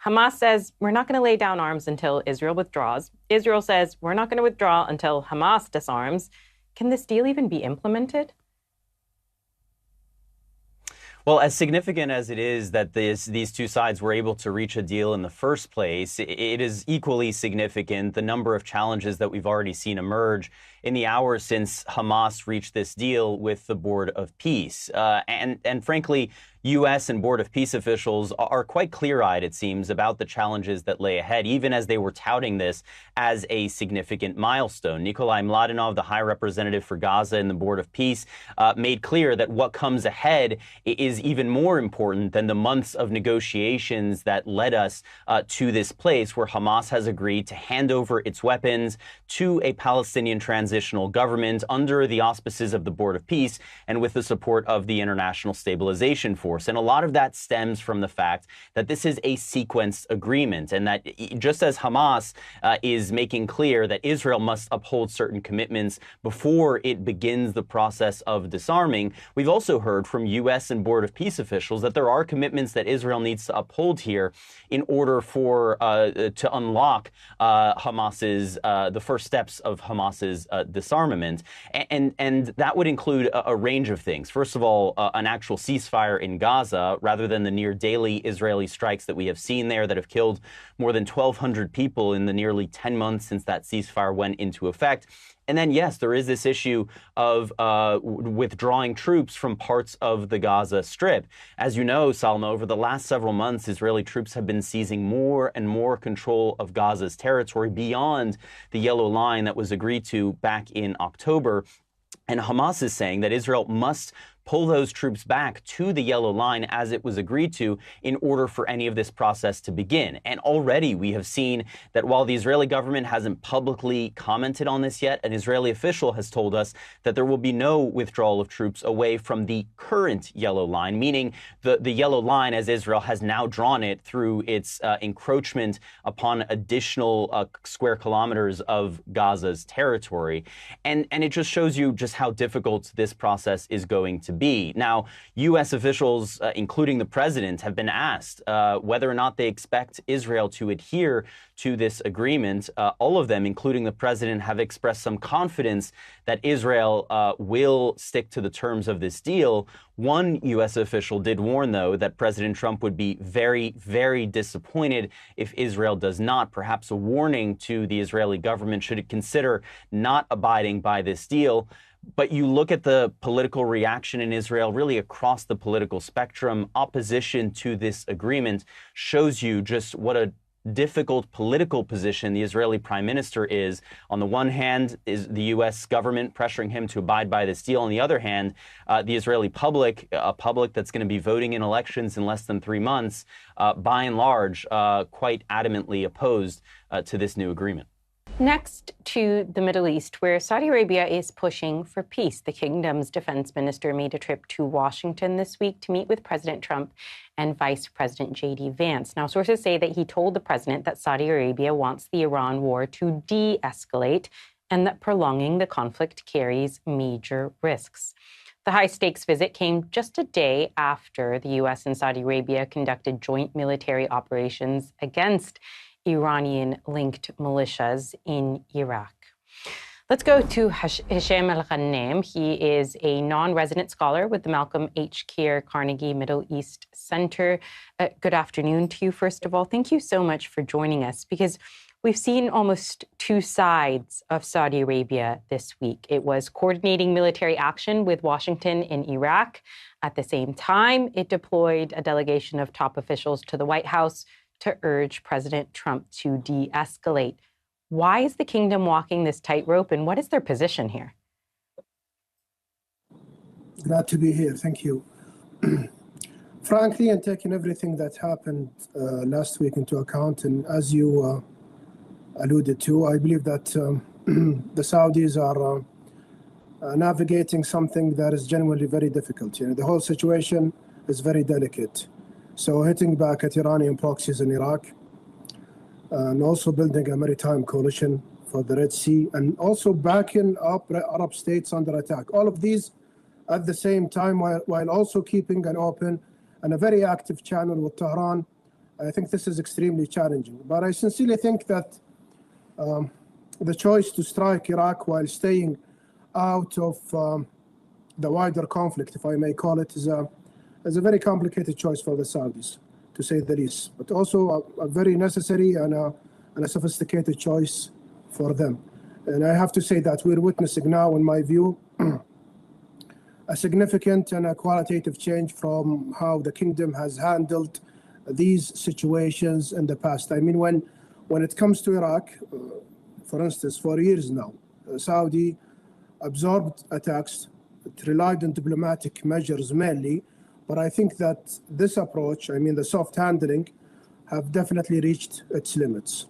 Hamas says we're not going to lay down arms until Israel withdraws. Israel says we're not going to withdraw until Hamas disarms. Can this deal even be implemented? Well, as significant as it is that these two sides were able to reach a deal in the first place, it is equally significant the number of challenges that we've already seen emerge in the hours since Hamas reached this deal with the Board of Peace. And frankly, U.S. and Board of Peace officials are quite clear-eyed, it seems, about the challenges that lay ahead, even as they were touting this as a significant milestone. Nikolai Mladenov, the High Representative for Gaza in the Board of Peace, made clear that what comes ahead is even more important than the months of negotiations that led us to this place where Hamas has agreed to hand over its weapons to a Palestinian transitional government under the auspices of the Board of Peace and with the support of the International Stabilization Force. And a lot of that stems from the fact that this is a sequenced agreement, and that just as Hamas is making clear that Israel must uphold certain commitments before it begins the process of disarming, we've also heard from U.S. and Board of Peace officials that there are commitments that Israel needs to uphold here in order for to unlock Hamas's the first steps of Hamas's disarmament. And that would include a range of things. First of all, an actual ceasefire in Gaza, rather than the near daily Israeli strikes that we have seen there that have killed more than 1,200 people in the nearly 10 months since that ceasefire went into effect. And then, yes, there is this issue of withdrawing troops from parts of the Gaza Strip. As you know, Salma, over the last several months, Israeli troops have been seizing more and more control of Gaza's territory beyond the yellow line that was agreed to back in October. And Hamas is saying that Israel must pull those troops back to the yellow line as it was agreed to in order for any of this process to begin. And already we have seen that while the Israeli government hasn't publicly commented on this yet, an Israeli official has told us that there will be no withdrawal of troops away from the current yellow line, meaning the yellow line as Israel has now drawn it through its encroachment upon additional square kilometers of Gaza's territory. And it just shows you just how difficult this process is going to be. Now, U.S. officials, including the president, have been asked whether or not they expect Israel to adhere to this agreement. All of them, including the president, have expressed some confidence that Israel will stick to the terms of this deal. One U.S. official did warn, though, that President Trump would be very, very disappointed if Israel does not. Perhaps a warning to the Israeli government should it consider not abiding by this deal. But you look at the political reaction in Israel, really across the political spectrum, opposition to this agreement shows you just what a difficult political position the Israeli prime minister is. On the one hand, is the U.S. government pressuring him to abide by this deal. On the other hand, the Israeli public, a public that's going to be voting in elections in less than 3 months, by and large, quite adamantly opposed to this new agreement. Next to the Middle East, where Saudi Arabia is pushing for peace. The kingdom's defense minister made a trip to Washington this week to meet with President Trump and Vice President J.D. Vance. Now, sources say that he told the president that Saudi Arabia wants the Iran war to de-escalate and that prolonging the conflict carries major risks. The high-stakes visit came just a day after the U.S. and Saudi Arabia conducted joint military operations against Iranian-linked militias in Iraq. Let's go to Hisham Al-Ghanem. He is a non-resident scholar with the Malcolm H. Keir Carnegie Middle East Center. Good afternoon to you, first of all. Thank you so much for joining us, because we've seen almost two sides of Saudi Arabia this week. It was coordinating military action with Washington in Iraq. At the same time, it deployed a delegation of top officials to the White House to urge President Trump to de-escalate. Why is the kingdom walking this tightrope, and what is their position here? Glad to be here. Thank you. Frankly, and taking everything that happened last week into account, and as you alluded to, I believe that the Saudis are navigating something that is genuinely very difficult. You know, the whole situation is very delicate. So hitting back at Iranian proxies in Iraq, and also building a maritime coalition for the Red Sea, and also backing up Arab states under attack. All of these at the same time, while also keeping an open and a very active channel with Tehran. I think this is extremely challenging. But I sincerely think that the choice to strike Iraq while staying out of the wider conflict, if I may call it, is a very complicated choice for the Saudis, to say the least, but also a very necessary and a sophisticated choice for them. And I have to say that we're witnessing now, in my view, a significant and a qualitative change from how the kingdom has handled these situations in the past. I mean, when it comes to Iraq, for instance, for years now, Saudi absorbed attacks, it relied on diplomatic measures mainly. But I think that this approach, I mean, the soft handling, have definitely reached its limits.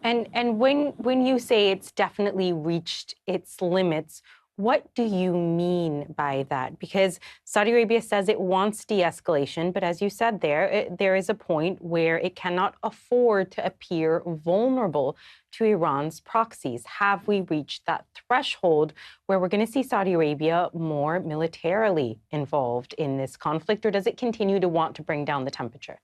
And when you say it's definitely reached its limits, what do you mean by that? Because Saudi Arabia says it wants de-escalation, but as you said there is a point where it cannot afford to appear vulnerable to Iran's proxies. Have we reached that threshold where we're going to see Saudi Arabia more militarily involved in this conflict, or does it continue to want to bring down the temperature?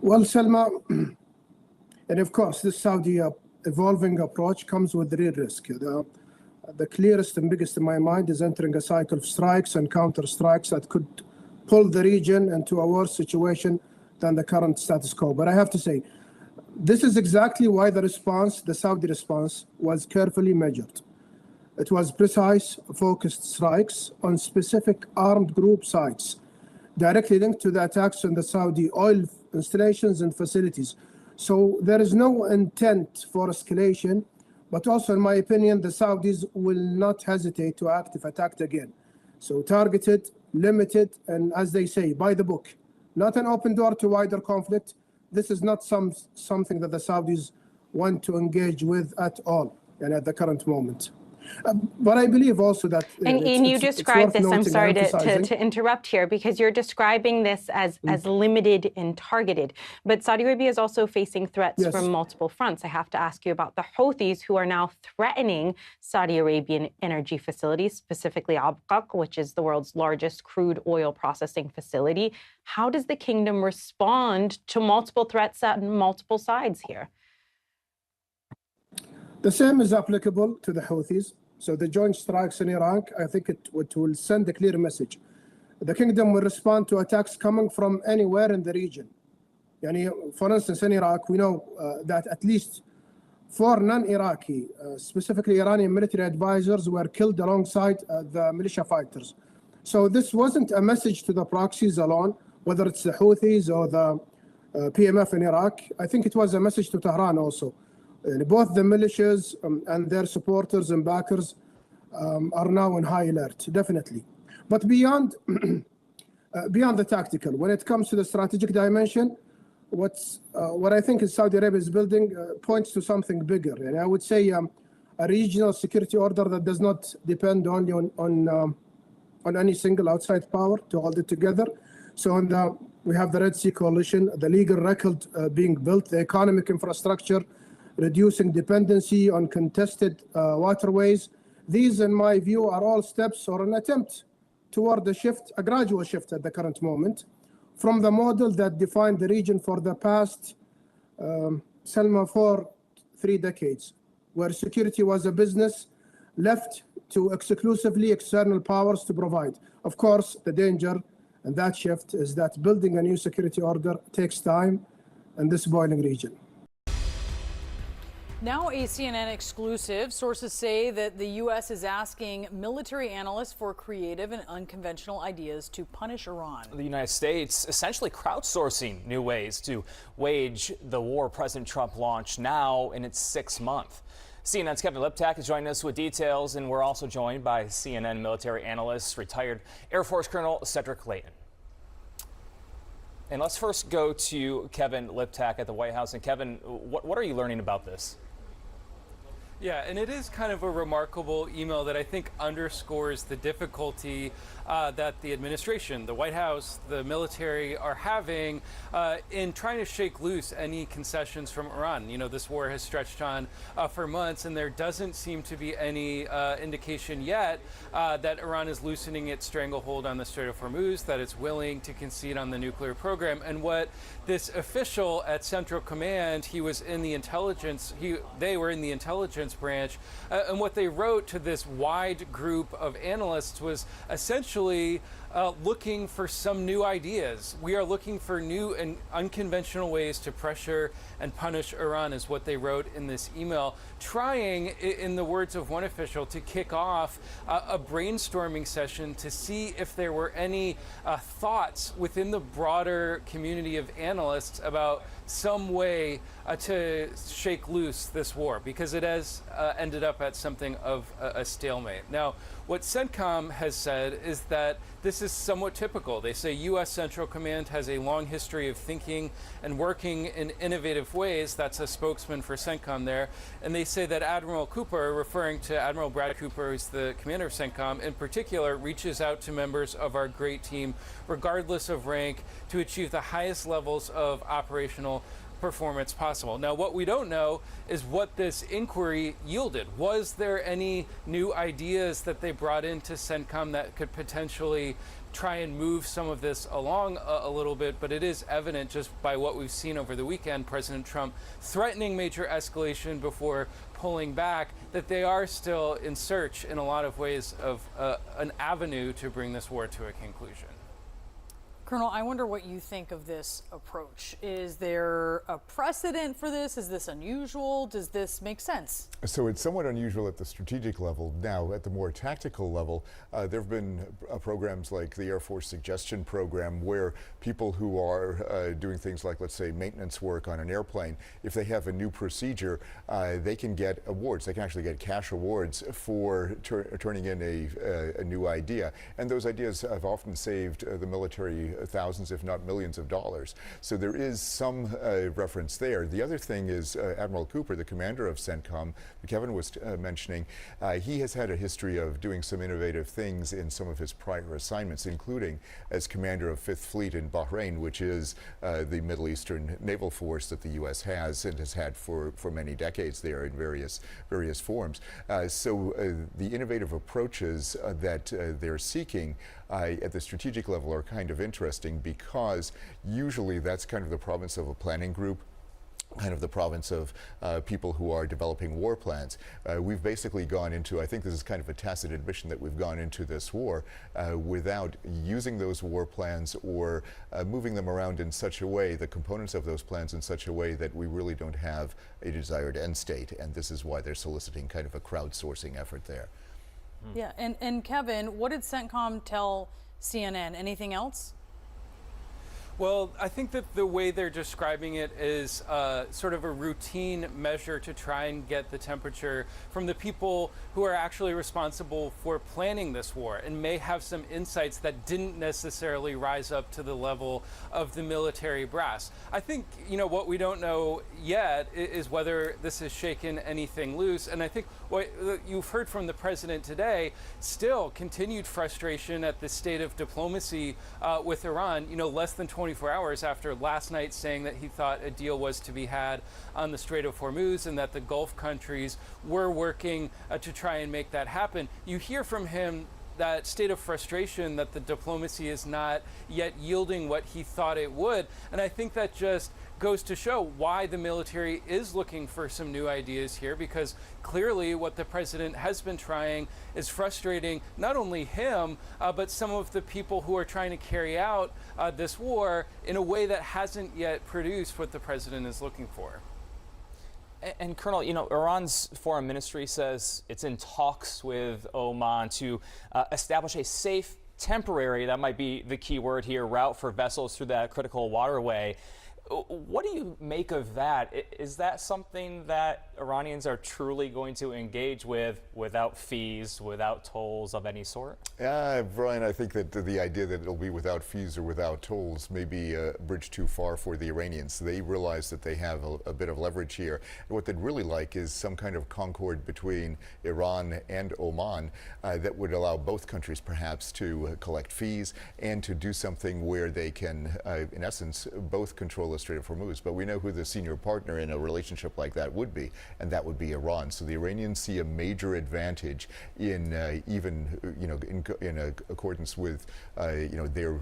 Well, Selma, and of course, this Saudi evolving approach comes with real risk. The clearest and biggest in my mind is entering a cycle of strikes and counter strikes that could pull the region into a worse situation than the current status quo. But I have to say, this is exactly why the Saudi response, was carefully measured. It was precise, focused strikes on specific armed group sites, directly linked to the attacks on the Saudi oil installations and facilities. So there is no intent for escalation, but also, in my opinion, the Saudis will not hesitate to act if attacked again. So targeted, limited, and as they say, by the book. Not an open door to wider conflict. This is not something that the Saudis want to engage with at all, and at the current moment. But I believe also that... And you describe this, I'm sorry to interrupt here, because you're describing this as limited and targeted. But Saudi Arabia is also facing threats from multiple fronts. I have to ask you about the Houthis, who are now threatening Saudi Arabian energy facilities, specifically Abqaq, which is the world's largest crude oil processing facility. How does the kingdom respond to multiple threats on multiple sides here? The same is applicable to the Houthis. So the joint strikes in Iraq, I think it will send a clear message. The kingdom will respond to attacks coming from anywhere in the region. For instance, in Iraq, we know that at least 4 non-Iraqi, specifically Iranian military advisors, were killed alongside the militia fighters. So this wasn't a message to the proxies alone, whether it's the Houthis or the PMF in Iraq. I think it was a message to Tehran also. Both the militias and their supporters and backers are now on high alert, definitely. But beyond the tactical, when it comes to the strategic dimension, what I think is Saudi Arabia is building points to something bigger. And I would say a regional security order that does not depend only on any single outside power to hold it together. So we have the Red Sea Coalition, the legal record being built, the economic infrastructure, reducing dependency on contested waterways. These, in my view, are all steps or an attempt toward a gradual shift at the current moment, from the model that defined the region for the past, Selma, for 3 decades, where security was a business left to exclusively external powers to provide. Of course, the danger in that shift is that building a new security order takes time in this boiling region. Now a CNN exclusive. Sources say that the U.S. is asking military analysts for creative and unconventional ideas to punish Iran. The United States essentially crowdsourcing new ways to wage the war President Trump launched now in its 6th month. CNN's Kevin Liptak is joining us with details, and we're also joined by CNN military analyst, retired Air Force Colonel Cedric Leighton. And let's first go to Kevin Liptak at the White House. And Kevin, what are you learning about this? Yeah, and it is kind of a remarkable email that I think underscores the difficulty that the administration, the White House, the military are having in trying to shake loose any concessions from Iran. You know, this war has stretched on for months, and there doesn't seem to be any indication yet that Iran is loosening its stranglehold on the Strait of Hormuz, that it's willing to concede on the nuclear program. And what this official at Central Command, he was in the intelligence, they were in the intelligence branch, and what they wrote to this wide group of analysts was essentially looking for some new ideas. We are looking for new and unconventional ways to pressure and punish Iran, is what they wrote in this email, trying, in the words of one official, to kick off a brainstorming session to see if there were any thoughts within the broader community of analysts about some way to shake loose this war, because it has ended up at something of a stalemate. Now, what CENTCOM has said is that this is somewhat typical. They say U.S. Central Command has a long history of thinking and working in innovative ways. That's a spokesman for CENTCOM there. And they say that Admiral Cooper, referring to Admiral Brad Cooper, who's the commander of CENTCOM, in particular, reaches out to members of our great team, regardless of rank, to achieve the highest levels of operational performance possible. Now, what we don't know is what this inquiry yielded. Was there any new ideas that they brought into CENTCOM that could potentially try and move some of this along a little bit, but it is evident just by what we've seen over the weekend, President Trump threatening major escalation before pulling back, that they are still in search in a lot of ways of an avenue to bring this war to a conclusion. Colonel, I wonder what you think of this approach. Is there a precedent for this? Is this unusual? Does this make sense? So it's somewhat unusual at the strategic level. Now, at the more tactical level, there have been programs like the Air Force Suggestion Program, where people who are doing things like, let's say, maintenance work on an airplane, if they have a new procedure, they can get awards. They can actually get cash awards for turning in a new idea. And those ideas have often saved the military thousands, if not millions of dollars. So there is some reference there. The other thing is Admiral Cooper, the commander of CENTCOM, Kevin was mentioning, he has had a history of doing some innovative things in some of his prior assignments, including as commander of 5th Fleet in Bahrain, which is the Middle Eastern naval force that the U.S. has and has had for many decades there in various forms. So the innovative approaches that they're seeking at the strategic level are kind of interesting, because usually that's kind of the province of a planning group, kind of the province of people who are developing war plans. We've basically gone into, I think this is kind of a tacit admission that we've gone into this war without using those war plans or moving them around in such a way, the components of those plans in such a way that we really don't have a desired end state. And this is why they're soliciting kind of a crowdsourcing effort there. Yeah, and Kevin, what did CENTCOM tell CNN? Anything else? Well, I think that the way they're describing it is sort of a routine measure to try and get the temperature from the people who are actually responsible for planning this war and may have some insights that didn't necessarily rise up to the level of the military brass. I think, what we don't know yet is whether this has shaken anything loose. And I think what you've heard from the president today, still continued frustration at the state of diplomacy with Iran, less than 24 hours after last night saying that he thought a deal was to be had on the Strait of Hormuz and that the Gulf countries were working to try and make that happen. You hear from him that state of frustration that the diplomacy is not yet yielding what he thought it would. And I think that just goes to show why the military is looking for some new ideas here, because clearly what the president has been trying is frustrating not only him, but some of the people who are trying to carry out this war in a way that hasn't yet produced what the president is looking for. And Colonel, Iran's foreign ministry says it's in talks with Oman to establish a safe, temporary, that might be the key word here, route for vessels through that critical waterway. What do you make of that? Is that something that Iranians are truly going to engage with without fees, without tolls of any sort? Brian, I think that the idea that it'll be without fees or without tolls may be a bridge too far for the Iranians. They realize that they have a bit of leverage here. And what they'd really like is some kind of concord between Iran and Oman that would allow both countries perhaps to collect fees and to do something where they can, in essence, both control the Strait of Hormuz. But we know who the senior partner in a relationship like that would be, and that would be Iran. So the Iranians see a major advantage in even, in accordance with, their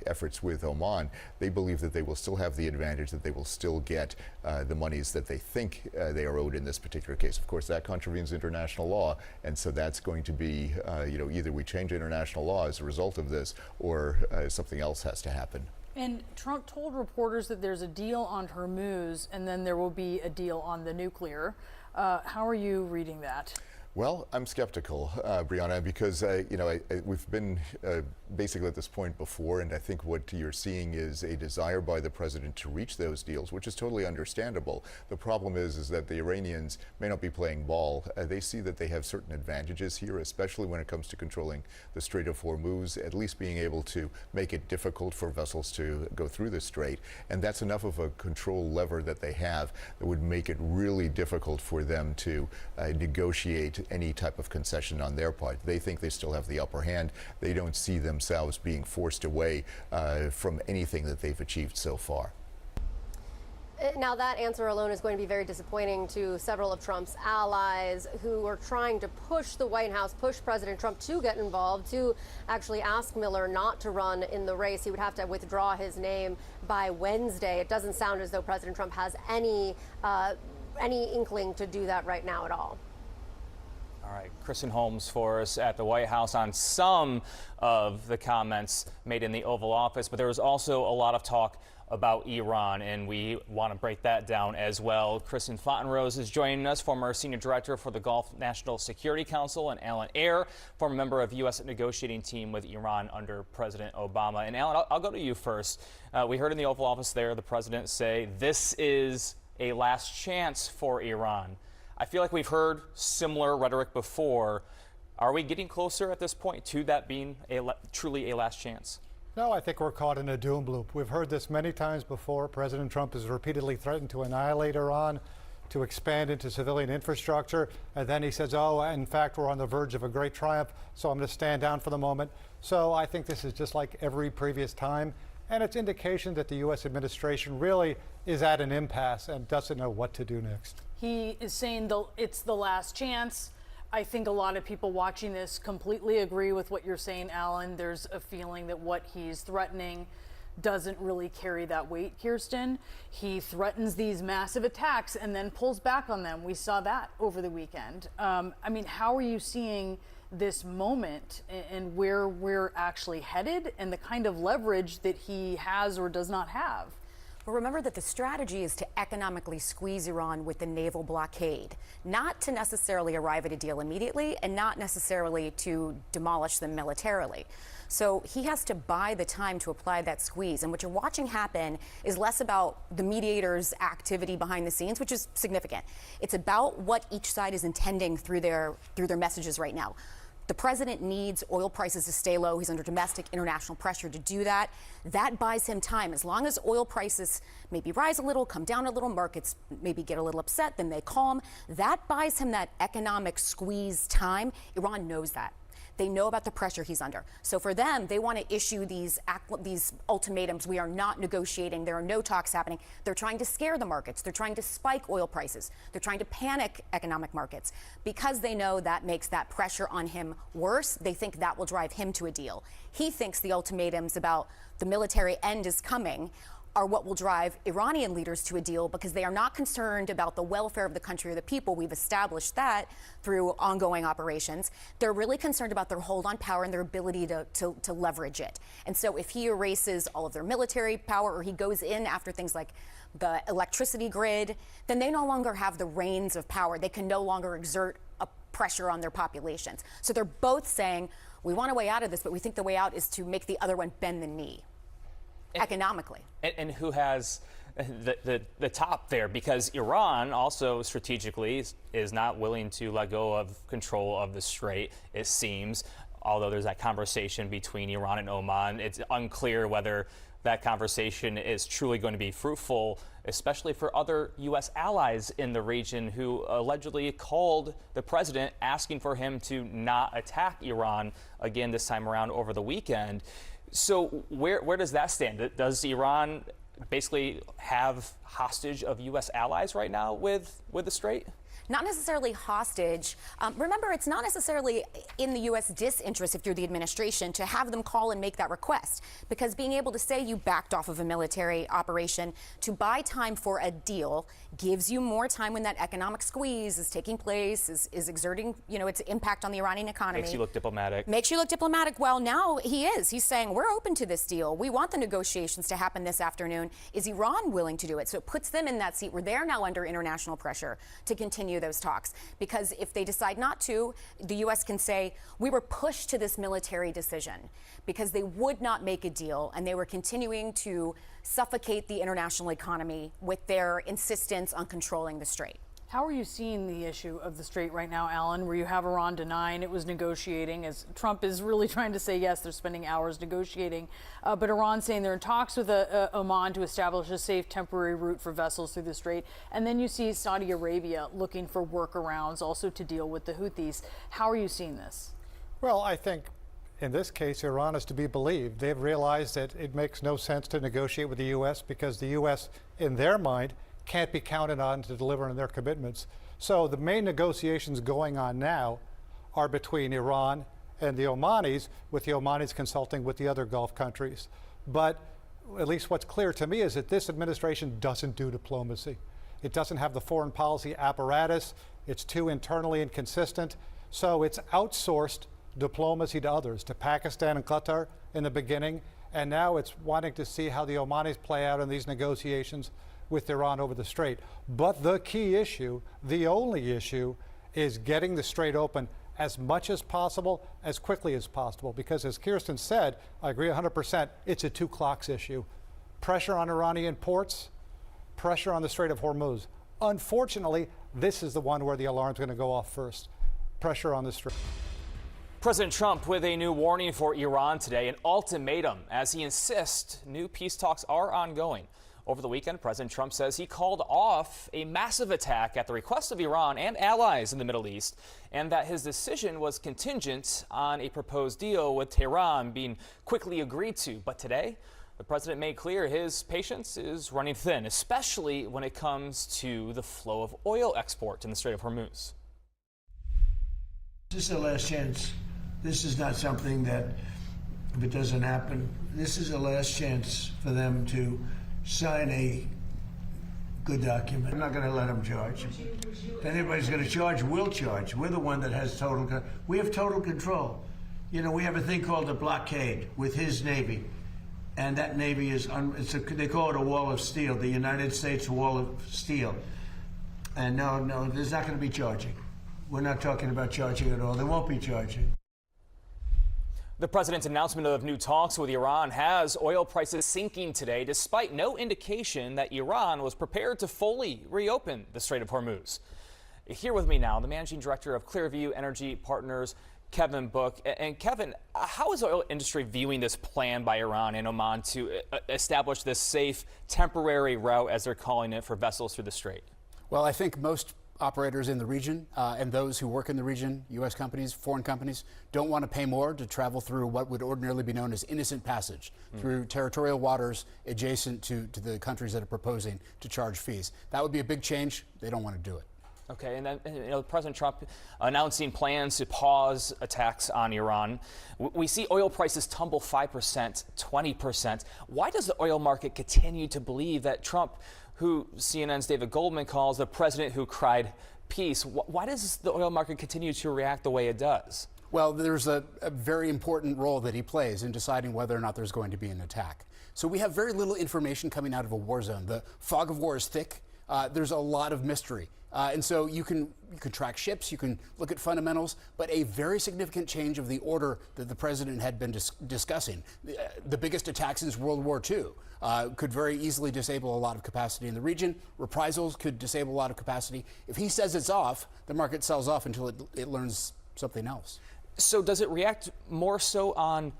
efforts with Oman. They believe that they will still have the advantage, that they will still get the monies that they think they are owed in this particular case. Of course, that contravenes international law, and so that's going to be, either we change international law as a result of this, or something else has to happen. And Trump told reporters that there's a deal on Hormuz and then there will be a deal on the nuclear. How are you reading that? Well, I'm skeptical, Brianna, because we've been basically at this point before, and I think what you're seeing is a desire by the president to reach those deals, which is totally understandable. The problem is that the Iranians may not be playing ball. They see that they have certain advantages here, especially when it comes to controlling the Strait of Hormuz, at least being able to make it difficult for vessels to go through the strait. And that's enough of a control lever that they have that would make it really difficult for them to negotiate any type of concession on their part. They think they still have the upper hand. They don't see themselves being forced away from anything that they've achieved so far. Now, that answer alone is going to be very disappointing to several of Trump's allies who are trying to push the White House, push President Trump to get involved, to actually ask Miller not to run in the race. He would have to withdraw his name by Wednesday. It doesn't sound as though President Trump has any inkling to do that right now at all. All right, Kristen Holmes for us at the White House on some of the comments made in the Oval Office, but there was also a lot of talk about Iran, and we want to break that down as well. Kristen Fontenrose is joining us, former senior director for the Gulf National Security Council, and Alan Ayer, former member of U.S. negotiating team with Iran under President Obama. And Alan, I'll go to you first. We heard in the Oval Office there the president say this is a last chance for Iran. I feel like we've heard similar rhetoric before. Are we getting closer at this point to that being truly a last chance? No, I think we're caught in a doom loop. We've heard this many times before. President Trump has repeatedly threatened to annihilate Iran, to expand into civilian infrastructure, and then he says, oh, in fact, we're on the verge of a great triumph, so I'm going to stand down for the moment. So I think this is just like every previous time, and it's indication that the U.S. administration really is at an impasse and doesn't know what to do next. He is saying it's the last chance. I think a lot of people watching this completely agree with what you're saying, Alan. There's a feeling that what he's threatening doesn't really carry that weight, Kirsten. He threatens these massive attacks and then pulls back on them. We saw that over the weekend. I mean, how are you seeing this moment and where we're actually headed and the kind of leverage that he has or does not have? Well, remember that the strategy is to economically squeeze Iran with the naval blockade, not to necessarily arrive at a deal immediately and not necessarily to demolish them militarily. So he has to buy the time to apply that squeeze. And what you're watching happen is less about the mediators' activity behind the scenes, which is significant. It's about what each side is intending through their messages right now. The president needs oil prices to stay low. He's under domestic international pressure to do that. That buys him time. As long as oil prices maybe rise a little, come down a little, markets maybe get a little upset, then they calm. That buys him that economic squeeze time. Iran knows that. They know about the pressure he's under. So for them, they want to issue these ultimatums. We are not negotiating. There are no talks happening. They're trying to scare the markets. They're trying to spike oil prices. They're trying to panic economic markets. Because they know that makes that pressure on him worse, they think that will drive him to a deal. He thinks the ultimatums about the military end is coming are what will drive Iranian leaders to a deal because they are not concerned about the welfare of the country or the people. We've established that through ongoing operations. They're really concerned about their hold on power and their ability to leverage it. And so if he erases all of their military power or he goes in after things like the electricity grid, then they no longer have the reins of power. They can no longer exert a pressure on their populations. So they're both saying, we want a way out of this, but we think the way out is to make the other one bend the knee. Economically. And who has the top there? Because Iran also strategically is not willing to let go of control of the Strait, it seems. Although there's that conversation between Iran and Oman, it's unclear whether that conversation is truly going to be fruitful, especially for other U.S. allies in the region who allegedly called the president asking for him to not attack Iran again this time around over the weekend. So where does that stand? Does Iran basically have hostage of U.S. allies right now with the Strait? Not necessarily hostage. Remember, it's not necessarily in the U.S. disinterest, if you're the administration, to have them call and make that request. Because being able to say you backed off of a military operation to buy time for a deal gives you more time when that economic squeeze is taking place, is exerting, its impact on the Iranian economy. Makes you look diplomatic. Makes you look diplomatic. Well, now he is. He's saying, we're open to this deal. We want the negotiations to happen this afternoon. Is Iran willing to do it? So it puts them in that seat where they're now under international pressure to continue those talks. Because if they decide not to, the U.S. can say, we were pushed to this military decision because they would not make a deal and they were continuing to suffocate the international economy with their insistence on controlling the Strait. How are you seeing the issue of the Strait right now, Alan, where you have Iran denying it was negotiating, as Trump is really trying to say, yes, they're spending hours negotiating, but Iran saying they're in talks with Oman to establish a safe temporary route for vessels through the Strait. And then you see Saudi Arabia looking for workarounds also to deal with the Houthis. How are you seeing this? Well, I think in this case, Iran is to be believed. They've realized that it makes no sense to negotiate with the U.S. because the U.S., in their mind, can't be counted on to deliver on their commitments. So the main negotiations going on now are between Iran and the Omanis, with the Omanis consulting with the other Gulf countries. But at least what's clear to me is that this administration doesn't do diplomacy. It doesn't have the foreign policy apparatus. It's too internally inconsistent. So it's outsourced diplomacy to others, to Pakistan and Qatar in the beginning, and now it's wanting to see how the Omanis play out in these negotiations with Iran over the Strait. But the key issue, the only issue, is getting the Strait open as much as possible, as quickly as possible, because as Kirsten said, I agree 100%, it's a two clocks issue. Pressure on Iranian ports, pressure on the Strait of Hormuz. Unfortunately, this is the one where the alarm's going to go off first. Pressure on the Strait. President Trump with a new warning for Iran today, an ultimatum as he insists new peace talks are ongoing. Over the weekend, President Trump says he called off a massive attack at the request of Iran and allies in the Middle East, and that his decision was contingent on a proposed deal with Tehran being quickly agreed to. But today, the president made clear his patience is running thin, especially when it comes to the flow of oil export in the Strait of Hormuz. This is the last chance. This is not something that, if it doesn't happen, this is the last chance for them to sign a good document. I'm not going to let them charge. If anybody's going to charge, we'll charge. We're the one that has total control. We have total control. You know, we have a thing called a blockade with his Navy. And that Navy is, they call it a wall of steel, the United States wall of steel. And no, there's not going to be charging. We're not talking about charging at all. There won't be charging. The president's announcement of new talks with Iran has oil prices sinking today, despite no indication that Iran was prepared to fully reopen the Strait of Hormuz. Here with me now, the managing director of Clearview Energy Partners, Kevin Book. And Kevin, how is the oil industry viewing this plan by Iran and Oman to establish this safe, temporary route, as they're calling it, for vessels through the strait? Well, I think most operators in the region and those who work in the region, U.S. companies, foreign companies, don't want to pay more to travel through what would ordinarily be known as innocent passage, through territorial waters adjacent to the countries that are proposing to charge fees. That would be a big change. They don't want to do it. Okay, and then President Trump announcing plans to pause attacks on Iran. We see oil prices tumble 5%, 20%. Why does the oil market continue to believe that Trump, who CNN's David Goldman calls the president who cried peace, why does the oil market continue to react the way it does? Well, there's a very important role that he plays in deciding whether or not there's going to be an attack. So we have very little information coming out of a war zone. The fog of war is thick. There's a lot of mystery. And so you can track ships, you can look at fundamentals, but a very significant change of the order that the president had been discussing. The biggest attack since World War II could very easily disable a lot of capacity in the region. Reprisals could disable a lot of capacity. If he says it's off, the market sells off until it learns something else. So does it react more so on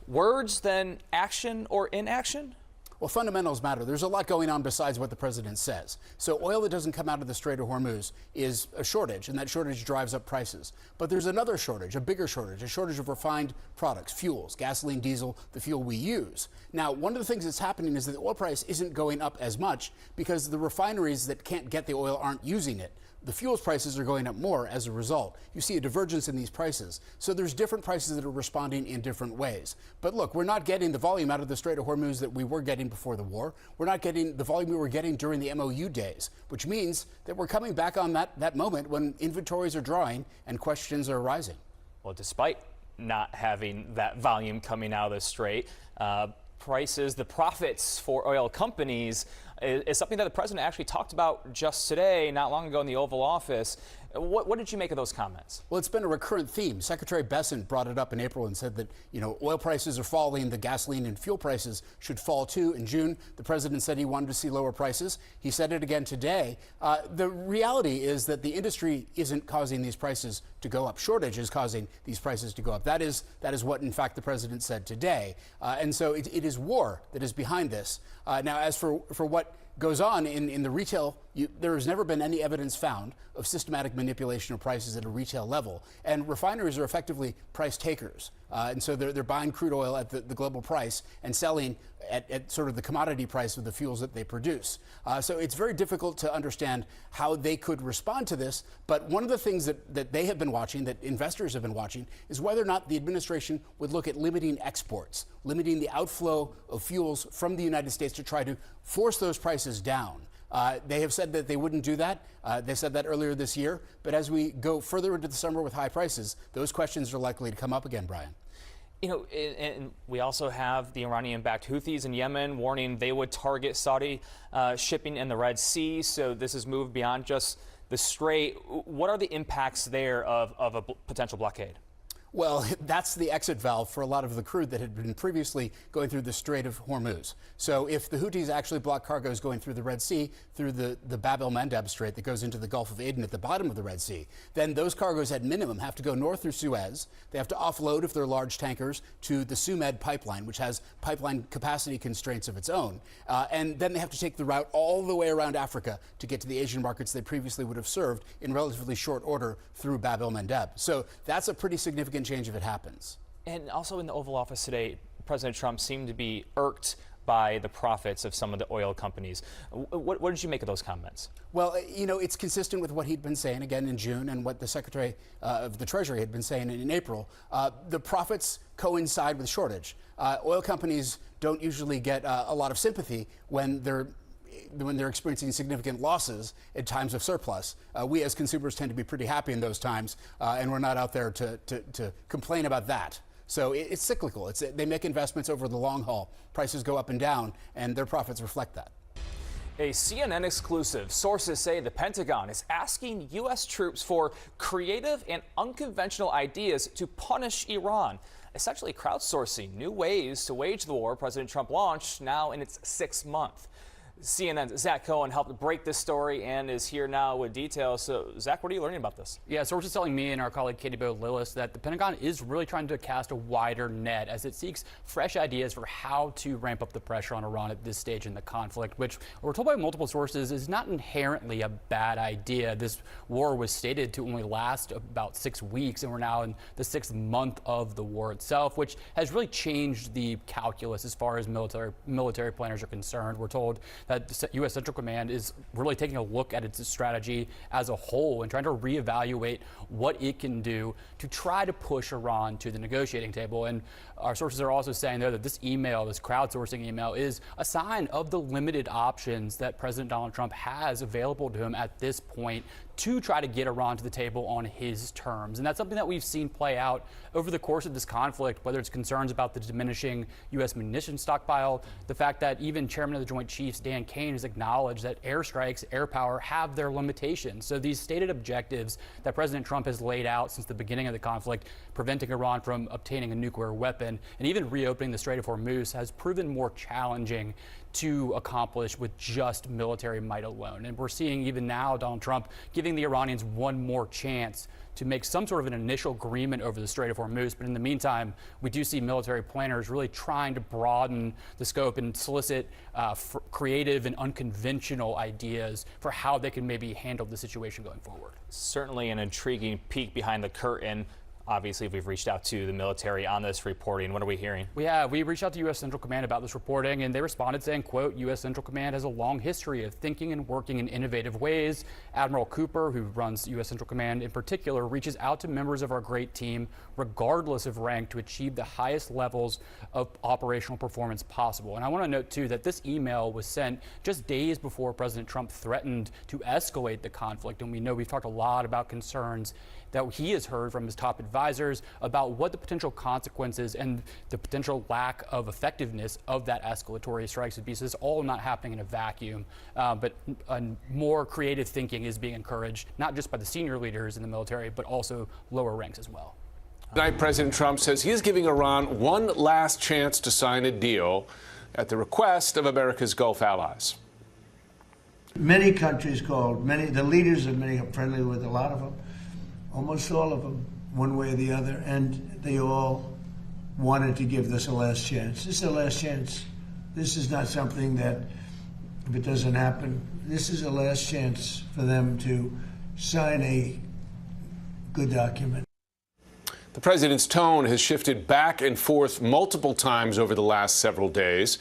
words than action or inaction? Well, fundamentals matter. There's a lot going on besides what the president says. So oil that doesn't come out of the Strait of Hormuz is a shortage, and that shortage drives up prices. But there's another shortage, a bigger shortage, a shortage of refined products, fuels, gasoline, diesel, the fuel we use. Now, one of the things that's happening is that the oil price isn't going up as much because the refineries that can't get the oil aren't using it. The fuels prices are going up more as a result. You see a divergence in these prices. So there's different prices that are responding in different ways. But look, we're not getting the volume out of the Strait of Hormuz that we were getting before the war. We're not getting the volume we were getting during the MOU days, which means that we're coming back on that moment when inventories are drawing and questions are rising. Well, despite not having that volume coming out of the Strait, prices, the profits for oil companies is something that the president actually talked about just today, not long ago in the Oval Office. What did you make of those comments? Well, it's been a recurrent theme. Secretary Bessent brought it up in April and said that, oil prices are falling, the gasoline and fuel prices should fall too. In June, the president said he wanted to see lower prices. He said it again today. The reality is that the industry isn't causing these prices to go up. Shortage is causing these prices to go up. That is what, in fact, the president said today. And so it is war that is behind this. Now, as for what goes on in the retail, there has never been any evidence found of systematic manipulation of prices at a retail level. And refineries are effectively price takers. And so they're buying crude oil at the global price and selling at sort of the commodity price of the fuels that they produce. So it's very difficult to understand how they could respond to this. But one of the things that they have been watching, that investors have been watching, is whether or not the administration would look at limiting exports, limiting the outflow of fuels from the United States to try to force those prices down. They have said that they wouldn't do that. They said that earlier this year. But as we go further into the summer with high prices, those questions are likely to come up again, Brian. You know, and we also have the Iranian-backed Houthis in Yemen warning they would target Saudi shipping in the Red Sea. So this has moved beyond just the Strait. What are the impacts there of a potential blockade? Well, that's the exit valve for a lot of the crude that had been previously going through the Strait of Hormuz. So if the Houthis actually block cargoes going through the Red Sea, through the Bab el-Mandeb Strait that goes into the Gulf of Aden at the bottom of the Red Sea, then those cargoes at minimum have to go north through Suez. They have to offload, if they're large tankers, to the Sumed pipeline, which has pipeline capacity constraints of its own. And then they have to take the route all the way around Africa to get to the Asian markets they previously would have served in relatively short order through Bab el-Mandeb. So that's a pretty significant change if it happens. And also in the Oval Office today, President Trump seemed to be irked by the profits of some of the oil companies. What did you make of those comments? Well, you know, it's consistent with what he'd been saying again in June and what the Secretary of the Treasury had been saying in April. The profits coincide with shortage. Oil companies don't usually get a lot of sympathy when they're experiencing significant losses at times of surplus. We as consumers tend to be pretty happy in those times, and we're not out there to complain about that. So it's cyclical. They make investments over the long haul. Prices go up and down, and their profits reflect that. A CNN exclusive. Sources say the Pentagon is asking U.S. troops for creative and unconventional ideas to punish Iran, essentially crowdsourcing new ways to wage the war President Trump launched now in its 6th month. CNN's Zach Cohen helped break this story and is here now with details. So, Zach, what are you learning about this? Yeah, sources telling me and our colleague Katie Bo-Lillis that the Pentagon is really trying to cast a wider net as it seeks fresh ideas for how to ramp up the pressure on Iran at this stage in the conflict, which we're told by multiple sources is not inherently a bad idea. This war was stated to only last about 6 weeks, and we're now in the 6th month of the war itself, which has really changed the calculus as far as military planners are concerned. We're told that the U.S. Central Command is really taking a look at its strategy as a whole and trying to reevaluate what it can do to try to push Iran to the negotiating table. And our sources are also saying there that this email, this crowdsourcing email, is a sign of the limited options that President Donald Trump has available to him at this point to try to get Iran to the table on his terms. And that's something that we've seen play out over the course of this conflict, whether it's concerns about the diminishing U.S. munitions stockpile, the fact that even Chairman of the Joint Chiefs, Dan Kane, has acknowledged that airstrikes, air power, have their limitations. So these stated objectives that President Trump has laid out since the beginning of the conflict, preventing Iran from obtaining a nuclear weapon and even reopening the Strait of Hormuz, has proven more challenging to accomplish with just military might alone. And we're seeing even now Donald Trump giving the Iranians one more chance to make some sort of an initial agreement over the Strait of Hormuz. But in the meantime, we do see military planners really trying to broaden the scope and solicit creative and unconventional ideas for how they can maybe handle the situation going forward. Certainly an intriguing peek behind the curtain. Obviously, we've reached out to the military on this reporting. What are we hearing? We reached out to U.S. Central Command about this reporting, and they responded saying, quote, U.S. Central Command has a long history of thinking and working in innovative ways. Admiral Cooper, who runs U.S. Central Command in particular, reaches out to members of our great team, regardless of rank, to achieve the highest levels of operational performance possible. And I want to note, too, that this email was sent just days before President Trump threatened to escalate the conflict. And we know we've talked a lot about concerns that he has heard from his top advisors about what the potential consequences and the potential lack of effectiveness of that escalatory strikes would be. So this is all not happening in a vacuum, but more creative thinking is being encouraged, not just by the senior leaders in the military, but also lower ranks as well. Tonight, President Trump says he is giving Iran one last chance to sign a deal at the request of America's Gulf allies. Many countries called, the leaders of many are friendly with a lot of them. Almost all of them, one way or the other, and they all wanted to give this a last chance. This is a last chance. This is not something that if it doesn't happen, this is the last chance for them to sign a good document. The president's tone has shifted back and forth multiple times over the last several days.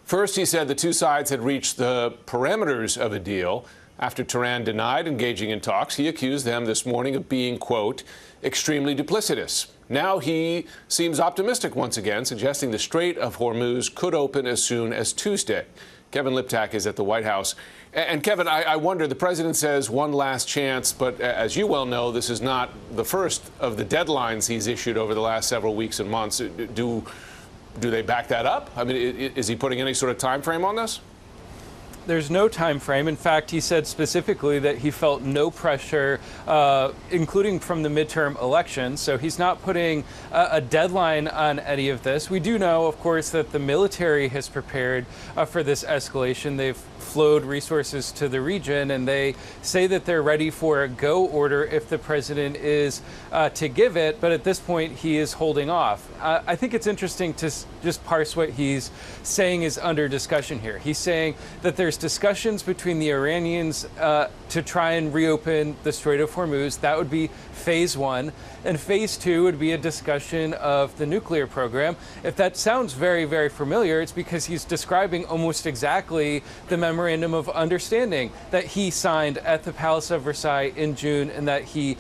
First, he said the two sides had reached the parameters of a deal. After Tehran denied engaging in talks, he accused them this morning of being, quote, extremely duplicitous. Now he seems optimistic once again, suggesting the Strait of Hormuz could open as soon as Tuesday. Kevin Liptak is at the White House. And Kevin, I wonder, the president says one last chance, but as you well know, this is not the first of the deadlines he's issued over the last several weeks and months. Do they back that up? I mean, is he putting any sort of time frame on this? There's no time frame. In fact, he said specifically that he felt no pressure, including from the midterm elections. So he's not putting a deadline on any of this. We do know, of course, that the military has prepared for this escalation. They've flowed resources to the region, and they say that they're ready for a go order if the president is to give it. But at this point, he is holding off. I think it's interesting to just parse what he's saying is under discussion here. He's saying that there's discussions between the Iranians to try and reopen the Strait of Hormuz. That would be phase one. And phase two would be a discussion of the nuclear program. If that sounds very, very familiar, it's because he's describing almost exactly the memorandum of understanding that he signed at the Palace of Versailles in June, and that he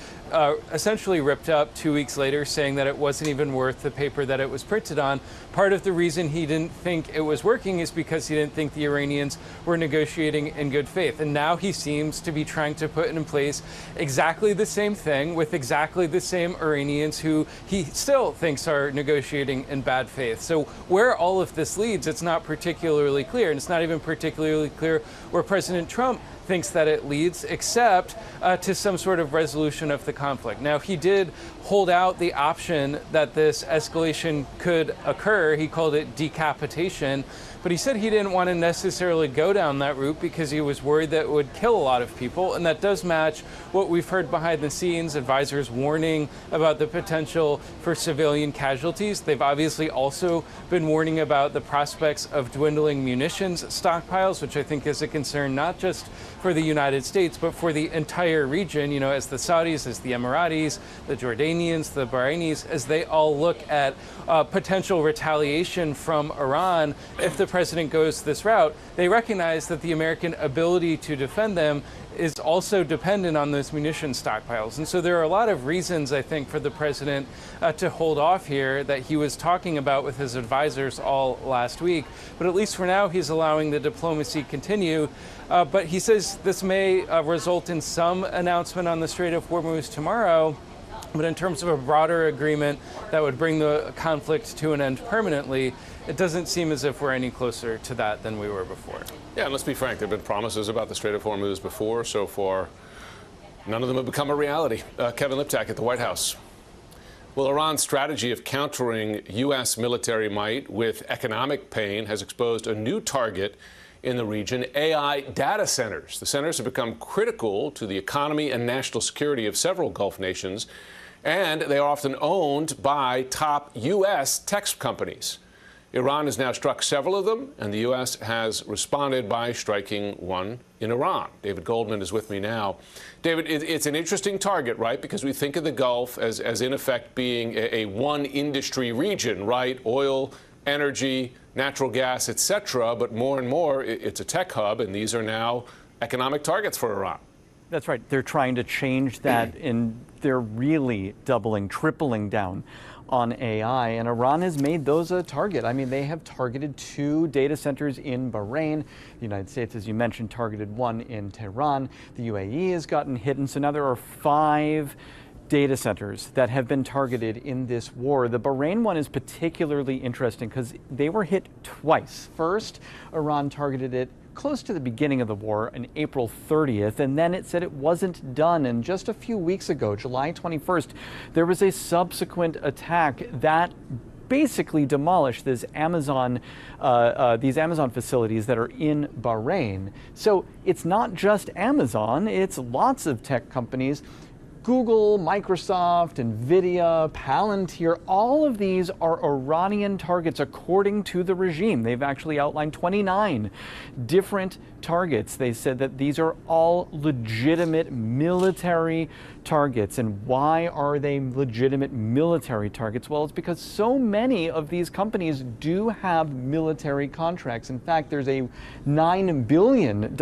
essentially ripped up 2 weeks later, saying that it wasn't even worth the paper that it was printed on. Part of the reason he didn't think it was working is because he didn't think the Iranians were negotiating in good faith. And now he seems to be trying to put in place exactly the same thing with exactly the same Iranians who he still thinks are negotiating in bad faith. So where all of this leads, it's not particularly clear. And it's not even particularly clear where President Trump thinks that it leads, except to some sort of resolution of the conflict. Now, he did hold out the option that this escalation could occur. He called it decapitation, but he said he didn't want to necessarily go down that route because he was worried that it would kill a lot of people. And that does match what we've heard behind the scenes, advisors warning about the potential for civilian casualties. They've obviously also been warning about the prospects of dwindling munitions stockpiles, which I think is a concern not just for the United States, but for the entire region, you know, as the Saudis, as the Emiratis, the Jordanians, the Bahrainis, as they all look at potential retaliation from Iran if the president goes this route. They recognize that the American ability to defend them is also dependent on those munition stockpiles. And so there are a lot of reasons, I think, for the president to hold off here that he was talking about with his advisors all last week. But at least for now, he's allowing the diplomacy continue. But he says this may result in some announcement on the Strait of Hormuz tomorrow. But in terms of a broader agreement that would bring the conflict to an end permanently, it doesn't seem as if we're any closer to that than we were before. Yeah, and let's be frank, there have been promises about the Strait of Hormuz before. So far, none of them have become a reality. Kevin Liptak at the White House. Well, Iran's strategy of countering U.S. military might with economic pain has exposed a new target in the region, AI data centers. The centers have become critical to the economy and national security of several Gulf nations, and they are often owned by top U.S. tech companies. Iran has now struck several of them, and the U.S. has responded by striking one in Iran. David Goldman is with me now. David, it's an interesting target, right? Because we think of the Gulf as in effect being a one industry region, right? Oil, energy, natural gas, etc. But more and more, it's a tech hub, and these are now economic targets for Iran. That's right. They're trying to change that, and they're really doubling, tripling down on AI, and Iran has made those a target. I mean, they have targeted 2 data centers in Bahrain. The United States, as you mentioned, targeted 1 in Tehran. The UAE has gotten hit, and so now there are 5 data centers that have been targeted in this war. The Bahrain one is particularly interesting because they were hit twice. First, Iran targeted it close to the beginning of the war on April 30th, and then it said it wasn't done. And just a few weeks ago, July 21st, there was a subsequent attack that basically demolished these Amazon facilities that are in Bahrain. So it's not just Amazon, it's lots of tech companies. Google, Microsoft, NVIDIA, Palantir, all of these are Iranian targets according to the regime. They've actually outlined 29 different targets. They said that these are all legitimate military targets. And why are they legitimate military targets? Well, it's because so many of these companies do have military contracts. In fact, there's a $9 billion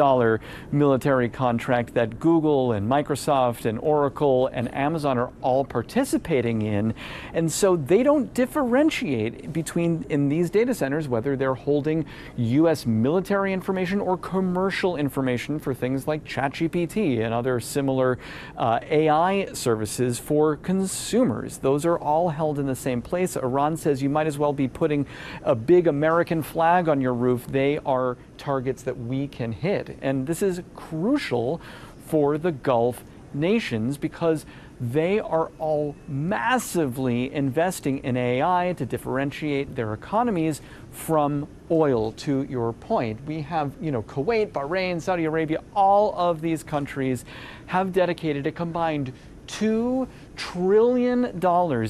military contract that Google and Microsoft and Oracle and Amazon are all participating in. And so they don't differentiate between, in these data centers, whether they're holding U.S. military information or commercial information for things like ChatGPT and other similar AI services for consumers. Those are all held in the same place. Iran says you might as well be putting a big American flag on your roof. They are targets that we can hit. And this is crucial for the Gulf nations because they are all massively investing in AI to differentiate their economies from oil. To your point, we have, Kuwait, Bahrain, Saudi Arabia, all of these countries have dedicated a combined $2 trillion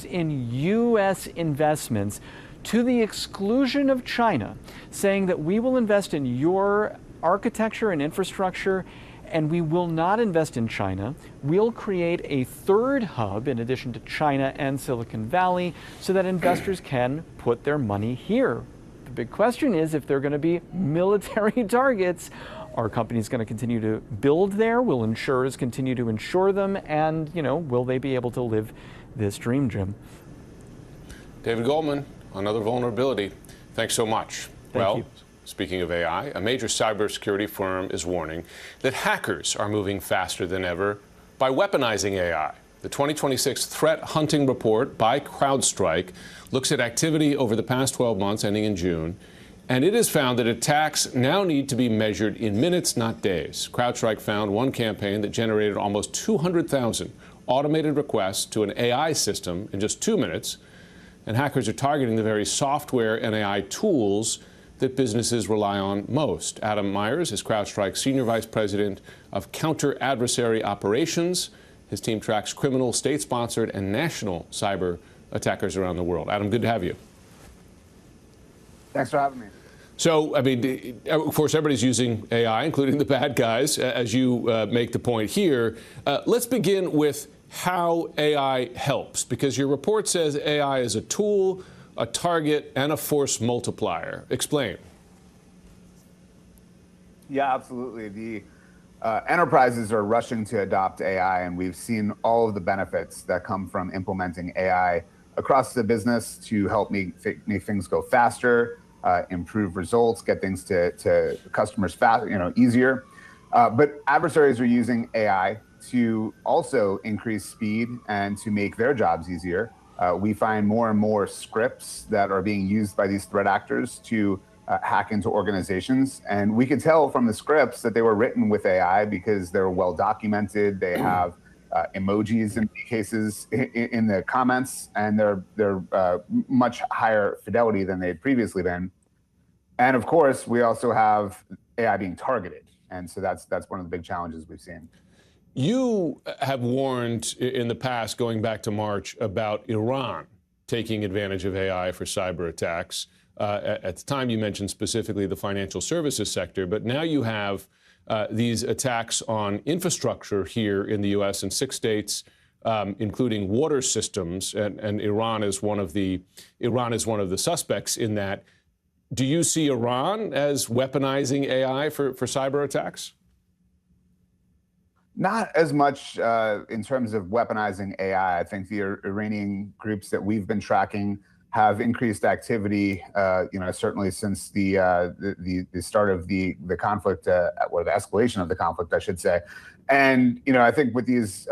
in U.S. investments to the exclusion of China, saying that we will invest in your architecture and infrastructure and we will not invest in China. We'll create a third hub in addition to China and Silicon Valley so that investors can put their money here. The big question is, if they're going to be military targets, are companies going to continue to build there? Will insurers continue to insure them? And, will they be able to live this dream, Jim? David Goldman, another vulnerability. Thanks so much. Thank you. Speaking of AI, a major cybersecurity firm is warning that hackers are moving faster than ever by weaponizing AI. The 2026 Threat Hunting Report by CrowdStrike looks at activity over the past 12 months, ending in June, and it has found that attacks now need to be measured in minutes, not days. CrowdStrike found one campaign that generated almost 200,000 automated requests to an AI system in just 2 minutes, and hackers are targeting the very software and AI tools that businesses rely on most. Adam Myers is CrowdStrike's Senior Vice President of Counter-Adversary Operations. His team tracks criminal, state-sponsored, and national cyber attackers around the world. Adam, good to have you. Thanks for having me. So, of course, everybody's using AI, including the bad guys, as you make the point here. Let's begin with how AI helps, because your report says AI is a tool, a target, and a force multiplier. Explain. Yeah, absolutely. The enterprises are rushing to adopt AI, and we've seen all of the benefits that come from implementing AI across the business to help make things go faster, improve results, get things to customers easier. But adversaries are using AI to also increase speed and to make their jobs easier. We find more and more scripts that are being used by these threat actors to hack into organizations. And we could tell from the scripts that they were written with AI because they're well documented. They have emojis in many cases in the comments, and they're much higher fidelity than they had previously been. And of course, we also have AI being targeted. And so that's one of the big challenges we've seen. You have warned in the past, going back to March, about Iran taking advantage of AI for cyber attacks. At the time, you mentioned specifically the financial services sector, but now you have these attacks on infrastructure here in the U.S. in 6 states, including water systems, and Iran is one of the suspects in that. Do you see Iran as weaponizing AI for cyber attacks? Not as much in terms of weaponizing AI. I think the Iranian groups that we've been tracking have increased activity, certainly since the start of the conflict, or the escalation of the conflict, I should say. And I think with these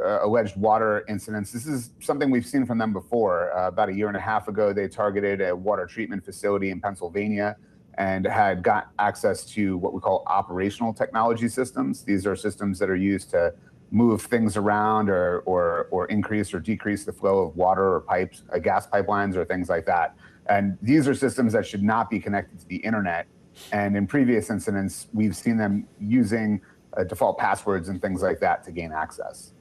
alleged water incidents, this is something we've seen from them before. About 1.5 years ago, they targeted a water treatment facility in Pennsylvania and had got access to what we call operational technology systems. These are systems that are used to move things around or increase or decrease the flow of water or pipes, gas pipelines or things like that. And these are systems that should not be connected to the internet. And in previous incidents, we've seen them using default passwords and things like that to gain access.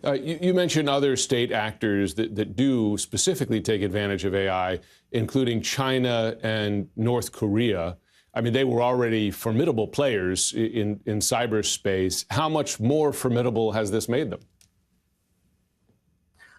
You mentioned other state actors that do specifically take advantage of AI, including China and North Korea. I mean, they were already formidable players in cyberspace. How much more formidable has this made them?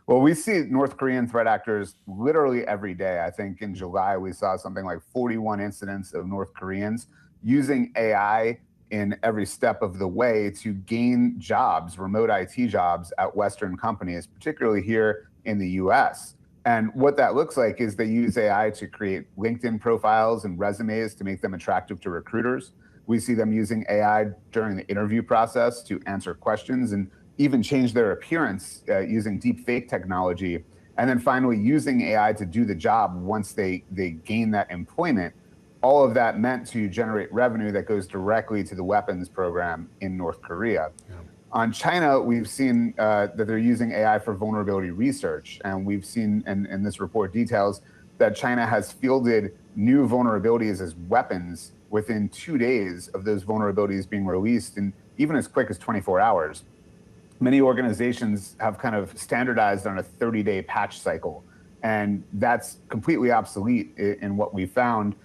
Well, we see North Korean threat actors literally every day. I think in July, we saw something like 41 incidents of North Koreans using AI in every step of the way to gain jobs, remote IT jobs at Western companies, particularly here in the US. And what that looks like is they use AI to create LinkedIn profiles and resumes to make them attractive to recruiters. We see them using AI during the interview process to answer questions and even change their appearance using deep fake technology. And then finally, using AI to do the job once they gain that employment. All of that meant to generate revenue that goes directly to the weapons program in North Korea. Yeah. On China, we've seen that they're using AI for vulnerability research. And we've seen, and this report details, that China has fielded new vulnerabilities as weapons within 2 days of those vulnerabilities being released, and even as quick as 24 hours. Many organizations have kind of standardized on a 30-day patch cycle. And that's completely obsolete in what we found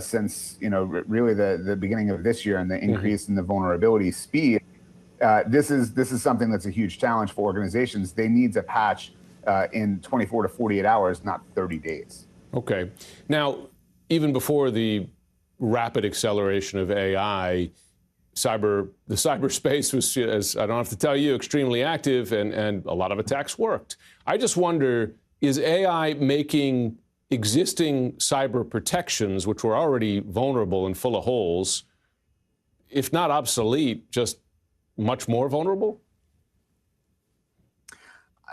since really the beginning of this year and the increase in the vulnerability speed. This is something that's a huge challenge for organizations. They need to patch in 24 to 48 hours, not 30 days. Okay. Now, even before the rapid acceleration of AI, the cyberspace was, as I don't have to tell you, extremely active, and a lot of attacks worked. I just wonder, is AI making existing cyber protections, which were already vulnerable and full of holes, if not obsolete, just much more vulnerable?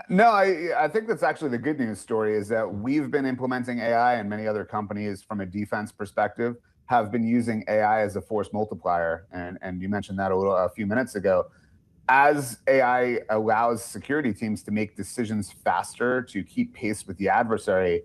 No, I think that's actually the good news story, is that we've been implementing AI, and many other companies from a defense perspective have been using AI as a force multiplier. And you mentioned that a few minutes ago. As AI allows security teams to make decisions faster, to keep pace with the adversary,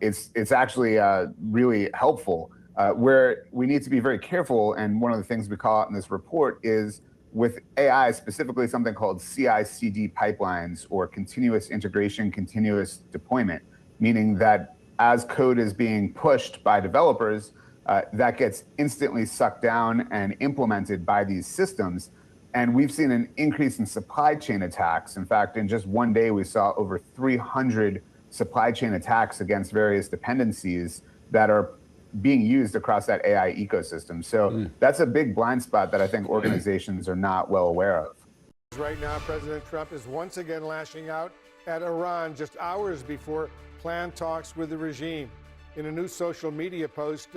it's actually really helpful. Where we need to be very careful, and one of the things we call out in this report is with AI, specifically something called CI/CD pipelines, or continuous integration, continuous deployment, meaning that as code is being pushed by developers, that gets instantly sucked down and implemented by these systems. And we've seen an increase in supply chain attacks. In fact, in just one day, we saw over 300 supply chain attacks against various dependencies that are being used across that AI ecosystem. So that's a big blind spot that I think organizations are not well aware of. Right now, President Trump is once again lashing out at Iran just hours before planned talks with the regime. In a new social media post,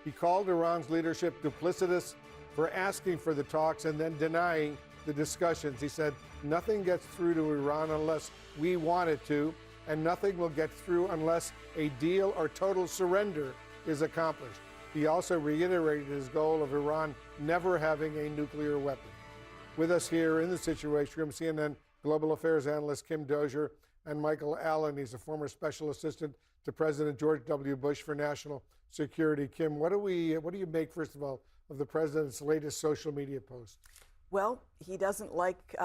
he called Iran's leadership duplicitous for asking for the talks and then denying the discussions. He said, nothing gets through to Iran unless we want it to, and nothing will get through unless a deal or total surrender is accomplished. He also reiterated his goal of Iran never having a nuclear weapon. With us here in the Situation Room, CNN Global Affairs analyst Kim Dozier and Michael Allen. He's a former special assistant to President George W. Bush for national security. Kim, what do you make, first of all, of the president's latest social media post? Well, he doesn't like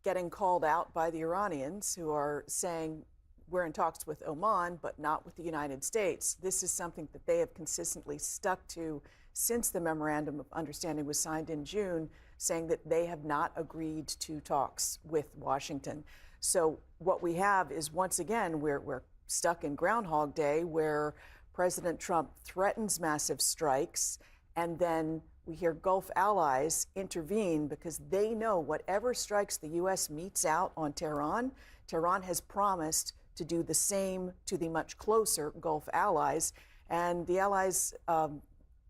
getting called out by the Iranians, who are saying we're in talks with Oman, but not with the United States. This is something that they have consistently stuck to since the Memorandum of Understanding was signed in June, saying that they have not agreed to talks with Washington. So what we have is, once again, we're stuck in Groundhog Day, where President Trump threatens massive strikes, and then we hear Gulf allies intervene because they know whatever strikes the U.S. metes out on Tehran, Tehran has promised to do the same to the much closer Gulf allies. And the allies,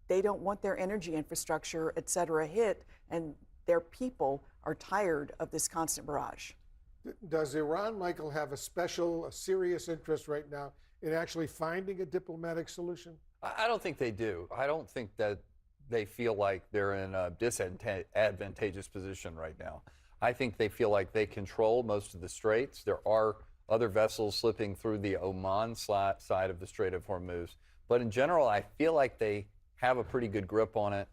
they don't want their energy infrastructure, et cetera, hit, and their people are tired of this constant barrage. Does Iran, Michael, have a serious interest right now in actually finding a diplomatic solution? I don't think they do. I don't think that they feel like they're in a disadvantageous position right now. I think they feel like they control most of the straits. There are other vessels slipping through the Oman side of the Strait of Hormuz. But in general, I feel like they have a pretty good grip on it.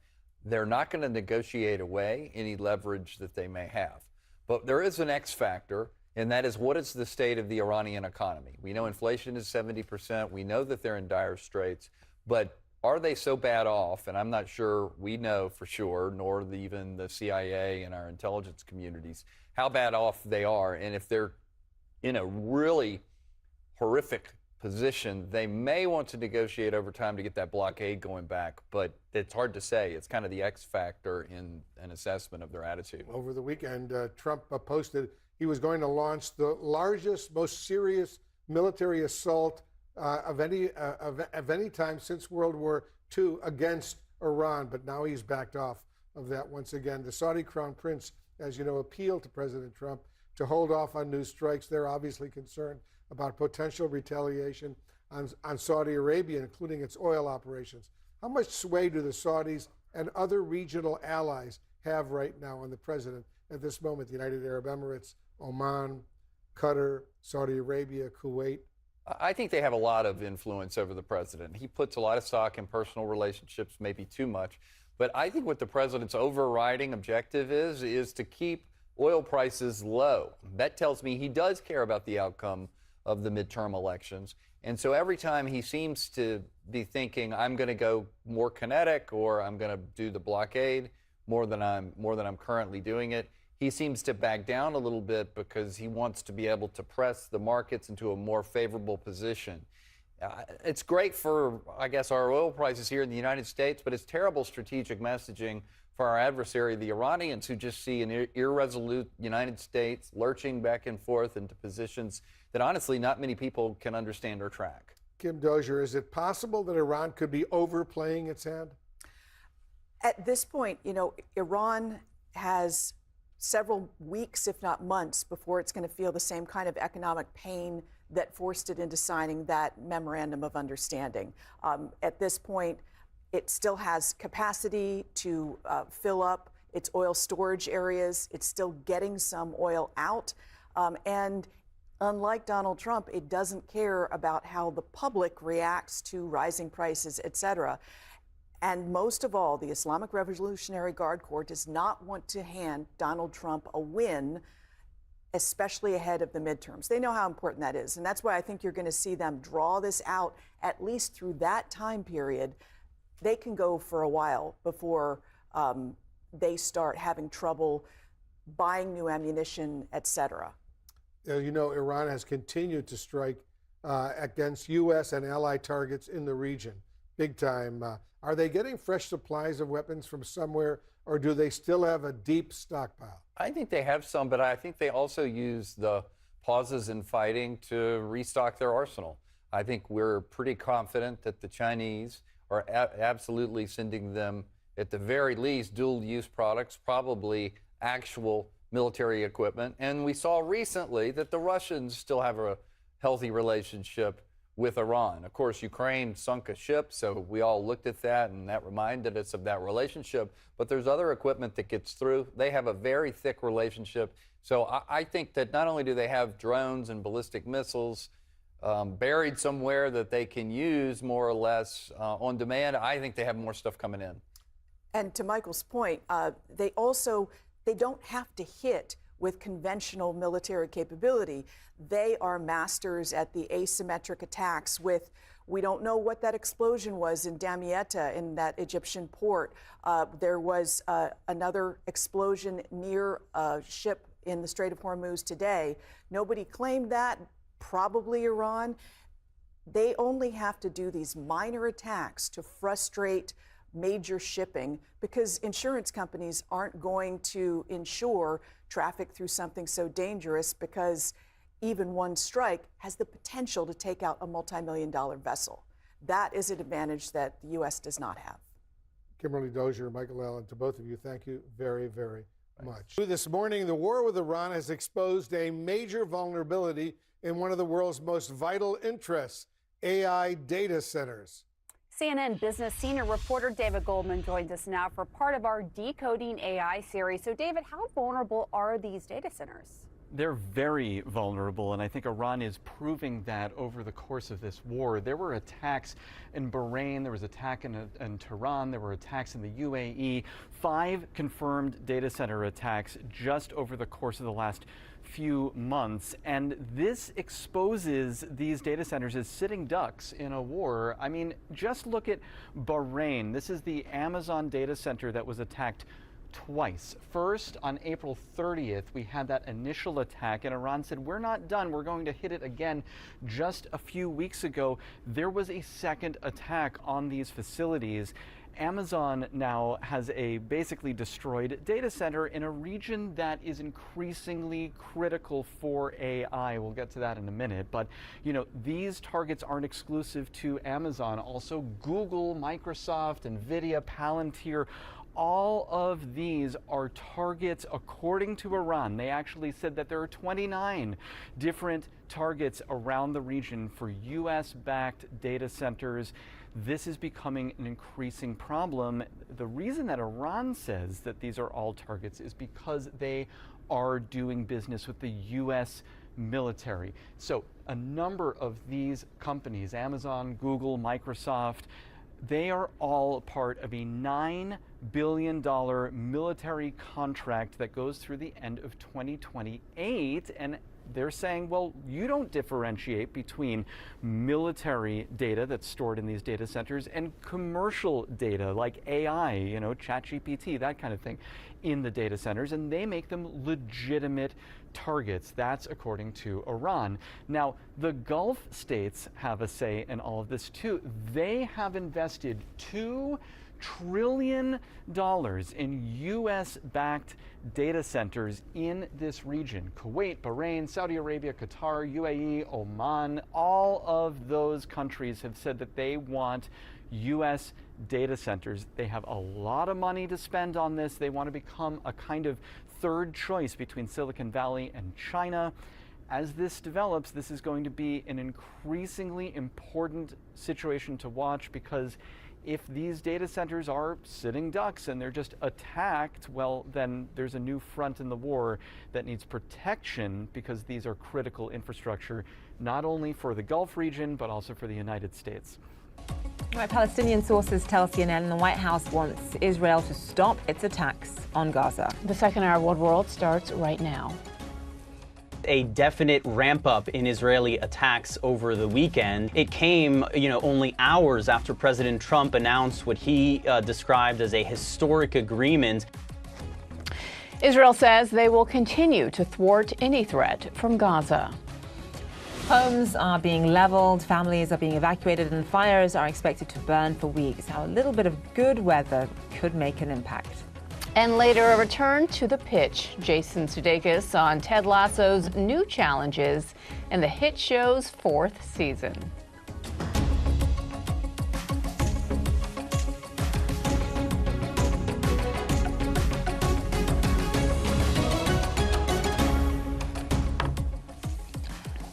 They're not going to negotiate away any leverage that they may have. But there is an X factor, and that is, what is the state of the Iranian economy? We know inflation is 70%. We know that they're in dire straits. But are they so bad off? And I'm not sure we know for sure, nor even the CIA and our intelligence communities, how bad off they are. And if they're in a really horrific position, they may want to negotiate over time to get that blockade going back, but it's hard to say. It's kind of the X factor in an assessment of their attitude. Over the weekend, Trump posted he was going to launch the largest, most serious military assault of any time since World War II against Iran, but now he's backed off of that once again. The Saudi Crown Prince, as you know, appealed to President Trump to hold off on new strikes. They're obviously concerned about potential retaliation on Saudi Arabia, including its oil operations. How much sway do the Saudis and other regional allies have right now on the president at this moment? The United Arab Emirates, Oman, Qatar, Saudi Arabia, Kuwait. I think they have a lot of influence over the president. He puts a lot of stock in personal relationships, maybe too much. But I think what the president's overriding objective is to keep oil prices low. That tells me he does care about the outcome of the midterm elections. And so every time he seems to be thinking, I'm going to go more kinetic, or I'm going to do the blockade more than I'm currently doing it, he seems to back down a little bit because he wants to be able to press the markets into a more favorable position. It's great for, I guess, our oil prices here in the United States, but it's terrible strategic messaging for our adversary, the Iranians, who just see an irresolute United States lurching back and forth into positions that honestly not many people can understand or track. Kim Dozier, is it possible that Iran could be overplaying its hand? At this point, you know, Iran has several weeks, if not months, before it's going to feel the same kind of economic pain that forced it into signing that memorandum of understanding. At this point, it still has capacity to fill up its oil storage areas. It's still getting some oil out. And unlike Donald Trump, it doesn't care about how the public reacts to rising prices, et cetera. And most of all, the Islamic Revolutionary Guard Corps does not want to hand Donald Trump a win, especially ahead of the midterms. They know how important that is. And that's why I think you're going to see them draw this out at least through that time period. They can go for a while before they start having trouble buying new ammunition, et cetera. You know, Iran has continued to strike against U.S. and allied targets in the region, big time. Are they getting fresh supplies of weapons from somewhere, or do they still have a deep stockpile? I think they have some, but I think they also use the pauses in fighting to restock their arsenal. I think we're pretty confident that the Chinese are absolutely sending them, at the very least, dual-use products, probably actual military equipment. And we saw recently that the Russians still have a healthy relationship with Iran. Of course, Ukraine sunk a ship, so we all looked at that, and that reminded us of that relationship. But there's other equipment that gets through. They have a very thick relationship. So I think that not only do they have drones and ballistic missiles buried somewhere that they can use more or less on demand, I think they have more stuff coming in. And to Michael's point, they don't have to hit with conventional military capability. They are masters at the asymmetric attacks with, we don't know what that explosion was in Damietta in that Egyptian port. There was another explosion near a ship in the Strait of Hormuz today. Nobody claimed that, probably Iran. They only have to do these minor attacks to frustrate major shipping, because insurance companies aren't going to insure traffic through something so dangerous, because even one strike has the potential to take out a multi-million-dollar vessel. That is an advantage that the U.S. does not have. Kimberly Dozier, Michael Allen, to both of you, thank you very, very much. This morning, the war with Iran has exposed a major vulnerability in one of the world's most vital interests, AI data centers. CNN Business senior reporter David Goldman joins us now for part of our Decoding AI series. So, David, how vulnerable are these data centers? They're very vulnerable, and I think Iran is proving that over the course of this war. There were attacks in Bahrain, there was an attack in Tehran, there were attacks in the UAE, 5 confirmed data center attacks just over the course of the last few months, and this exposes these data centers as sitting ducks in a war. I mean, just look at Bahrain. This is the Amazon data center that was attacked twice. First, on April 30th, we had that initial attack, and Iran said, we're not done, we're going to hit it again. Just a few weeks ago, there was a second attack on these facilities. Amazon now has a basically destroyed data center in a region that is increasingly critical for AI. We'll get to that in a minute. But, you know, these targets aren't exclusive to Amazon. Also, Google, Microsoft, NVIDIA, Palantir, all of these are targets according to Iran. They actually said that there are 29 different targets around the region for US-backed data centers. This is becoming an increasing problem. The reason that Iran says that these are all targets is because they are doing business with the US military. So a number of these companies, Amazon, Google, Microsoft, they are all part of a $9 billion military contract that goes through the end of 2028. And they're saying, well, you don't differentiate between military data that's stored in these data centers and commercial data like AI, you know, ChatGPT, that kind of thing in the data centers, and they make them legitimate targets. That's according to Iran. Now, the Gulf states have a say in all of this too. They have invested $2 trillion in US-backed data centers in this region. Kuwait, Bahrain, Saudi Arabia, Qatar, UAE, Oman, all of those countries have said that they want US data centers. They have a lot of money to spend on this. They want to become a kind of third choice between Silicon Valley and China. As this develops, this is going to be an increasingly important situation to watch, because if these data centers are sitting ducks and they're just attacked, well, then there's a new front in the war that needs protection, because these are critical infrastructure, not only for the Gulf region, but also for the United States. Right, Palestinian sources tell CNN the White House wants Israel to stop its attacks on Gaza. The second hour of One World starts right now. A definite ramp up in Israeli attacks over the weekend. It came, only hours after President Trump announced what he described as a historic agreement. Israel says they will continue to thwart any threat from Gaza. Homes are being leveled, families are being evacuated, and fires are expected to burn for weeks. How a little bit of good weather could make an impact. And later, a return to the pitch. Jason Sudeikis on Ted Lasso's new challenges in the hit show's 4th season.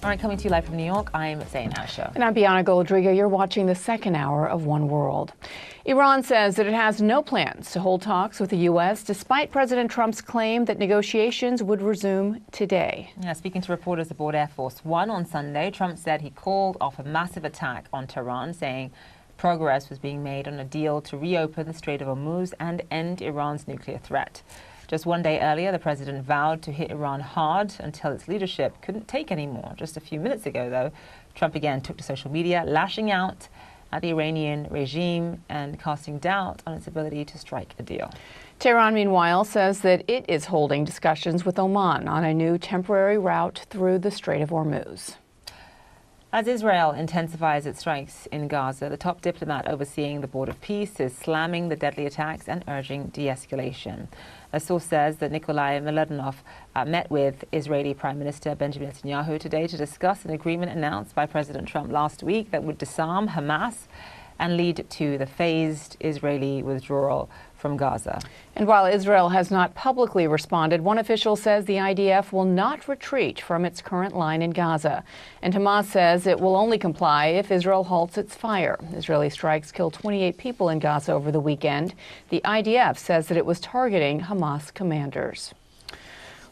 All right, coming to you live from New York, I'm Zain Asher. And I'm Bianca Goldriga. You're watching the second hour of One World. Iran says that it has no plans to hold talks with the U.S., despite President Trump's claim that negotiations would resume today. Yeah, speaking to reporters aboard Air Force One on Sunday, Trump said he called off a massive attack on Tehran, saying progress was being made on a deal to reopen the Strait of Hormuz and end Iran's nuclear threat. Just one day earlier, the president vowed to hit Iran hard until its leadership couldn't take any more. Just a few minutes ago, though, Trump again took to social media, lashing out at the Iranian regime and casting doubt on its ability to strike a deal. Tehran, meanwhile, says that it is holding discussions with Oman on a new temporary route through the Strait of Hormuz. As Israel intensifies its strikes in Gaza, the top diplomat overseeing the Board of Peace is slamming the deadly attacks and urging de-escalation. A source says that Nikolai Miladinov met with Israeli Prime Minister Benjamin Netanyahu today to discuss an agreement announced by President Trump last week that would disarm Hamas and lead to the phased Israeli withdrawal from Gaza. And while Israel has not publicly responded, one official says the IDF will not retreat from its current line in Gaza. And Hamas says it will only comply if Israel halts its fire. Israeli strikes killed 28 people in Gaza over the weekend. The IDF says that it was targeting Hamas commanders.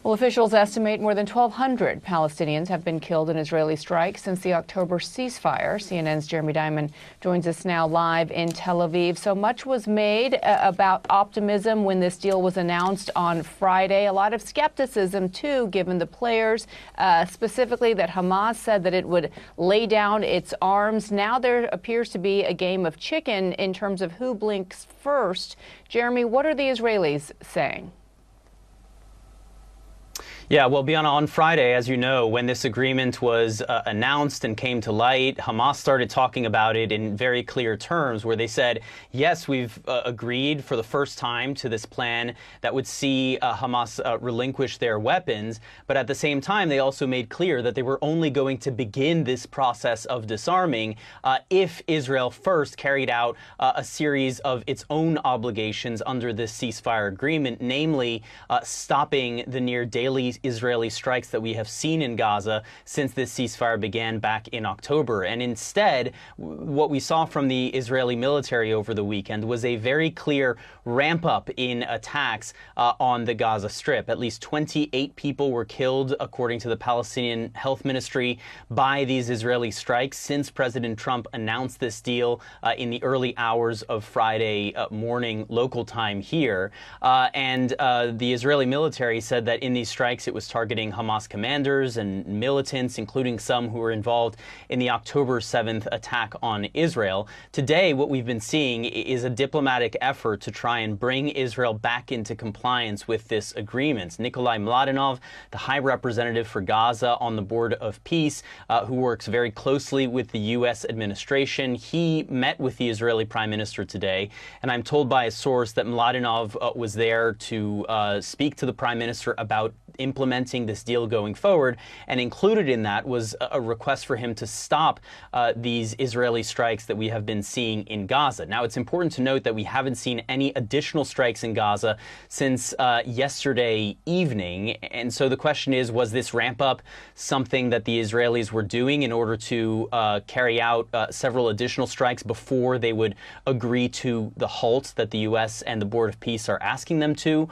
Well, officials estimate more than 1,200 Palestinians have been killed in Israeli strikes since the October ceasefire. CNN's Jeremy Diamond joins us now live in Tel Aviv. So much was made about optimism when this deal was announced on Friday. A lot of skepticism, too, given the players, specifically that Hamas said that it would lay down its arms. Now there appears to be a game of chicken in terms of who blinks first. Jeremy, what are the Israelis saying? Yeah, well, Bianna, on Friday, as you know, when this agreement was announced and came to light, Hamas started talking about it in very clear terms, where they said, yes, we've agreed for the first time to this plan that would see Hamas relinquish their weapons. But at the same time, they also made clear that they were only going to begin this process of disarming if Israel first carried out a series of its own obligations under this ceasefire agreement, namely stopping the near daily Israeli strikes that we have seen in Gaza since this ceasefire began back in October. And instead, what we saw from the Israeli military over the weekend was a very clear ramp up in attacks on the Gaza Strip. At least 28 people were killed, according to the Palestinian Health Ministry, by these Israeli strikes since President Trump announced this deal in the early hours of Friday morning local time here. And the Israeli military said that in these strikes, it was targeting Hamas commanders and militants, including some who were involved in the October 7th attack on Israel. Today, what we've been seeing is a diplomatic effort to try and bring Israel back into compliance with this agreement. Nikolai Mladenov, the High Representative for Gaza on the Board of Peace, who works very closely with the U.S. administration, he met with the Israeli Prime Minister today, and I'm told by a source that Mladenov was there to speak to the Prime Minister about implementing this deal going forward, and included in that was a request for him to stop these Israeli strikes that we have been seeing in Gaza. Now, it's important to note that we haven't seen any additional strikes in Gaza since yesterday evening, and so the question is, was this ramp up something that the Israelis were doing in order to carry out several additional strikes before they would agree to the halt that the U.S. and the Board of Peace are asking them to,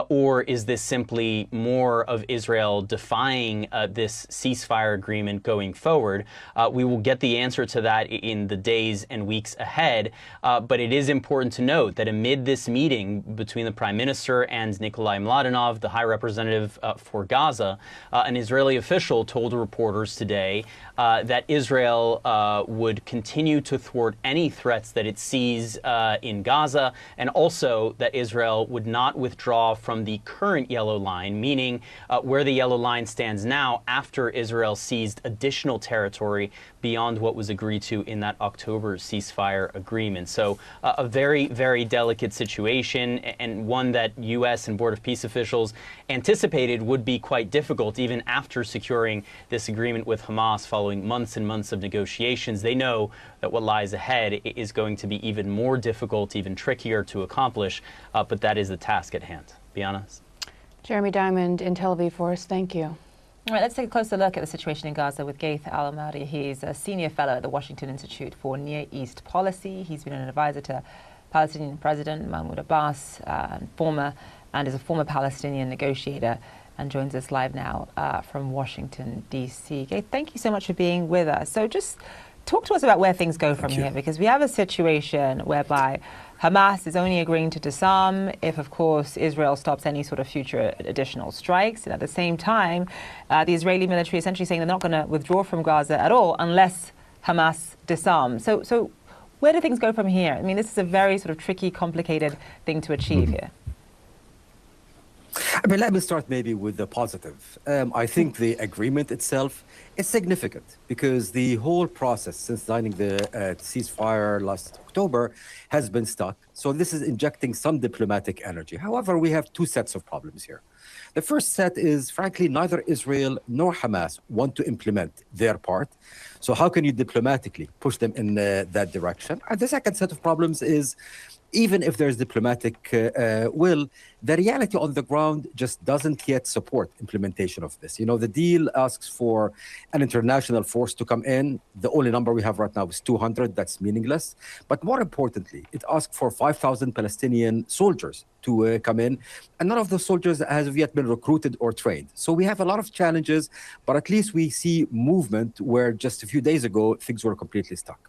or is this simply more of Israel defying this ceasefire agreement going forward? We will get the answer to that in the days and weeks ahead. But it is important to note that amid this meeting between the Prime Minister and Nikolai Mladenov, the High Representative for Gaza, an Israeli official told reporters today that Israel would continue to thwart any threats that it sees in Gaza, and also that Israel would not withdraw from the current yellow line, meaning where the yellow line stands now after Israel seized additional territory beyond what was agreed to in that October ceasefire agreement. So a very, very delicate situation, and one that U.S. and Board of Peace officials anticipated would be quite difficult even after securing this agreement with Hamas following months and months of negotiations. They know that what lies ahead is going to be even more difficult, even trickier to accomplish, but that is the task at hand. Bianna? Jeremy Diamond in Tel Aviv for us. Thank you. All right, let's take a closer look at the situation in Gaza with Gaith Al-Amadi. He's a senior fellow at the Washington Institute for Near East Policy. He's been an advisor to Palestinian President Mahmoud Abbas, and is a former Palestinian negotiator, and joins us live now from Washington, D.C. Gaith, thank you so much for being with us. So just talk to us about where things go from here, because we have a situation whereby Hamas is only agreeing to disarm if, of course, Israel stops any sort of future additional strikes. And at the same time, the Israeli military essentially saying they're not going to withdraw from Gaza at all unless Hamas disarms. So where do things go from here? I mean, this is a very sort of tricky, complicated thing to achieve here. I mean, let me start maybe with the positive. I think the agreement itself is significant because the whole process since signing the ceasefire last October has been stuck. So this is injecting some diplomatic energy. However, we have two sets of problems here. The first set is, frankly, neither Israel nor Hamas want to implement their part. So how can you diplomatically push them in that direction? And the second set of problems is even if there's diplomatic will, the reality on the ground just doesn't yet support implementation of this. You know, the deal asks for an international force to come in. The only number we have right now is 200. That's meaningless. But more importantly, it asks for 5,000 Palestinian soldiers to come in. And none of those soldiers has yet been recruited or trained. So we have a lot of challenges, but at least we see movement where just a few days ago, things were completely stuck.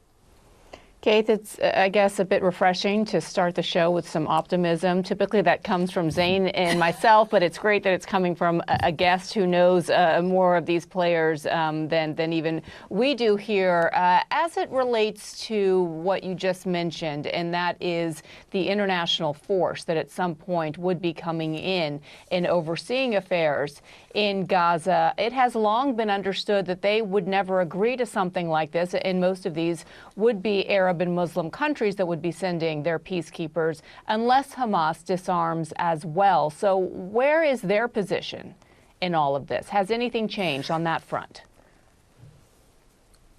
Keith, it's, I guess, a bit refreshing to start the show with some optimism. Typically that comes from Zain and myself, but it's great that it's coming from a guest who knows more of these players than even we do here. As it relates to what you just mentioned, and that is the international force that at some point would be coming in and overseeing affairs in Gaza, it has long been understood that they would never agree to something like this, and most of these would be Arab and Muslim countries that would be sending their peacekeepers unless Hamas disarms as well. So where is their position in all of this? Has anything changed on that front?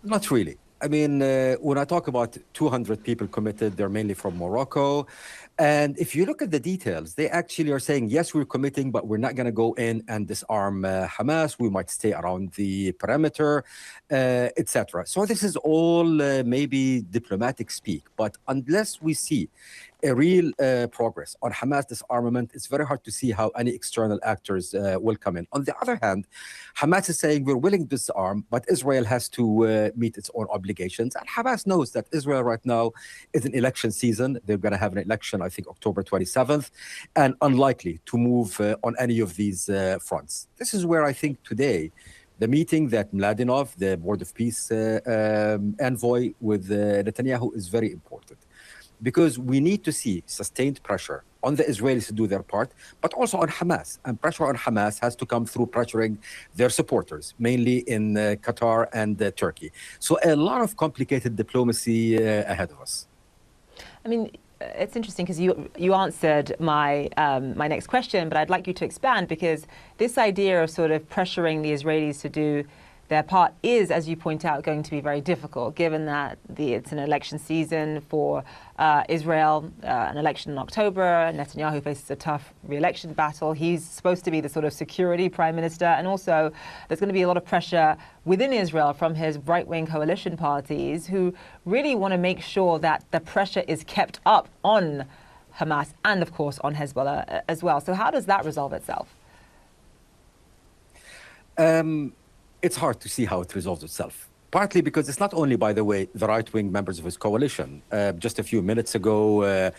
Not really. I mean, when I talk about 200 people committed, they're mainly from Morocco. And if you look at the details, they actually are saying, yes, we're committing, but we're not going to go in and disarm Hamas. We might stay around the perimeter, etc. So this is all maybe diplomatic speak. But unless we see a real progress on Hamas disarmament, it's very hard to see how any external actors will come in. On the other hand, Hamas is saying we're willing to disarm, but Israel has to meet its own obligations. And Hamas knows that Israel right now is an election season. They're going to have an election, I think, October 27th, and unlikely to move on any of these fronts. This is where I think today, the meeting that Mladenov, the Board of Peace envoy with Netanyahu, is very important. Because we need to see sustained pressure on the Israelis to do their part, but also on Hamas. And pressure on Hamas has to come through pressuring their supporters, mainly in Qatar and Turkey. So a lot of complicated diplomacy ahead of us. I mean, it's interesting because you answered my my next question, but I'd like you to expand, because this idea of sort of pressuring the Israelis to do their part is, as you point out, going to be very difficult, given that it's an election season for Israel, an election in October. Netanyahu faces a tough re-election battle. He's supposed to be the sort of security prime minister. And also, there's going to be a lot of pressure within Israel from his right-wing coalition parties who really want to make sure that the pressure is kept up on Hamas and, of course, on Hezbollah as well. So how does that resolve itself? It's hard to see how it resolves itself. Partly because it's not only, by the way, the right-wing members of his coalition. Just a few minutes ago,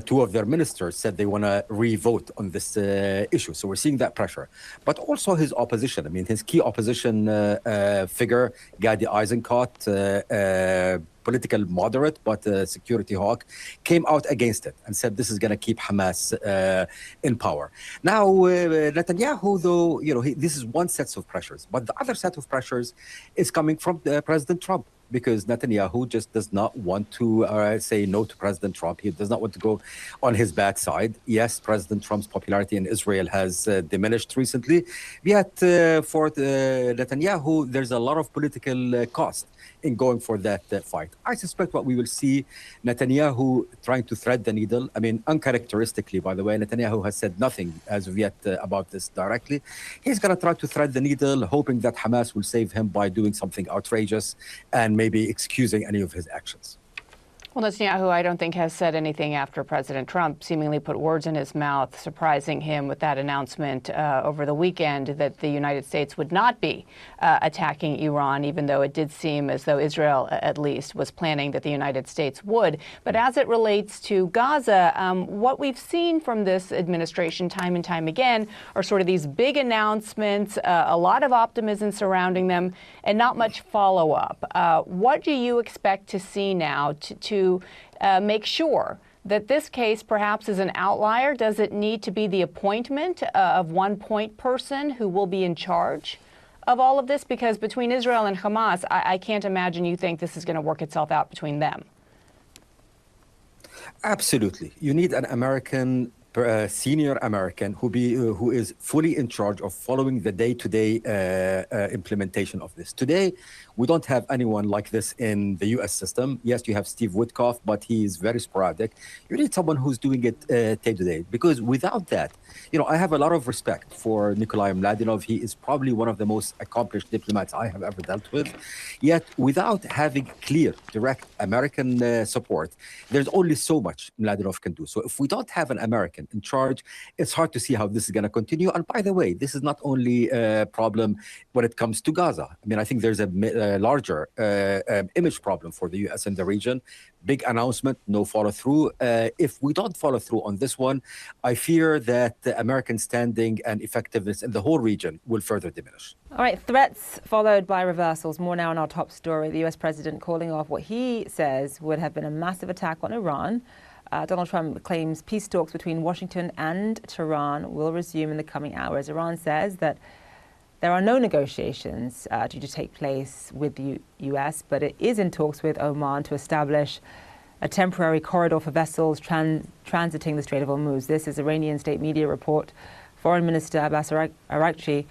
two of their ministers said they want to re-vote on this issue. So we're seeing that pressure. But also his opposition. I mean, his key opposition figure, Gadi Eisenkot, political moderate, but security hawk, came out against it and said this is going to keep Hamas in power. Now, Netanyahu, though, you know, this is one set of pressures, but the other set of pressures is coming from President Trump, because Netanyahu just does not want to say no to President Trump. He does not want to go on his bad side. Yes, President Trump's popularity in Israel has diminished recently. Yet for Netanyahu, there's a lot of political cost in going for that fight. I suspect what we will see, Netanyahu trying to thread the needle. I mean, uncharacteristically, by the way, Netanyahu has said nothing as of yet about this directly. He's going to try to thread the needle, hoping that Hamas will save him by doing something outrageous and maybe excusing any of his actions. Well, Netanyahu, I don't think, has said anything after President Trump seemingly put words in his mouth, surprising him with that announcement over the weekend that the United States would not be attacking Iran, even though it did seem as though Israel, at least, was planning that the United States would. But as it relates to Gaza, what we've seen from this administration time and time again are sort of these big announcements, a lot of optimism surrounding them, and not much follow-up. What do you expect to see now to make sure that this case perhaps is an outlier? Does it need to be the appointment of one point person who will be in charge of all of this? Because between Israel and Hamas, I can't imagine you think this is going to work itself out between them. Absolutely. You need an American senior American who is fully in charge of following the day-to-day implementation of this. Today, we don't have anyone like this in the U.S. system. Yes, you have Steve Witkoff, but he is very sporadic. You need someone who's doing it day-to-day, because without that, I have a lot of respect for Nikolai Mladenov. He is probably one of the most accomplished diplomats I have ever dealt with. Yet, without having clear, direct American support, there's only so much Mladenov can do. So if we don't have an American in charge, it's hard to see how this is going to continue. And by the way, this is not only a problem when it comes to Gaza. I mean, I think there's a larger image problem for the U.S. in the region. Big announcement, no follow-through. If we don't follow through on this one, I fear that the American standing and effectiveness in the whole region will further diminish. All right, threats followed by reversals. More now on our top story. The U.S. president calling off what he says would have been a massive attack on Iran. Donald Trump claims peace talks between Washington and Tehran will resume in the coming hours. Iran says that there are no negotiations due to take place with the U.S., but it is in talks with Oman to establish a temporary corridor for vessels transiting the Strait of Hormuz. This is Iranian state media report. Foreign Minister Abbas Araghchi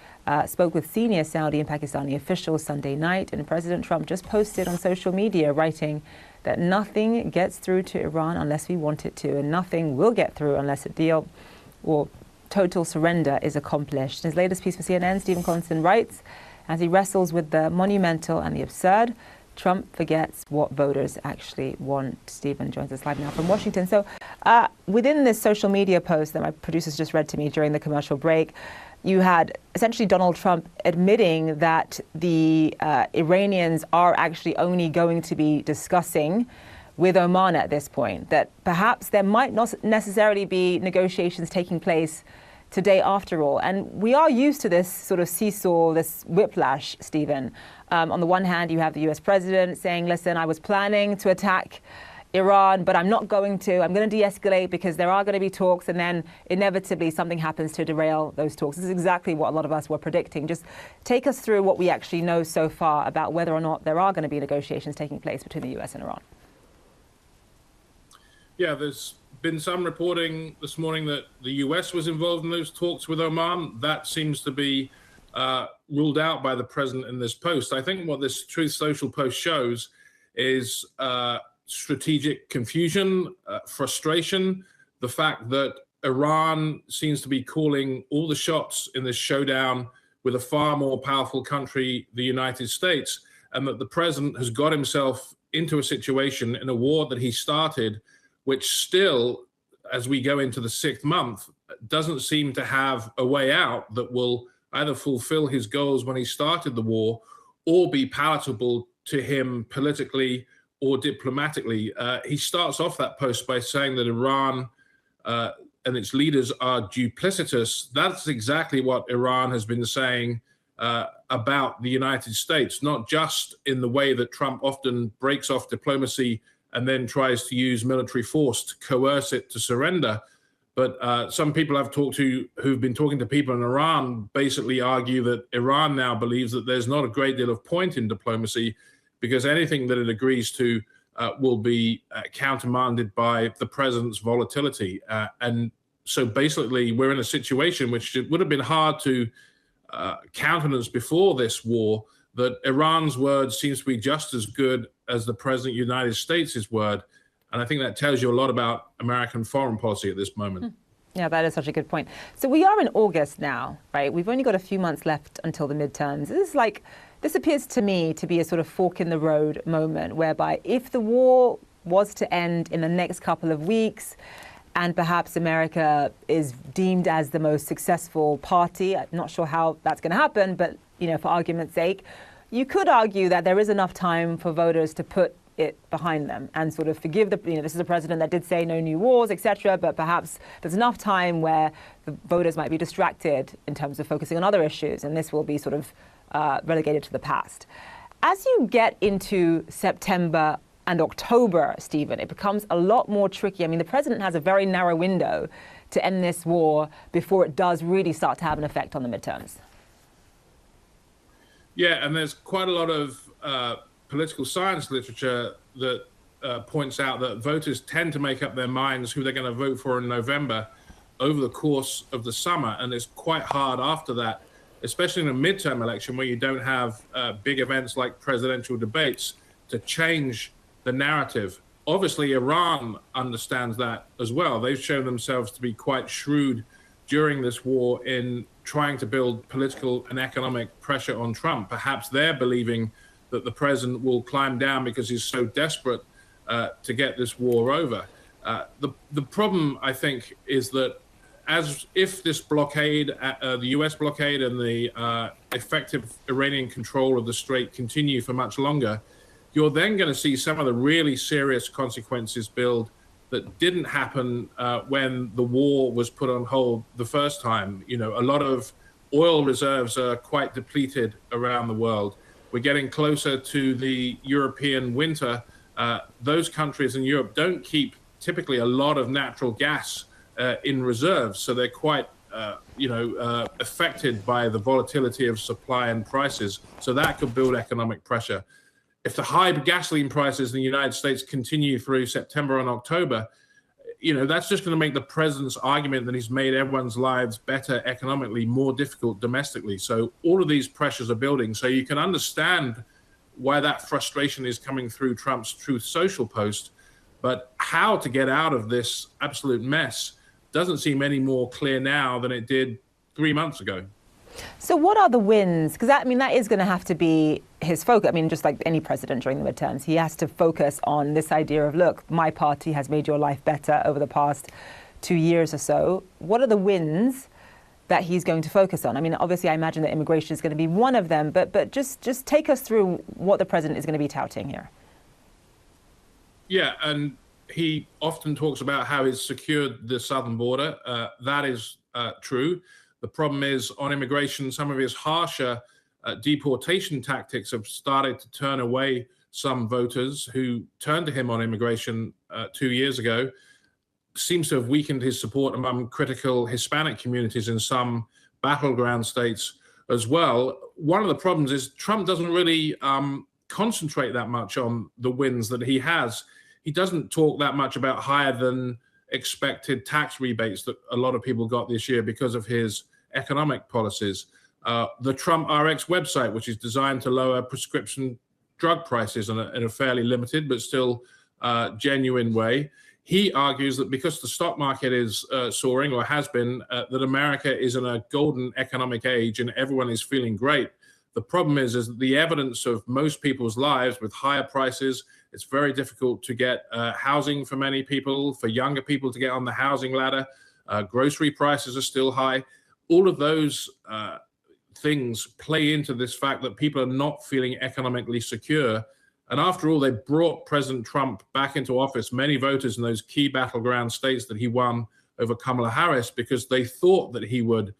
spoke with senior Saudi and Pakistani officials Sunday night, and President Trump just posted on social media writing that nothing gets through to Iran unless we want it to, and nothing will get through unless a deal or total surrender is accomplished. In his latest piece for CNN, Stephen Collinson writes, as he wrestles with the monumental and the absurd, Trump forgets what voters actually want. Stephen joins us live now from Washington. So within this social media post that my producers just read to me during the commercial break, you had essentially Donald Trump admitting that the Iranians are actually only going to be discussing with Oman at this point, that perhaps there might not necessarily be negotiations taking place today after all. And we are used to this sort of seesaw, this whiplash, Stephen. On the one hand, you have the US president saying, listen, I was planning to attack Iran, but I'm not going to. I'm going to de-escalate because there are going to be talks, and then inevitably something happens to derail those talks. This is exactly what a lot of us were predicting. Just take us through what we actually know so far about whether or not there are going to be negotiations taking place between the US and Iran. Yeah, there's been some reporting this morning that the US was involved in those talks with Oman. That seems to be ruled out by the president in this post. I think what this Truth Social post shows is strategic confusion, frustration, the fact that Iran seems to be calling all the shots in this showdown with a far more powerful country, the United States, and that the president has got himself into a situation in a war that he started, which still, as we go into the 6th month, doesn't seem to have a way out that will either fulfill his goals when he started the war or be palatable to him politically or diplomatically. He starts off that post by saying that Iran and its leaders are duplicitous. That's exactly what Iran has been saying about the United States, not just in the way that Trump often breaks off diplomacy and then tries to use military force to coerce it to surrender. But some people I've talked to who've been talking to people in Iran basically argue that Iran now believes that there's not a great deal of point in diplomacy because anything that it agrees to will be countermanded by the president's volatility. And so basically we're in a situation which it would have been hard to countenance before this war, that Iran's word seems to be just as good as the president of the United States' word. And I think that tells you a lot about American foreign policy at this moment. Yeah, that is such a good point. So we are in August now, right? We've only got a few months left until the midterms. This appears to me to be a sort of fork in the road moment whereby if the war was to end in the next couple of weeks and perhaps America is deemed as the most successful party, I'm not sure how that's going to happen, but for argument's sake, you could argue that there is enough time for voters to put it behind them and sort of forgive this is a president that did say no new wars, etc. But perhaps there's enough time where the voters might be distracted in terms of focusing on other issues, and this will be sort of relegated to the past. As you get into September and October, Stephen, it becomes a lot more tricky. I mean, the president has a very narrow window to end this war before it does really start to have an effect on the midterms. Yeah, and there's quite a lot of political science literature that points out that voters tend to make up their minds who they're going to vote for in November over the course of the summer, and it's quite hard after that, especially in a midterm election where you don't have big events like presidential debates, to change the narrative. Obviously, Iran understands that as well. They've shown themselves to be quite shrewd during this war in trying to build political and economic pressure on Trump. Perhaps they're believing that the president will climb down because he's so desperate to get this war over. The problem, I think, is that if this blockade, the U.S. blockade and the effective Iranian control of the strait continue for much longer, you're then going to see some of the really serious consequences build that didn't happen when the war was put on hold the first time. You know, a lot of oil reserves are quite depleted around the world. We're getting closer to the European winter. Those countries in Europe don't keep typically a lot of natural gas in reserves, so they're quite affected by the volatility of supply and prices. So that could build economic pressure. If the high gasoline prices in the United States continue through September and October, that's just going to make the president's argument that he's made everyone's lives better economically more difficult domestically. So all of these pressures are building. So you can understand why that frustration is coming through Trump's Truth Social post. But how to get out of this absolute mess doesn't seem any more clear now than it did 3 months ago. So what are the wins? Because that is going to have to be his focus. Just like any president during the midterms, he has to focus on this idea of, look, my party has made your life better over the past 2 years or so. What are the wins that he's going to focus on? Obviously, I imagine that immigration is going to be one of them, but just take us through what the president is going to be touting here. Yeah, and he often talks about how he's secured the southern border. That is true. The problem is on immigration, some of his harsher deportation tactics have started to turn away some voters who turned to him on immigration 2 years ago. Seems to have weakened his support among critical Hispanic communities in some battleground states as well. One of the problems is Trump doesn't really concentrate that much on the wins that he has. He doesn't talk that much about higher than expected tax rebates that a lot of people got this year because of his economic policies. The Trump RX website, which is designed to lower prescription drug prices in a fairly limited but still genuine way. He argues that because the stock market is soaring, or has been, that America is in a golden economic age and everyone is feeling great. The problem is that the evidence of most people's lives with higher prices, it's very difficult to get housing for many people, for younger people to get on the housing ladder. Grocery prices are still high. All of those things play into this fact that people are not feeling economically secure. And after all, they brought President Trump back into office, many voters in those key battleground states that he won over Kamala Harris, because they thought that he would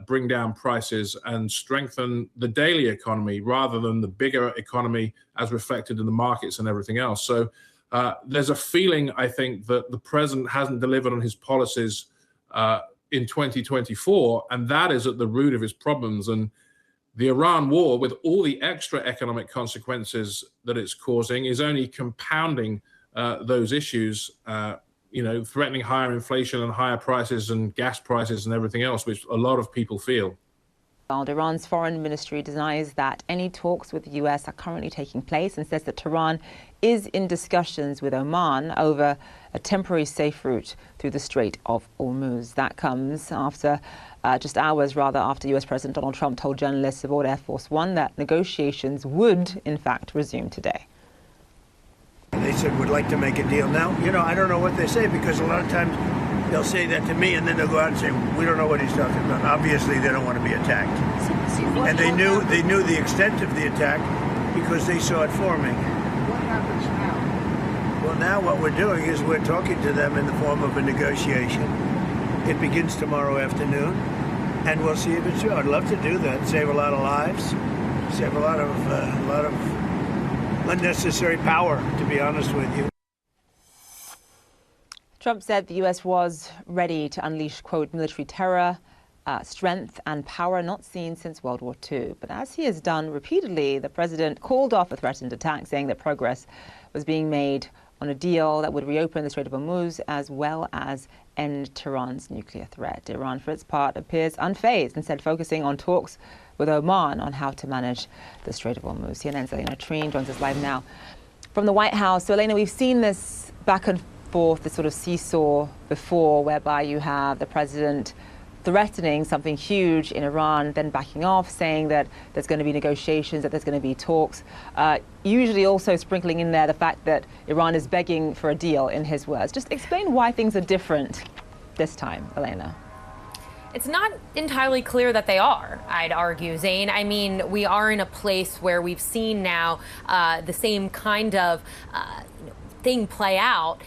bring down prices and strengthen the daily economy rather than the bigger economy as reflected in the markets and everything else. So there's a feeling, I think, that the president hasn't delivered on his policies in 2024, and that is at the root of his problems. And the Iran war, with all the extra economic consequences that it's causing, is only compounding those issues, threatening higher inflation and higher prices and gas prices and everything else, which a lot of people feel. Iran's foreign ministry denies that any talks with the U.S. are currently taking place and says that Tehran is in discussions with Oman over a temporary safe route through the Strait of Hormuz. That comes after just hours after U.S. President Donald Trump told journalists aboard Air Force One that negotiations would, in fact, resume today. They said, we'd like to make a deal. Now, I don't know what they say, because a lot of times they'll say that to me and then they'll go out and say, we don't know what he's talking about. Obviously, they don't want to be attacked. And they knew the extent of the attack because they saw it forming. What happens now? Well, now what we're doing is we're talking to them in the form of a negotiation. It begins tomorrow afternoon, and we'll see if it's true. I'd love to do that, save a lot of lives, save a lot of unnecessary power, to be honest with you. Trump said the U.S. was ready to unleash, quote, military terror, strength and power not seen since World War II. But as he has done repeatedly, the president called off a threatened attack, saying that progress was being made on a deal that would reopen the Strait of Hormuz as well as end Tehran's nuclear threat. Iran, for its part, appears unfazed, instead focusing on talks with Oman on how to manage the Strait of Hormuz. CNN's Elena Treen joins us live now from the White House. So, Elena, we've seen this back and forth, this sort of seesaw before, whereby you have the president threatening something huge in Iran, then backing off, saying that there's going to be negotiations, that there's going to be talks, usually also sprinkling in there the fact that Iran is begging for a deal, in his words. Just explain why things are different this time, Elena. It's not entirely clear that they are, I'd argue, Zain. I mean, we are in a place where we've seen now the same kind of thing play out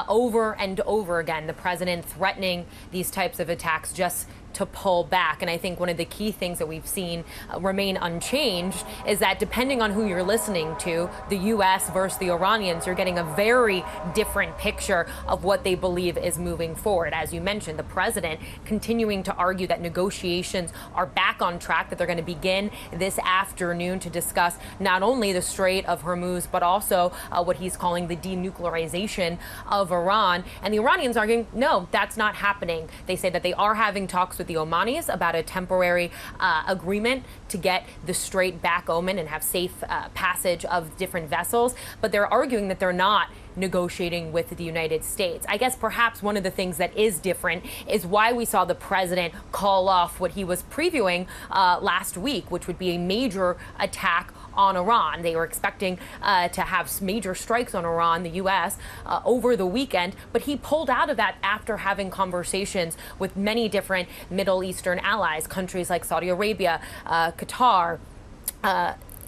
over and over again. The president threatening these types of attacks just to pull back. And I think one of the key things that we've seen remain unchanged is that depending on who you're listening to, the U.S. versus the Iranians, you're getting a very different picture of what they believe is moving forward. As you mentioned, the president continuing to argue that negotiations are back on track, that they're going to begin this afternoon to discuss not only the Strait of Hormuz, but also what he's calling the denuclearization of Iran. And the Iranians arguing, no, that's not happening. They say that they are having talks with the Omanis about a temporary agreement to get the strait back open and have safe passage of different vessels. But they're arguing that they're not negotiating with the United States. I guess perhaps one of the things that is different is why we saw the president call off what he was previewing last week, which would be a major attack on Iran. They were expecting to have major strikes on Iran, the U.S., over the weekend, but he pulled out of that after having conversations with many different Middle Eastern allies, countries like Saudi Arabia, Qatar,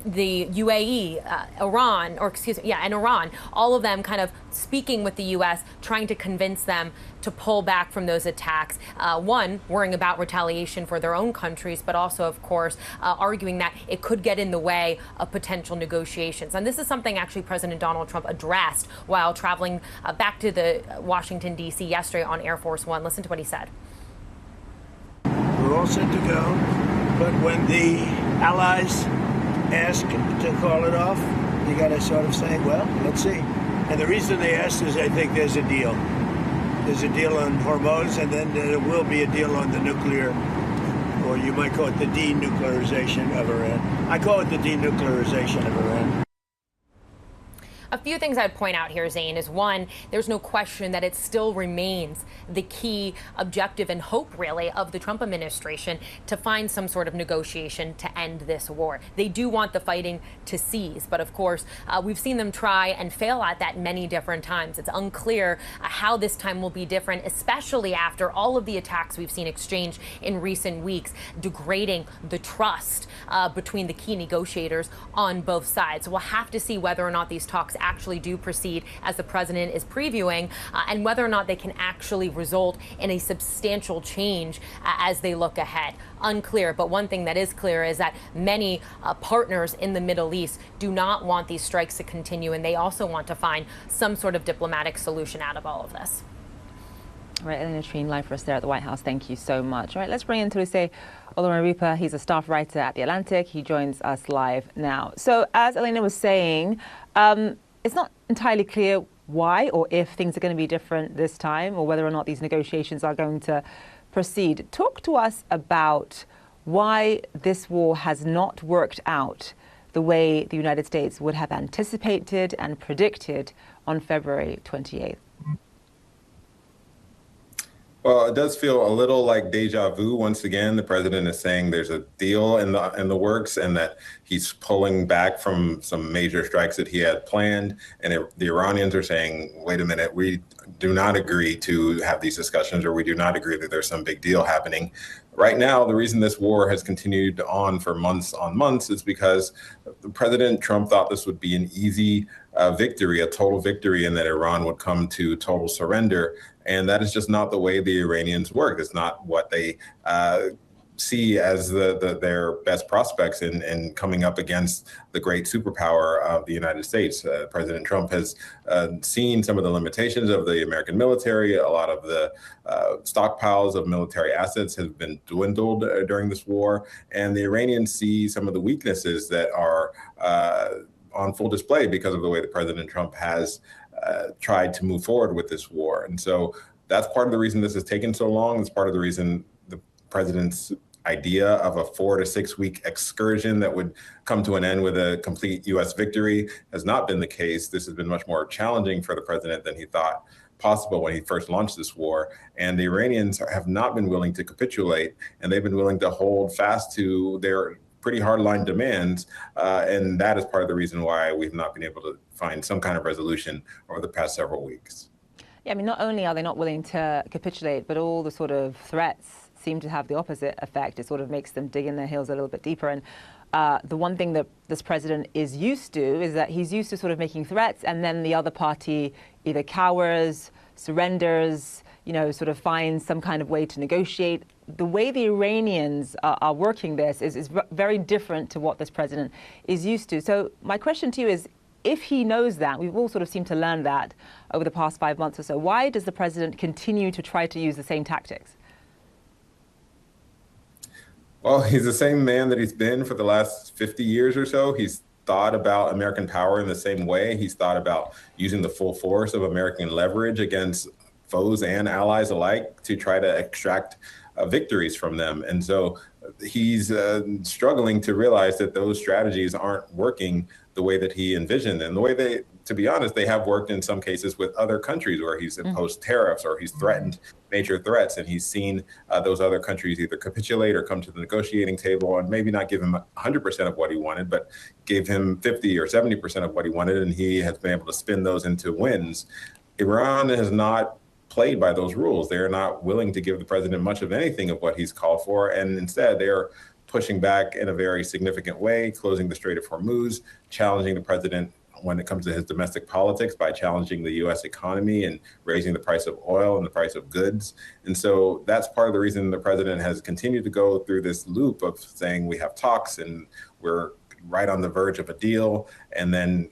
the UAE, Iran, and Iran, all of them kind of speaking with the U.S., trying to convince them to pull back from those attacks. One, worrying about retaliation for their own countries, but also, of course, arguing that it could get in the way of potential negotiations. And this is something actually President Donald Trump addressed while traveling back to the Washington, D.C. yesterday on Air Force One. Listen to what he said. We're all set to go, but when the allies ask to call it off, you got to sort of say, well, let's see. And the reason they asked is I think there's a deal. There's a deal on Hormuz, and then there will be a deal on the nuclear, or you might call it the denuclearization of Iran. I call it the denuclearization of Iran. A few things I'd point out here, Zain, is one, there's no question that it still remains the key objective and hope, really, of the Trump administration to find some sort of negotiation to end this war. They do want the fighting to cease, but of course, we've seen them try and fail at that many different times. It's unclear how this time will be different, especially after all of the attacks we've seen exchanged in recent weeks, degrading the trust between the key negotiators on both sides. So we'll have to see whether or not these talks actually do proceed as the president is previewing, and whether or not they can actually result in a substantial change as they look ahead. Unclear, but one thing that is clear is that many partners in the Middle East do not want these strikes to continue, and they also want to find some sort of diplomatic solution out of all of this. All right, Elena Treen, live for us there at the White House. Thank you so much. All right, let's bring in Tuluse Olorunripa. He's a staff writer at The Atlantic. He joins us live now. So as Elena was saying, it's not entirely clear why or if things are going to be different this time, or whether or not these negotiations are going to proceed. Talk to us about why this war has not worked out the way the United States would have anticipated and predicted on February 28th. Well, it does feel a little like deja vu. Once again, the president is saying there's a deal in the works, and that he's pulling back from some major strikes that he had planned. And the Iranians are saying, wait a minute, we do not agree to have these discussions, or we do not agree that there's some big deal happening. Right now, the reason this war has continued on for months on months is because President Trump thought this would be an easy victory, a total victory, and that Iran would come to total surrender. And that is just not the way the Iranians work. It's not what they see as their best prospects in coming up against the great superpower of the United States. President Trump has seen some of the limitations of the American military. A lot of the stockpiles of military assets have been dwindled during this war. And the Iranians see some of the weaknesses that are on full display because of the way that President Trump has tried to move forward with this war. And so that's part of the reason this has taken so long. It's part of the reason the president's idea of a 4 to 6 week excursion that would come to an end with a complete U.S. victory has not been the case. This has been much more challenging for the president than he thought possible when he first launched this war. And the Iranians have not been willing to capitulate, and they've been willing to hold fast to their pretty hardline demands. And that is part of the reason why we've not been able to find some kind of resolution over the past several weeks. Yeah, I mean, not only are they not willing to capitulate, but all the sort of threats seem to have the opposite effect. It sort of makes them dig in their heels a little bit deeper. And the one thing that this president is used to is that he's used to sort of making threats, and then the other party either cowers, surrenders, sort of finds some kind of way to negotiate. The way the Iranians are working this is very different to what this president is used to. So my question to you is, if he knows that, we've all sort of seemed to learn that over the past 5 months or so, why does the president continue to try to use the same tactics? Well, he's the same man that he's been for the last 50 years or so. He's thought about American power in the same way. He's thought about using the full force of American leverage against foes and allies alike to try to extract victories from them. And so he's struggling to realize that those strategies aren't working the way that he envisioned, and the way they, to be honest, they have worked in some cases with other countries where he's imposed tariffs or he's threatened major threats, and he's seen those other countries either capitulate or come to the negotiating table and maybe not give him 100% of what he wanted, but gave him 50 or 70% of what he wanted, and he has been able to spin those into wins. Iran has not played by those rules. They're not willing to give the president much of anything of what he's called for, and instead they're pushing back in a very significant way, closing the Strait of Hormuz, challenging the president when it comes to his domestic politics by challenging the U.S. economy and raising the price of oil and the price of goods. And so that's part of the reason the president has continued to go through this loop of saying we have talks and we're right on the verge of a deal, and then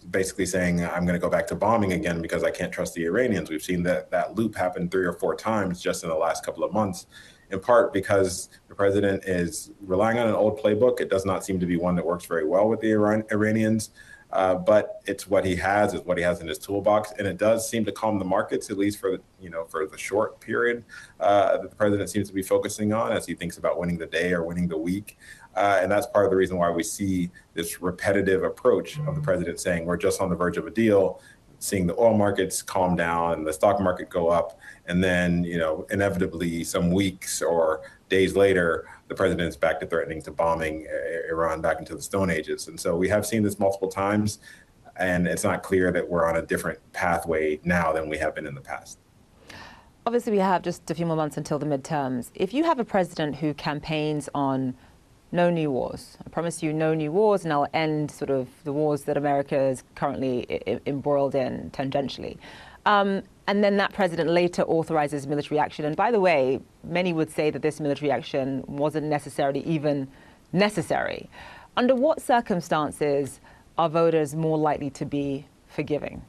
basically saying I'm going to go back to bombing again because I can't trust the Iranians. We've seen that loop happen 3 or 4 times just in the last couple of months, in part because the president is relying on an old playbook. It does not seem to be one that works very well with the Iranians, but it's what he has, is what he has in his toolbox, and it does seem to calm the markets, at least for the short period that the president seems to be focusing on as he thinks about winning the day or winning the week. And that's part of the reason why we see this repetitive approach of the president saying we're just on the verge of a deal, seeing the oil markets calm down and the stock market go up, and then inevitably some weeks or days later, the president's back to threatening to bombing Iran back into the Stone Ages. And so we have seen this multiple times, and it's not clear that we're on a different pathway now than we have been in the past. Obviously, we have just a few more months until the midterms. If you have a president who campaigns on no new wars, I promise you no new wars, and I'll end sort of the wars that America is currently embroiled in tangentially. And then that president later authorizes military action. And by the way, many would say that this military action wasn't necessarily even necessary. Under what circumstances are voters more likely to be forgiving?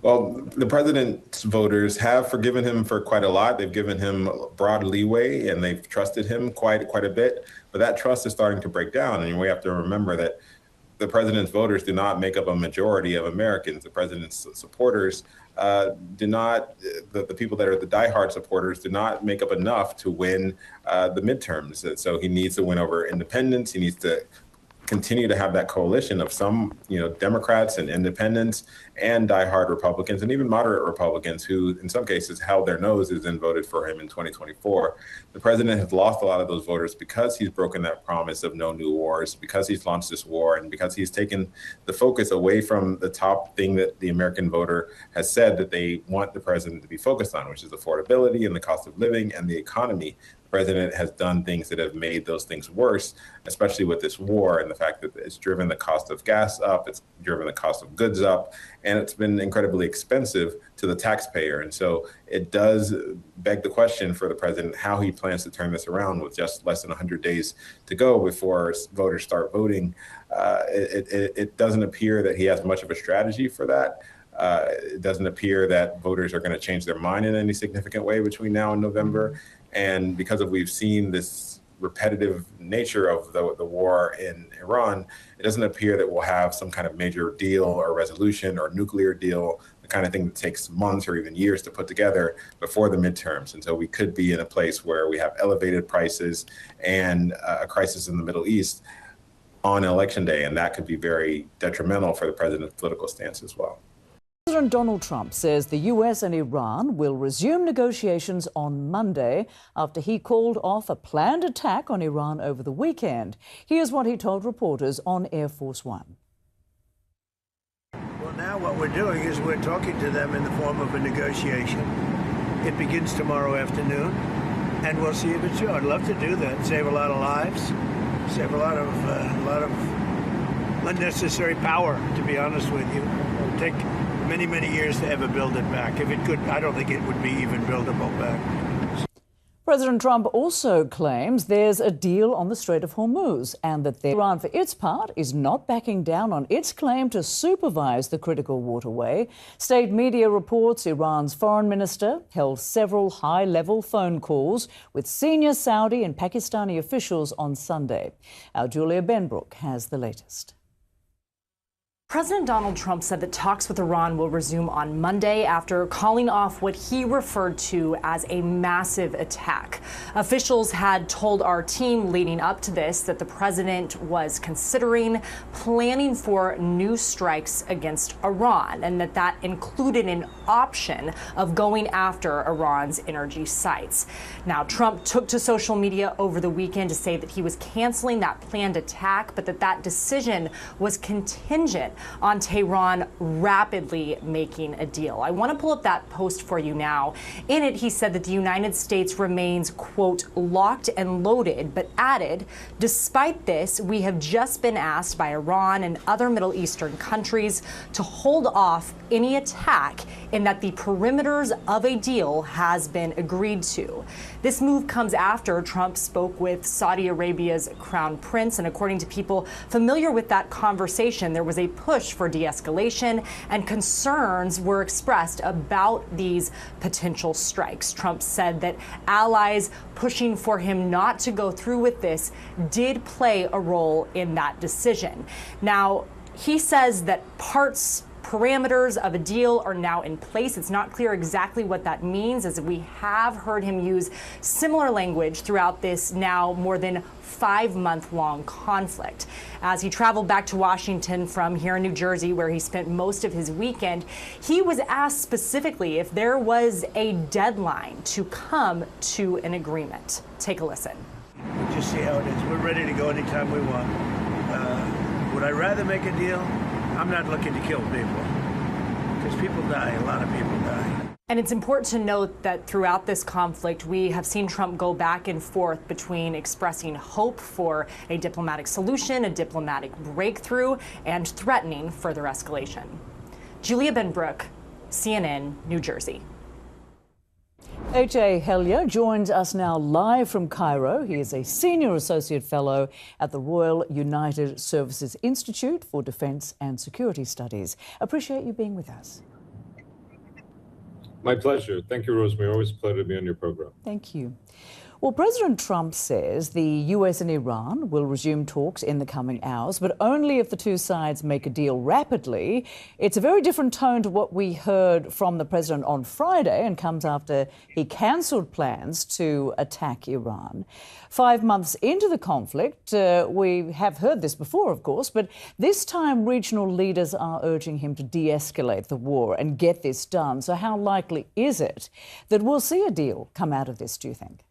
Well, the president's voters have forgiven him for quite a lot. They've given him broad leeway and they've trusted him quite a bit. But that trust is starting to break down. And we have to remember that the president's voters do not make up a majority of Americans. The president's supporters do not, the people that are the diehard supporters do not make up enough to win the midterms. So he needs to win over independents. He needs to continue to have that coalition of some, Democrats and independents and diehard Republicans and even moderate Republicans who in some cases held their noses and voted for him in 2024. The president has lost a lot of those voters because he's broken that promise of no new wars, because he's launched this war, and because he's taken the focus away from the top thing that the American voter has said that they want the president to be focused on, which is affordability and the cost of living and the economy. President has done things that have made those things worse, especially with this war and the fact that it's driven the cost of gas up, it's driven the cost of goods up, and it's been incredibly expensive to the taxpayer. And so it does beg the question for the president how he plans to turn this around with just less than 100 days to go before voters start voting. It doesn't appear that he has much of a strategy for that. It doesn't appear that voters are going to change their mind in any significant way between now and November. And because we've seen this repetitive nature of the war in Iran, it doesn't appear that we'll have some kind of major deal or resolution or nuclear deal, the kind of thing that takes months or even years to put together before the midterms. And so we could be in a place where we have elevated prices and a crisis in the Middle East on election day, and that could be very detrimental for the president's political stance as well. President Donald Trump says the US and Iran will resume negotiations on Monday after he called off a planned attack on Iran over the weekend. Here's what he told reporters on Air Force One. Well, now what we're doing is we're talking to them in the form of a negotiation. It begins tomorrow afternoon, and we'll see if it's true. I'd love to do that, save a lot of lives, save a lot of unnecessary power, to be honest with you. It'll take many, many years to ever build it back. If it could, I don't think it would be even buildable back. President Trump also claims there's a deal on the Strait of Hormuz and that Iran, for its part, is not backing down on its claim to supervise the critical waterway. State media reports Iran's foreign minister held several high-level phone calls with senior Saudi and Pakistani officials on Sunday. Our Julia Benbrook has the latest. President Donald Trump said that talks with Iran will resume on Monday after calling off what he referred to as a massive attack. Officials had told our team leading up to this that the president was planning for new strikes against Iran, and that included an option of going after Iran's energy sites. Now, Trump took to social media over the weekend to say that he was canceling that planned attack, but that decision was contingent on Tehran rapidly making a deal. I want to pull up that post for you now. In it, he said that the United States remains, quote, locked and loaded, but added, despite this, we have just been asked by Iran and other Middle Eastern countries to hold off any attack and that the perimeters of a deal has been agreed to. This move comes after Trump spoke with Saudi Arabia's crown prince, and according to people familiar with that conversation, there was a push for de-escalation and concerns were expressed about these potential strikes. Trump said that allies pushing for him not to go through with this did play a role in that decision. Now, he says that parameters of a deal are now in place. It's not clear exactly what that means, as we have heard him use similar language throughout this now more than 5-month-long conflict. As he traveled back to Washington from here in New Jersey, where he spent most of his weekend, he was asked specifically if there was a deadline to come to an agreement. Take a listen. We'll just see how it is. We're ready to go anytime we want. Would I rather make a deal? I'm not looking to kill people, because people die. A lot of people die. And it's important to note that throughout this conflict, we have seen Trump go back and forth between expressing hope for a diplomatic solution, a diplomatic breakthrough, and threatening further escalation. Julia Benbrook, CNN, New Jersey. H.A. Hellier joins us now live from Cairo. He is a Senior Associate Fellow at the Royal United Services Institute for Defence and Security Studies. Appreciate you being with us. My pleasure. Thank you, Rosemary. Always a pleasure to be on your program. Thank you. Well, President Trump says the US and Iran will resume talks in the coming hours, but only if the two sides make a deal rapidly. It's a very different tone to what we heard from the president on Friday, and comes after he cancelled plans to attack Iran. 5 months into the conflict, we have heard this before, of course, but this time regional leaders are urging him to de-escalate the war and get this done. So how likely is it that we'll see a deal come out of this, do you think?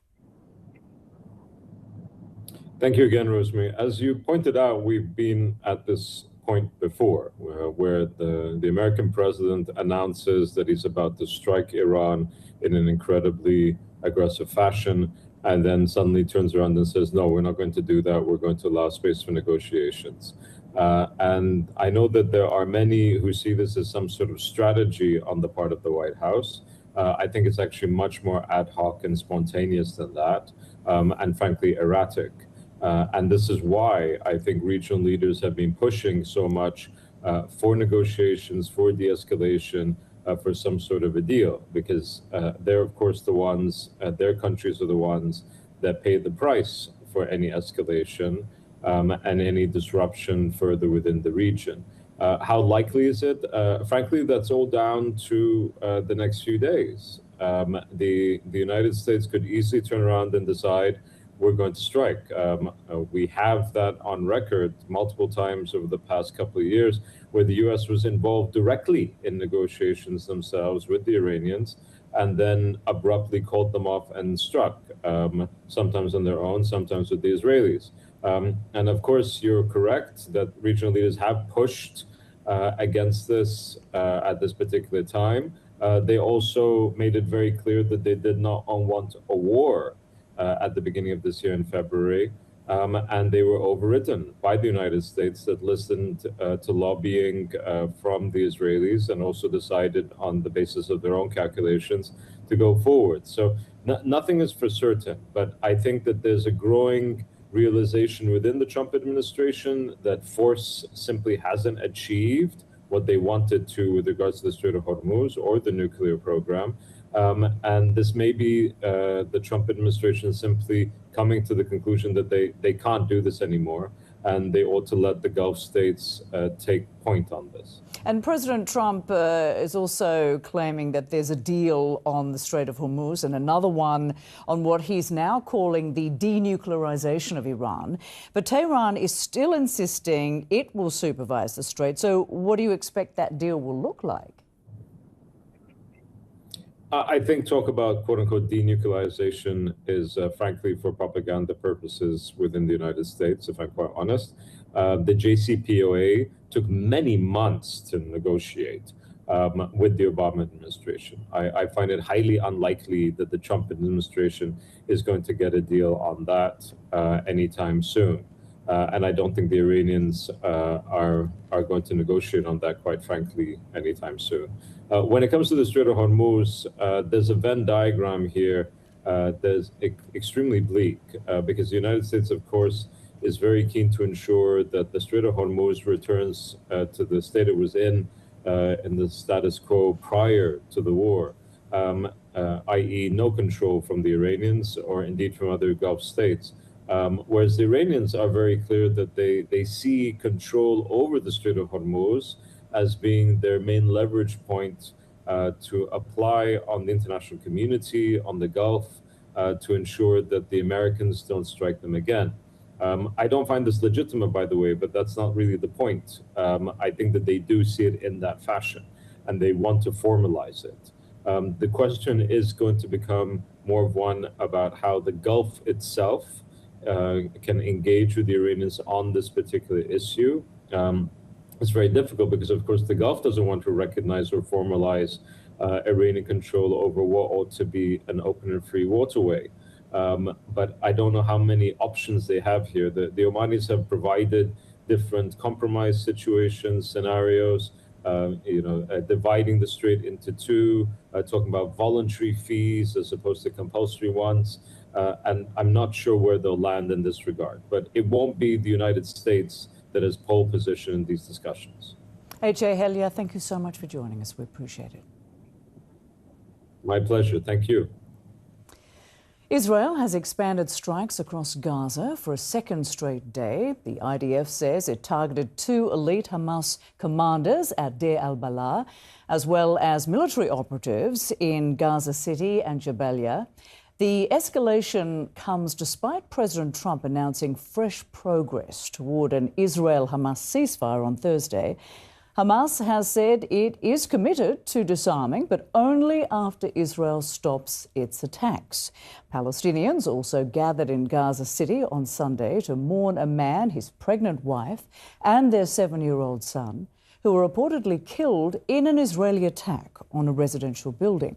Thank you again, Rosemary. As you pointed out, we've been at this point before, where the American president announces that he's about to strike Iran in an incredibly aggressive fashion, and then suddenly turns around and says, no, we're not going to do that. We're going to allow space for negotiations. And I know that there are many who see this as some sort of strategy on the part of the White House. I think it's actually much more ad hoc and spontaneous than that, and frankly, erratic. And this is why I think regional leaders have been pushing so much for negotiations, for de-escalation, for some sort of a deal, because they're, of course, the ones, their countries are the ones that pay the price for any escalation and any disruption further within the region. How likely is it? Frankly, that's all down to the next few days. The United States could easily turn around and decide we're going to strike. We have that on record multiple times over the past couple of years where the U.S. was involved directly in negotiations themselves with the Iranians and then abruptly called them off and struck, sometimes on their own, sometimes with the Israelis. And of course, you're correct that regional leaders have pushed against this at this particular time. They also made it very clear that they did not want a war at the beginning of this year in February, and they were overridden by the United States that listened to lobbying from the Israelis and also decided on the basis of their own calculations to go forward. So nothing is for certain, but I think that there's a growing realization within the Trump administration that force simply hasn't achieved what they wanted to with regards to the Strait of Hormuz or the nuclear program. And this may be the Trump administration simply coming to the conclusion that they can't do this anymore, and they ought to let the Gulf states take point on this. And President Trump is also claiming that there's a deal on the Strait of Hormuz and another one on what he's now calling the denuclearization of Iran. But Tehran is still insisting it will supervise the strait. So what do you expect that deal will look like? I think talk about quote-unquote denuclearization is frankly for propaganda purposes within the United States, if I'm quite honest. The JCPOA took many months to negotiate with the Obama administration. I find it highly unlikely that the Trump administration is going to get a deal on that anytime soon. And I don't think the Iranians are going to negotiate on that, quite frankly, anytime soon. When it comes to the Strait of Hormuz, there's a Venn diagram here that's extremely bleak because the United States, of course, is very keen to ensure that the Strait of Hormuz returns to the state it was in the status quo prior to the war, i.e. no control from the Iranians or indeed from other Gulf states. Whereas the Iranians are very clear that they see control over the Strait of Hormuz as being their main leverage point to apply on the international community, on the Gulf, to ensure that the Americans don't strike them again. I don't find this legitimate, by the way, but that's not really the point. I think that they do see it in that fashion, and they want to formalize it. The question is going to become more of one about how the Gulf itself can engage with the Iranians on this particular issue. It's very difficult because, of course, the Gulf doesn't want to recognize or formalize Iranian control over what ought to be an open and free waterway. But I don't know how many options they have here. The Omanis have provided different compromise situations, scenarios, dividing the strait into two, talking about voluntary fees as opposed to compulsory ones. And I'm not sure where they'll land in this regard. But it won't be the United States that is pole position in these discussions. H.A. Helia, thank you so much for joining us. We appreciate it. My pleasure. Thank you. Israel has expanded strikes across Gaza for a second straight day. The IDF says it targeted 2 elite Hamas commanders at Deir al-Balah, as well as military operatives in Gaza City and Jabalia. The escalation comes despite President Trump announcing fresh progress toward an Israel-Hamas ceasefire on Thursday. Hamas has said it is committed to disarming, but only after Israel stops its attacks. Palestinians also gathered in Gaza City on Sunday to mourn a man, his pregnant wife, and their 7-year-old son, who were reportedly killed in an Israeli attack on a residential building.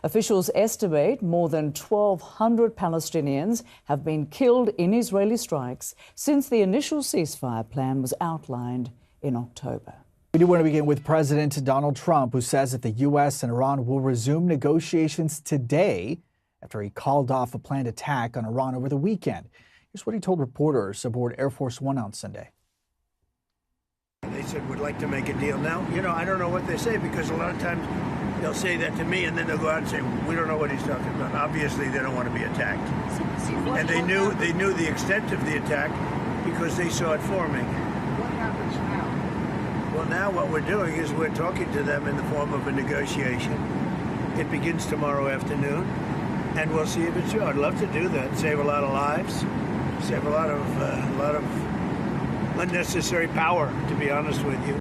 Officials estimate more than 1,200 Palestinians have been killed in Israeli strikes since the initial ceasefire plan was outlined in October. We do want to begin with President Donald Trump, who says that the U.S. and Iran will resume negotiations today after he called off a planned attack on Iran over the weekend. Here's what he told reporters aboard Air Force One on Sunday. They said, we'd like to make a deal. Now, I don't know what they say because a lot of times They'll say that to me, and then they'll go out and say, we don't know what he's talking about. Obviously, they don't want to be attacked. And they knew the extent of the attack because they saw it forming. What happens now? Well, now what we're doing is we're talking to them in the form of a negotiation. It begins tomorrow afternoon, and we'll see if it's true. I'd love to do that, save a lot of lives, save a lot of unnecessary power, to be honest with you.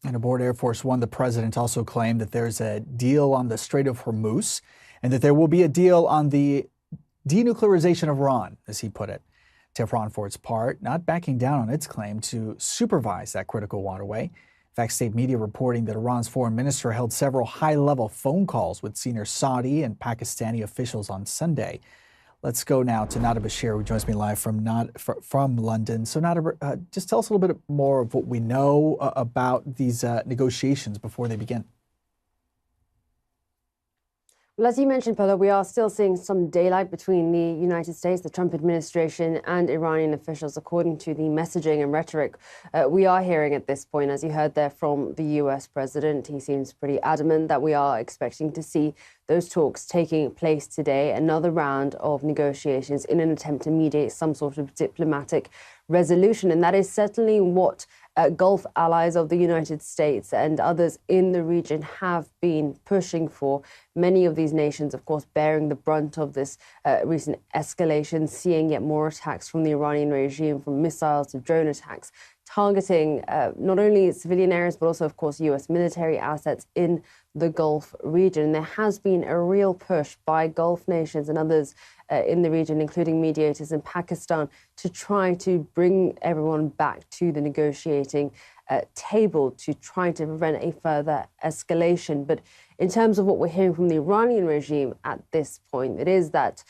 And aboard Air Force One, the president also claimed that there's a deal on the Strait of Hormuz and that there will be a deal on the denuclearization of Iran, as he put it. Tehran, for its part, not backing down on its claim to supervise that critical waterway. In fact, state media reporting that Iran's foreign minister held several high-level phone calls with senior Saudi and Pakistani officials on Sunday. Let's go now to Nada Bashir, who joins me live from London. So, Nada, just tell us a little bit more of what we know about these negotiations before they begin. Well, as you mentioned, Paolo, we are still seeing some daylight between the United States, the Trump administration, and Iranian officials, according to the messaging and rhetoric we are hearing at this point. As you heard there from the U.S. president, he seems pretty adamant that we are expecting to see those talks taking place today, another round of negotiations in an attempt to mediate some sort of diplomatic resolution. And that is certainly what Gulf allies of the United States and others in the region have been pushing for. Many of these nations, of course, bearing the brunt of this recent escalation, seeing yet more attacks from the Iranian regime, from missiles to drone attacks, targeting not only civilian areas, but also, of course, U.S. military assets in the Gulf region. There has been a real push by Gulf nations and others in the region, including mediators in Pakistan, to try to bring everyone back to the negotiating table to try to prevent a further escalation. But in terms of what we're hearing from the Iranian regime at this point, it is that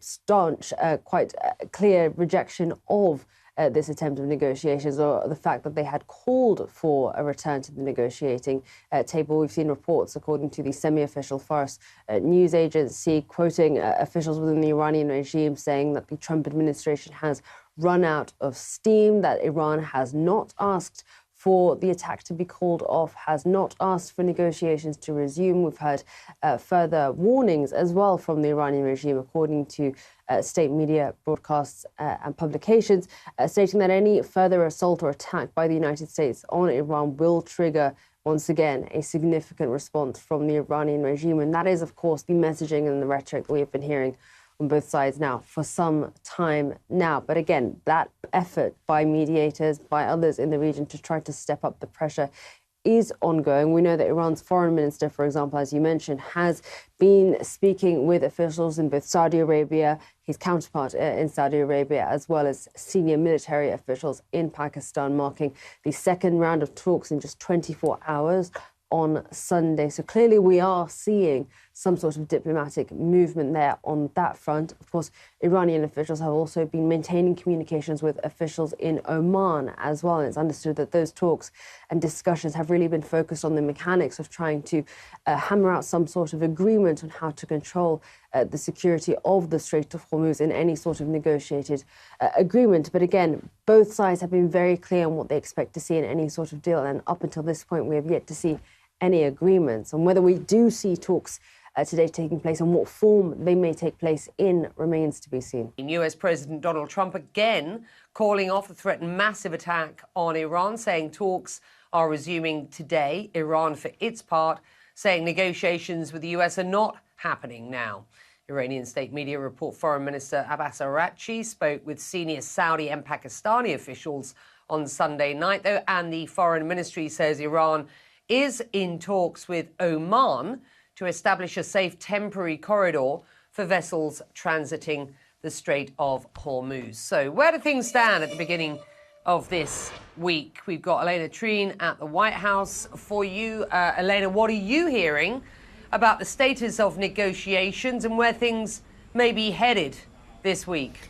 staunch, quite clear rejection of this attempt of negotiations, or the fact that they had called for a return to the negotiating table. We've seen reports, according to the semi-official Fars news agency, quoting officials within the Iranian regime saying that the Trump administration has run out of steam, that Iran has not asked for the attack to be called off, has not asked for negotiations to resume. We've heard further warnings as well from the Iranian regime, according to state media broadcasts and publications, stating that any further assault or attack by the United States on Iran will trigger, once again, a significant response from the Iranian regime. And that is, of course, the messaging and the rhetoric that we have been hearing on both sides now for some time now. But again, that effort by mediators, by others in the region to try to step up the pressure is ongoing. We know that Iran's foreign minister, for example, as you mentioned, has been speaking with officials in both Saudi Arabia, his counterpart in Saudi Arabia, as well as senior military officials in Pakistan, marking the second round of talks in just 24 hours on Sunday. So clearly we are seeing some sort of diplomatic movement there on that front. Of course, Iranian officials have also been maintaining communications with officials in Oman as well. And it's understood that those talks and discussions have really been focused on the mechanics of trying to hammer out some sort of agreement on how to control the security of the Strait of Hormuz in any sort of negotiated agreement. But again, both sides have been very clear on what they expect to see in any sort of deal. And up until this point, we have yet to see any agreements. And whether we do see talks today taking place and what form they may take place in remains to be seen. US President Donald Trump again calling off a threatened massive attack on Iran, saying talks are resuming today. Iran, for its part, saying negotiations with the US are not happening now. Iranian state media report Foreign Minister Abbas Araghchi spoke with senior Saudi and Pakistani officials on Sunday night, though, and the foreign ministry says Iran is in talks with Oman to establish a safe temporary corridor for vessels transiting the Strait of Hormuz. So where do things stand at the beginning of this week? We've got Elena Treen at the White House for you. Elena, what are you hearing about the status of negotiations and where things may be headed this week?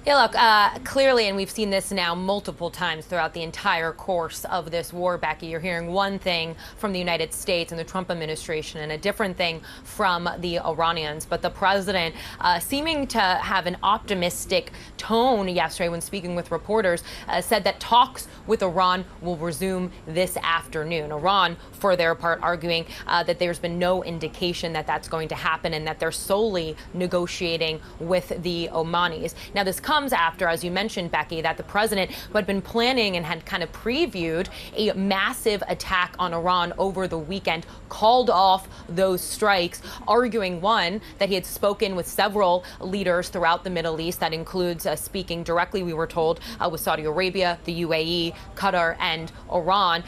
Yeah, look, clearly, and we've seen this now multiple times throughout the entire course of this war, Becky, you're hearing one thing from the United States and the Trump administration and a different thing from the Iranians. But the president seeming to have an optimistic tone yesterday when speaking with reporters, said that talks with Iran will resume this afternoon. Iran, for their part, arguing that there's been no indication that that's going to happen and that they're solely negotiating with the Omanis. Now, this comes after, as you mentioned, Becky, that the president, who had been planning and had kind of previewed a massive attack on Iran over the weekend, called off those strikes, arguing, one, that he had spoken with several leaders throughout the Middle East. That includes speaking directly, we were told, with Saudi Arabia, the UAE, Qatar, and Iran.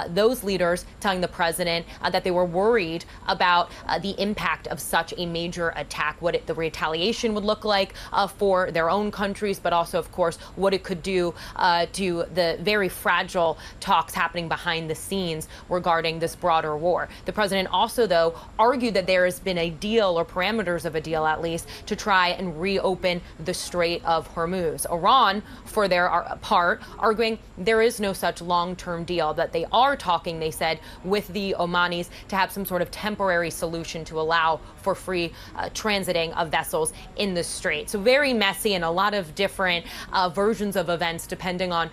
Those leaders telling the president that they were worried about the impact of such a major attack, what the retaliation would look like for their own countries, but also, of course, what it could do to the very fragile talks happening behind the scenes regarding this broader war. The president also, though, argued that there has been a deal, or parameters of a deal at least, to try and reopen the Strait of Hormuz. Iran, for their part, arguing there is no such long-term deal, that they are talking, they said, with the Omanis to have some sort of temporary solution to allow for free transiting of vessels in the strait. So very messy and a lot of different versions of events depending on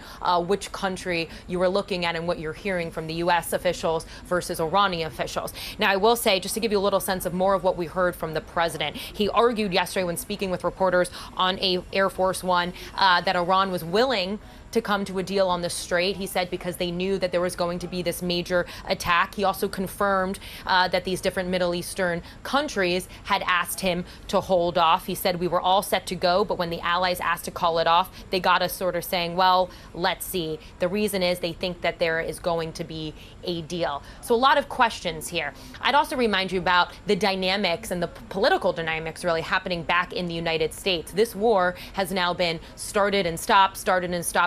which country you were looking at and what you're hearing from the U.S. officials versus Iranian officials. Now, I will say, just to give you a little sense of more of what we heard from the president, he argued yesterday when speaking with reporters on Air Force One that Iran was willing to come to a deal on the strait. He said because they knew that there was going to be this major attack. He also confirmed that these different Middle Eastern countries had asked him to hold off. He said we were all set to go, but when the allies asked to call it off, they got us sort of saying, well, let's see. The reason is they think that there is going to be a deal. So a lot of questions here. I'd also remind you about the dynamics and the political dynamics really happening back in the United States. This war has now been started and stopped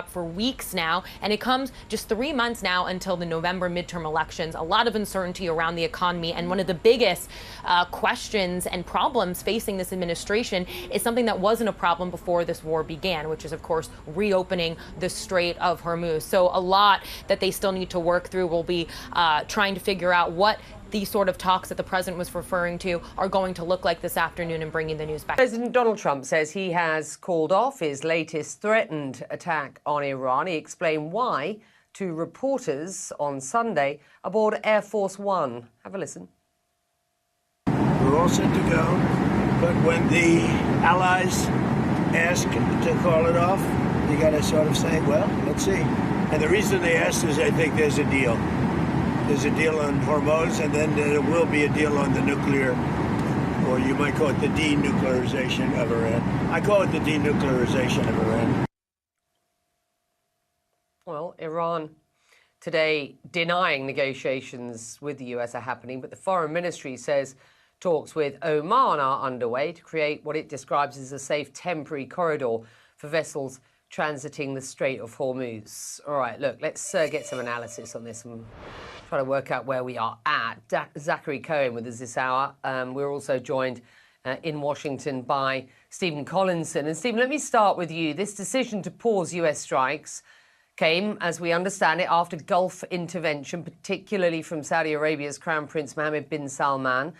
for weeks now, and it comes just 3 months now until the November midterm elections. A lot of uncertainty around the economy, and one of the biggest questions and problems facing this administration is something that wasn't a problem before this war began, which is, of course, reopening the Strait of Hormuz. So a lot that they still need to work through. Will be trying to figure out what the sort of talks that the president was referring to are going to look like this afternoon, and bringing the news back. President Donald Trump says he has called off his latest threatened attack on Iran. He explained why to reporters on Sunday aboard Air Force One. Have a listen. We're all set to go, but when the allies ask to call it off, you got to sort of say, well, let's see. And the reason they asked is I think there's a deal. There's a deal on Hormuz, and then there will be a deal on the nuclear, or you might call it the denuclearization of Iran. I call it the denuclearization of Iran. Well, Iran today denying negotiations with the U.S. are happening, but the foreign ministry says talks with Oman are underway to create what it describes as a safe temporary corridor for vessels transiting the Strait of Hormuz. All right, look, let's get some analysis on this and try to work out where we are at. Zachary Cohen with us this hour. We're also joined in Washington by Stephen Collinson. And Stephen, let me start with you. This decision to pause US strikes came, as we understand it, after Gulf intervention, particularly from Saudi Arabia's Crown Prince Mohammed bin Salman.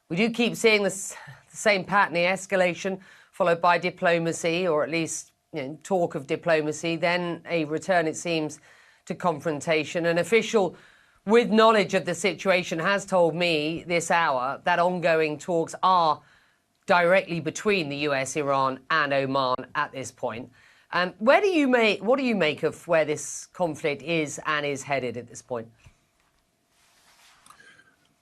We do keep seeing the same pattern, the escalation followed by diplomacy, or at least talk of diplomacy, then a return, it seems, to confrontation. An official with knowledge of the situation has told me this hour that ongoing talks are directly between the US, Iran and Oman at this point. What do you make of where this conflict is and is headed at this point?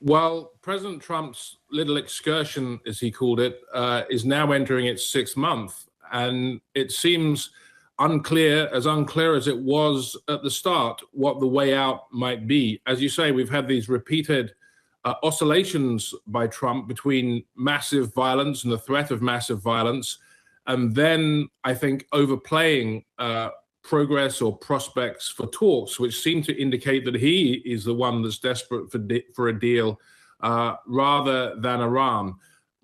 Well, President Trump's little excursion, as he called it, is now entering its 6th month. And it seems unclear as it was at the start, what the way out might be. As you say, we've had these repeated oscillations by Trump between massive violence and the threat of massive violence, and then I think overplaying progress or prospects for talks, which seem to indicate that he is the one that's desperate for a deal rather than Iran.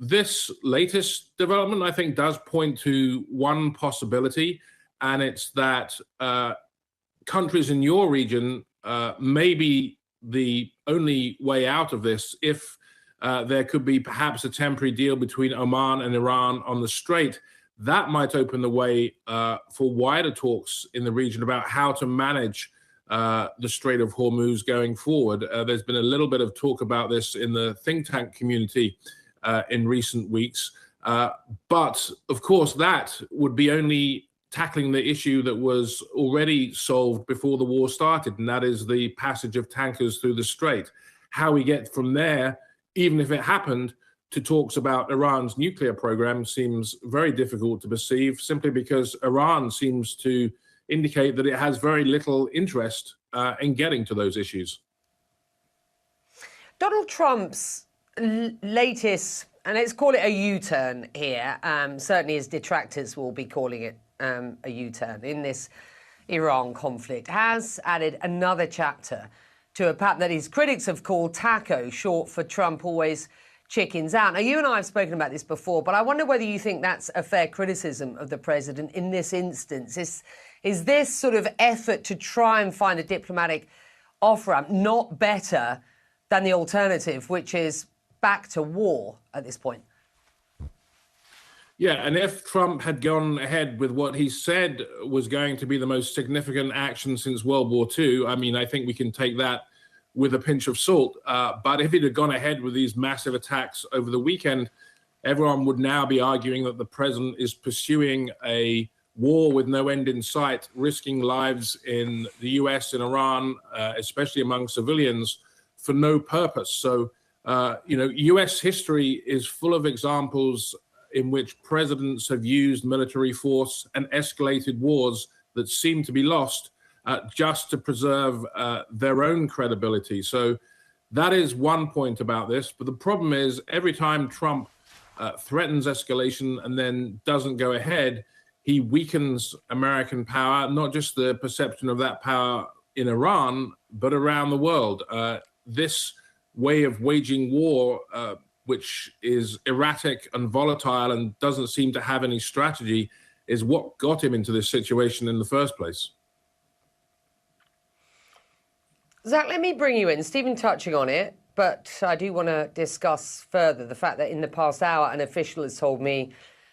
this latest development, I think, does point to one possibility, and it's that countries in your region may be the only way out of this if there could be perhaps a temporary deal between Oman and Iran on the Strait. That might open the way for wider talks in the region about how to manage the Strait of Hormuz going forward. There's been a little bit of talk about this in the think tank community in recent weeks. But of course, that would be only tackling the issue that was already solved before the war started, and that is the passage of tankers through the Strait. How we get from there, even if it happened, to talks about Iran's nuclear program seems very difficult to perceive, simply because Iran seems to indicate that it has very little interest in getting to those issues. Donald Trump's latest, and let's call it a U-turn here, certainly his detractors will be calling it a U-turn in this Iran conflict, has added another chapter to a pattern that his critics have called TACO, short for Trump always chickens out. Now, you and I have spoken about this before, but I wonder whether you think that's a fair criticism of the president in this instance. Is this sort of effort to try and find a diplomatic off-ramp not better than the alternative, which is back to war at this point? Yeah, and if Trump had gone ahead with what he said was going to be the most significant action since World War II, I mean, I think we can take that with a pinch of salt. But if it had gone ahead with these massive attacks over the weekend, everyone would now be arguing that the president is pursuing a war with no end in sight, risking lives in the US and Iran, especially among civilians, for no purpose. So, US history is full of examples in which presidents have used military force and escalated wars that seem to be lost just to preserve their own credibility. So that is one point about this. But the problem is every time Trump threatens escalation and then doesn't go ahead, he weakens American power, not just the perception of that power in Iran, but around the world. This way of waging war, which is erratic and volatile and doesn't seem to have any strategy, is what got him into this situation in the first place. Zach, let me bring you in. Stephen touching on it, but I do want to discuss further the fact that in the past hour, an official has told me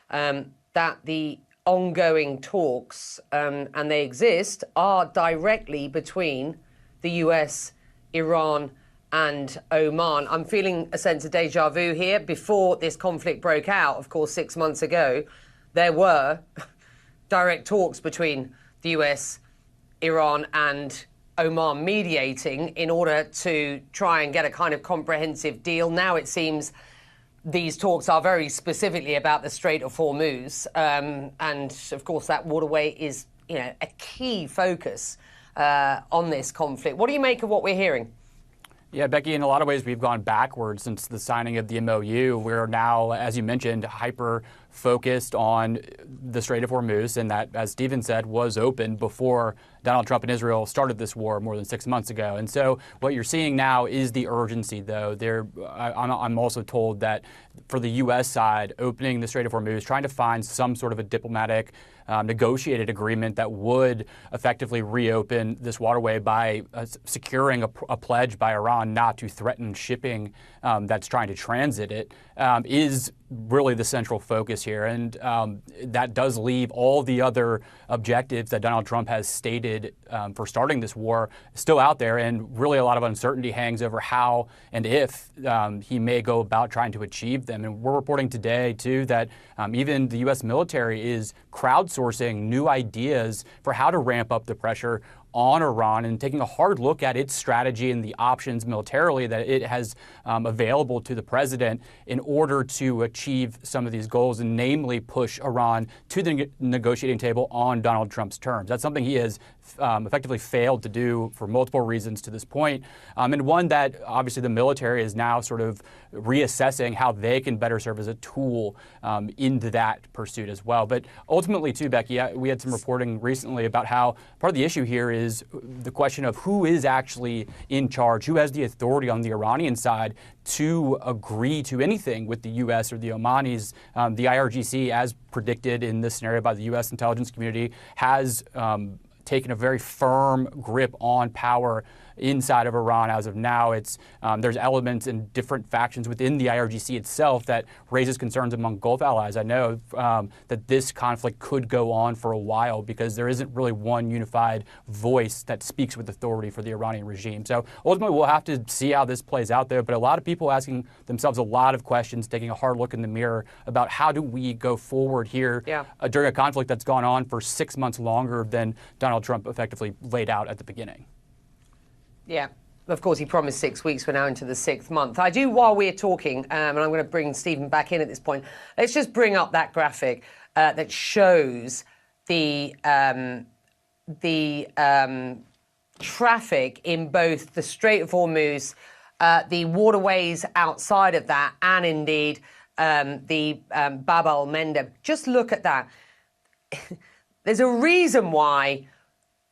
that the ongoing talks, and they exist, are directly between the US, Iran, and Oman. I'm feeling a sense of deja vu here. Before this conflict broke out, of course, 6 months ago, there were direct talks between the US, Iran, and Oman mediating in order to try and get a kind of comprehensive deal. Now it seems these talks are very specifically about the Strait of Hormuz. And of course, that waterway is, a key focus on this conflict. What do you make of what we're hearing? Yeah, Becky, in a lot of ways, we've gone backwards since the signing of the MOU. We're now, as you mentioned, hyper-focused on the Strait of Hormuz, and that, as Stephen said, was open before Donald Trump and Israel started this war more than 6 months ago. And so what you're seeing now is the urgency, though. I'm also told that for the U.S. side, opening the Strait of Hormuz, trying to find some sort of a diplomatic negotiated agreement that would effectively reopen this waterway by securing a pledge by Iran not to threaten shipping that's trying to transit it is really the central focus here. And that does leave all the other objectives that Donald Trump has stated for starting this war still out there. And really a lot of uncertainty hangs over how and if he may go about trying to achieve them. And we're reporting today, too, that even the U.S. military is crowdsourcing new ideas for how to ramp up the pressure on Iran and taking a hard look at its strategy and the options militarily that it has available to the president in order to achieve some of these goals, and namely push Iran to the negotiating table on Donald Trump's terms. That's something he has effectively failed to do for multiple reasons to this point, and one that obviously the military is now sort of reassessing how they can better serve as a tool into that pursuit as well. But ultimately, too, Becky, we had some reporting recently about how part of the issue here is the question of who is actually in charge, who has the authority on the Iranian side to agree to anything with the U.S. or the Omanis. The IRGC, as predicted in this scenario by the U.S. intelligence community, has taken a very firm grip on power inside of Iran as of now. There's elements and different factions within the IRGC itself that raises concerns among Gulf allies. I know that this conflict could go on for a while because there isn't really one unified voice that speaks with authority for the Iranian regime. So ultimately, we'll have to see how this plays out there. But a lot of people asking themselves a lot of questions, taking a hard look in the mirror about how do we go forward here during a conflict that's gone on for 6 months longer than Donald Trump effectively laid out at the beginning. Yeah, of course, he promised 6 weeks. We're now into the 6th month. I do, while we're talking, and I'm going to bring Stephen back in at this point, let's just bring up that graphic that shows the traffic in both the Strait of Hormuz, the waterways outside of that, and indeed the Bab al-Mandeb. Just look at that. There's a reason why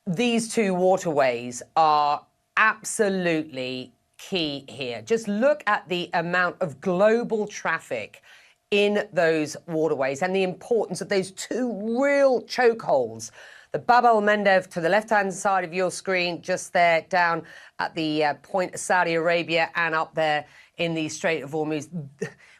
these two waterways are absolutely key here. Just look at the amount of global traffic in those waterways and the importance of those two real chokeholds. The Bab al-Mandeb to the left-hand side of your screen, just there down at the point of Saudi Arabia, and up there in the Strait of Hormuz.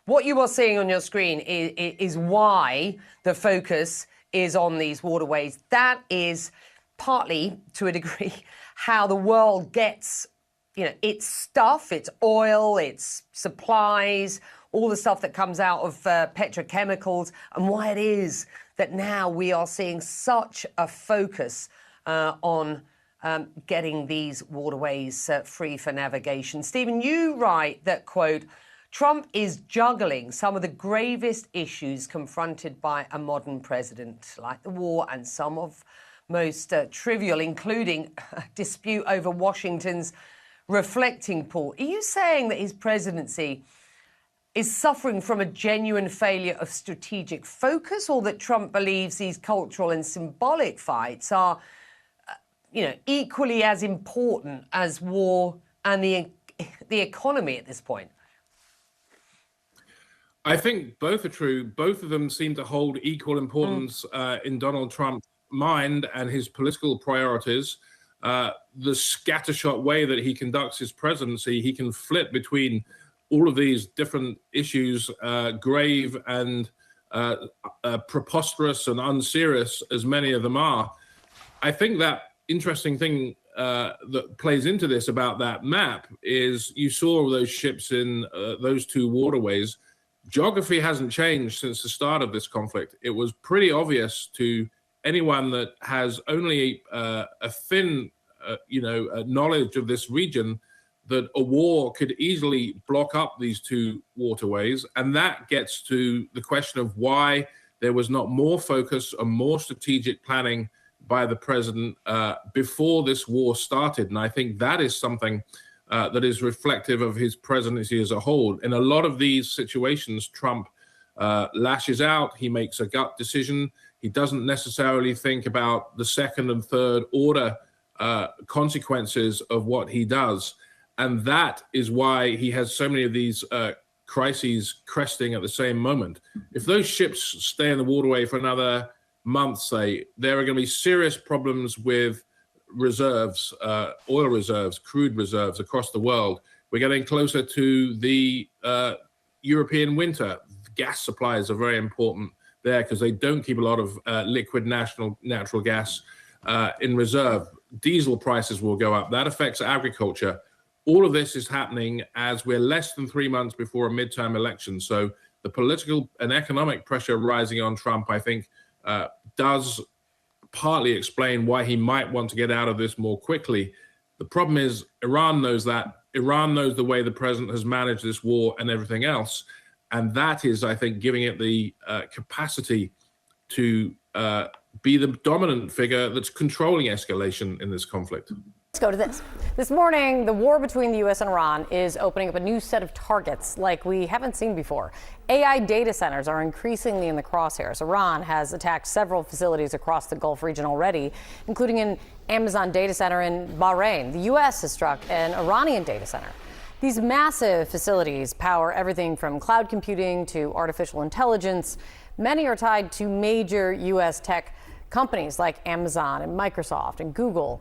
What you are seeing on your screen is why the focus is on these waterways. That is partly, to a degree, how the world gets, its stuff, its oil, its supplies, all the stuff that comes out of petrochemicals, and why it is that now we are seeing such a focus on getting these waterways free for navigation. Stephen, you write that, quote, Trump is juggling some of the gravest issues confronted by a modern president, like the war and some of most trivial, including a dispute over Washington's reflecting pool. Are you saying that his presidency is suffering from a genuine failure of strategic focus, or that Trump believes these cultural and symbolic fights are, equally as important as war and the economy at this point? I think both are true. Both of them seem to hold equal importance in Donald Trump's mind and his political priorities. The scattershot way that he conducts his presidency, he can flip between all of these different issues, grave and preposterous and unserious as many of them are. I think that interesting thing that plays into this about that map is you saw those ships in those two waterways. Geography hasn't changed since the start of this conflict. It was pretty obvious to anyone that has only a thin, knowledge of this region that a war could easily block up these two waterways. And that gets to the question of why there was not more focus and more strategic planning by the president before this war started. And I think that is something that is reflective of his presidency as a whole. In a lot of these situations, Trump lashes out, he makes a gut decision. He doesn't necessarily think about the second and third order consequences of what he does. And that is why he has so many of these crises cresting at the same moment. If those ships stay in the waterway for another month, say, there are going to be serious problems with reserves, oil reserves, crude reserves across the world. We're getting closer to the European winter. Gas supplies are very important there because they don't keep a lot of liquid natural gas in reserve. Diesel prices will go up. That affects agriculture. All of this is happening as we're less than 3 months before a midterm election. So the political and economic pressure rising on Trump, I think, does partly explain why he might want to get out of this more quickly. The problem is Iran knows that. Iran knows the way the president has managed this war and everything else. And that is, I think, giving it the capacity to be the dominant figure that's controlling escalation in this conflict. Let's go to this. This morning, the war between the U.S. and Iran is opening up a new set of targets like we haven't seen before. AI data centers are increasingly in the crosshairs. Iran has attacked several facilities across the Gulf region already, including an Amazon data center in Bahrain. The U.S. has struck an Iranian data center. These massive facilities power everything from cloud computing to artificial intelligence. Many are tied to major U.S. tech companies like Amazon and Microsoft and Google.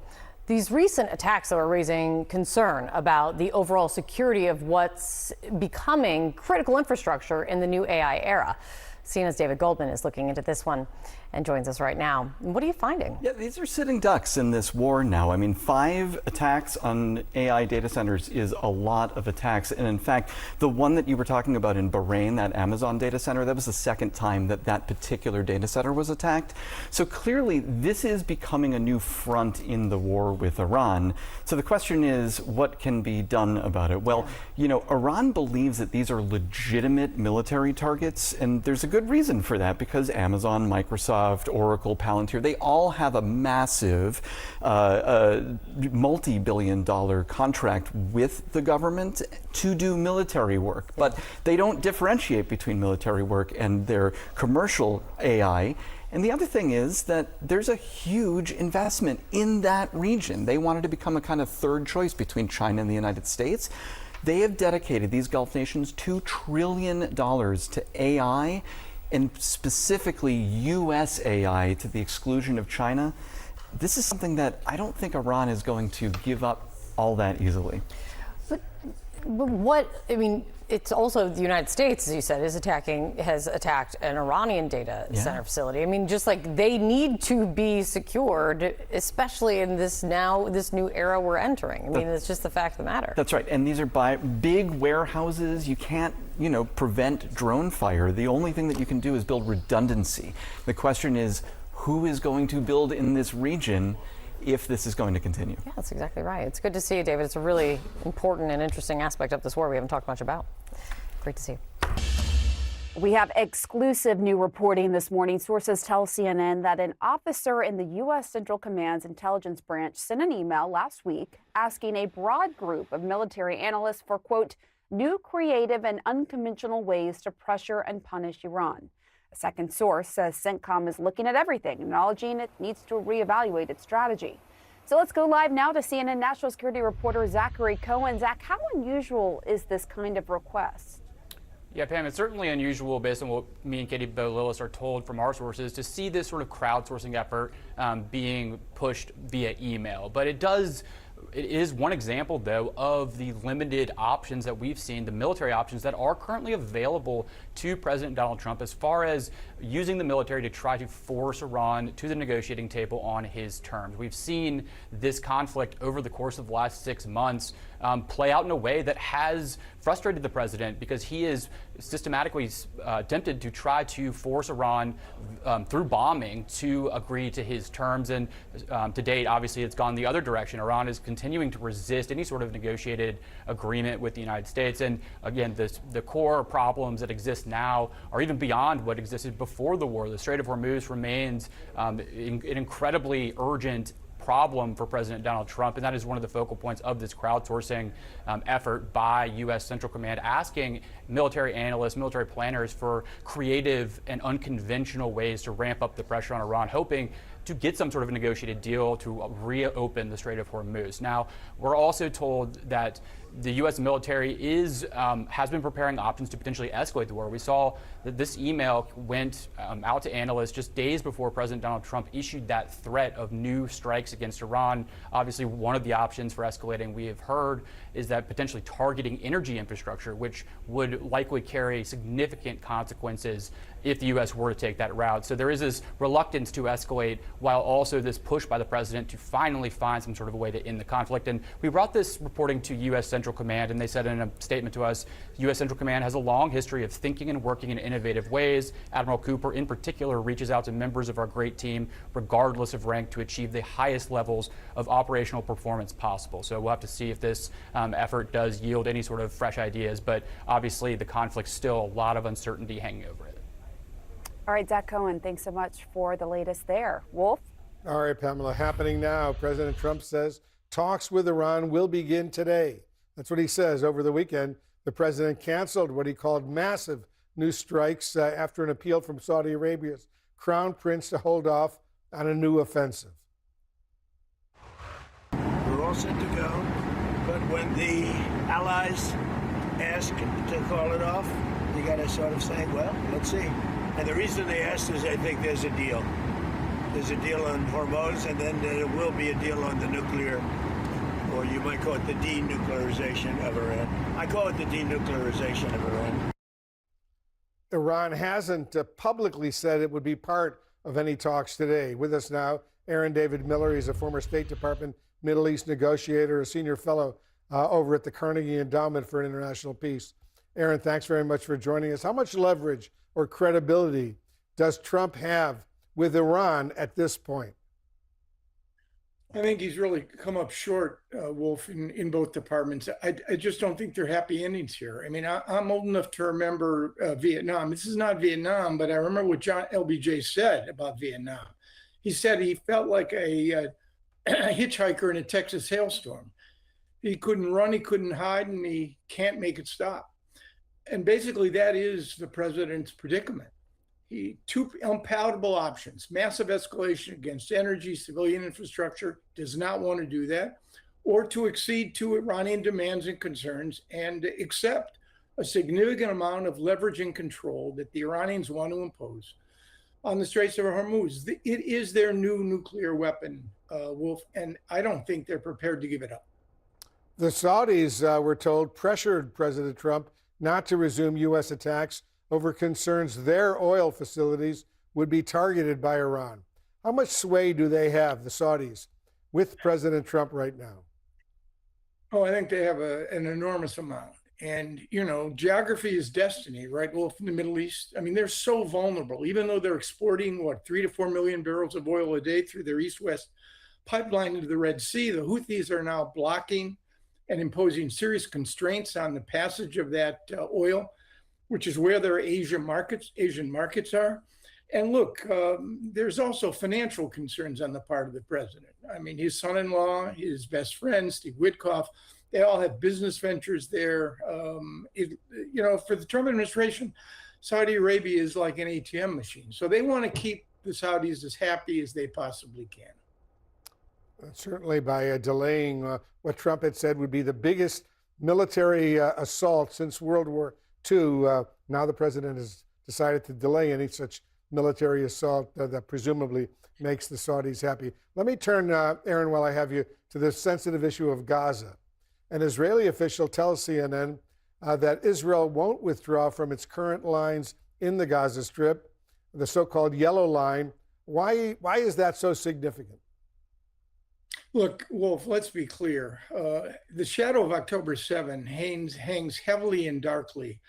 These recent attacks are raising concern about the overall security of what's becoming critical infrastructure in the new AI era. CNN's David Goldman is looking into this one and joins us right now. What are you finding? Yeah, these are sitting ducks in this war now. I mean, 5 attacks on AI data centers is a lot of attacks. And in fact, the one that you were talking about in Bahrain, that Amazon data center, that was the second time that that particular data center was attacked. So clearly, this is becoming a new front in the war with Iran. So the question is, what can be done about it? Well, you know, Iran believes that these are legitimate military targets, and there's a good reason for that, because Amazon, Microsoft, Oracle, Palantir, they all have a massive multi-billion-dollar contract with the government to do military work. But they don't differentiate between military work and their commercial AI. And the other thing is that there's a huge investment in that region. They wanted to become a kind of third choice between China and the United States. They have dedicated, these Gulf nations, $2 trillion to AI, and specifically U.S. AI, to the exclusion of China. This is something that I don't think Iran is going to give up all that easily. But what, I mean, it's also the United States, as you said, has attacked an Iranian data center facility. I mean, just like they need to be secured, especially in this new era we're entering. I mean, it's just the fact of the matter. That's right. And these are big warehouses. You can't, prevent drone fire. The only thing that you can do is build redundancy. The question is, who is going to build in this region if this is going to continue? Yeah, that's exactly right. It's good to see you, David. It's a really important and interesting aspect of this war we haven't talked much about. Great to see you. We have exclusive new reporting this morning. Sources tell CNN that an officer in the U.S. Central Command's intelligence branch sent an email last week asking a broad group of military analysts for, quote, new creative and unconventional ways to pressure and punish Iran. A second source says CENTCOM is looking at everything, acknowledging it needs to reevaluate its strategy. So let's go live now to CNN national security reporter Zachary Cohen. Zach, how unusual is this kind of request? Yeah, Pam, it's certainly unusual based on what me and Katie Bo-Lillis are told from our sources to see this sort of crowdsourcing effort being pushed via email. But it is one example, though, of the limited options that we've seen, the military options that are currently available to President Donald Trump as far as using the military to try to force Iran to the negotiating table on his terms. We've seen this conflict over the course of the last 6 months play out in a way that has frustrated the president, because he is systematically attempted to try to force Iran through bombing to agree to his terms. And to date, obviously, it's gone the other direction. Iran is continuing to resist any sort of negotiated agreement with the United States. And again, the core problems that exist now are even beyond what existed before the war. The Strait of Hormuz remains an incredibly urgent problem for President Donald Trump, and that is one of the focal points of this crowdsourcing effort by U.S. Central Command, asking military analysts, military planners for creative and unconventional ways to ramp up the pressure on Iran, hoping to get some sort of a negotiated deal to reopen the Strait of Hormuz. Now, we're also told that the U.S. military has been preparing options to potentially escalate the war. We saw that this email went out to analysts just days before President Donald Trump issued that threat of new strikes against Iran. Obviously, one of the options for escalating we have heard is that potentially targeting energy infrastructure, which would likely carry significant consequences if the U.S. were to take that route. So there is this reluctance to escalate, while also this push by the president to finally find some sort of a way to end the conflict. And we brought this reporting to U.S. Central Command, and they said in a statement to us, U.S. Central Command has a long history of thinking and working in innovative ways. Admiral Cooper, in particular, reaches out to members of our great team, regardless of rank, to achieve the highest levels of operational performance possible. So we'll have to see if this effort does yield any sort of fresh ideas, but obviously the conflict's still a lot of uncertainty hanging over it. All right, Zach Cohen, thanks so much for the latest there. Wolf? All right, Pamela, happening now. President Trump says talks with Iran will begin today. That's what he says. Over the weekend, the president canceled what he called massive new strikes after an appeal from Saudi Arabia's crown prince to hold off on a new offensive. We're all set to go, but when the allies ask to call it off, you got to sort of say, well, let's see. And the reason they asked is I think there's a deal. There's a deal on Hormuz, and then there will be a deal on the nuclear, or you might call it the denuclearization of Iran. I call it the denuclearization of Iran. Iran hasn't publicly said it would be part of any talks today. With us now, Aaron David Miller. He's a former State Department Middle East negotiator, a senior fellow over at the Carnegie Endowment for International Peace. Aaron, thanks very much for joining us. How much leverage or credibility does Trump have with Iran at this point? I think he's really come up short, Wolf, in both departments. I just don't think they're happy endings here. I mean, I'm old enough to remember Vietnam. This is not Vietnam, but I remember what John LBJ said about Vietnam. He said he felt like a hitchhiker in a Texas hailstorm. He couldn't run, he couldn't hide, and he can't make it stop. And basically, that is the president's predicament. Two unpalatable options: massive escalation against energy, civilian infrastructure, does not want to do that, or to accede to Iranian demands and concerns and accept a significant amount of leverage and control that the Iranians want to impose on the Straits of Hormuz. It is their new nuclear weapon, Wolf, and I don't think they're prepared to give it up. The Saudis, we're told, pressured President Trump not to resume U.S. attacks over concerns their oil facilities would be targeted by Iran. How much sway do they have, the Saudis, with President Trump right now? Oh, I think they have an enormous amount. And, you know, geography is destiny, right? Well, from the Middle East, I mean, they're so vulnerable, even though they're exporting, 3 to 4 million barrels of oil a day through their east-west pipeline into the Red Sea. The Houthis are now blocking and imposing serious constraints on the passage of that oil, which is where their Asian markets are. And look, there's also financial concerns on the part of the president. I mean, his son-in-law, his best friend, Steve Witkoff, they all have business ventures there. You know, for the Trump administration, Saudi Arabia is like an ATM machine. So they want to keep the Saudis as happy as they possibly can. Certainly by delaying what Trump had said would be the biggest military assault since World War II. Now the president has decided to delay any such military assault that presumably makes the Saudis happy. Let me turn, Aaron, while I have you, to the sensitive issue of Gaza. An Israeli official tells CNN that Israel won't withdraw from its current lines in the Gaza Strip, the so-called Yellow Line. Why is that so significant? Look, Wolf, let's be clear. The shadow of October 7 hangs heavily and darkly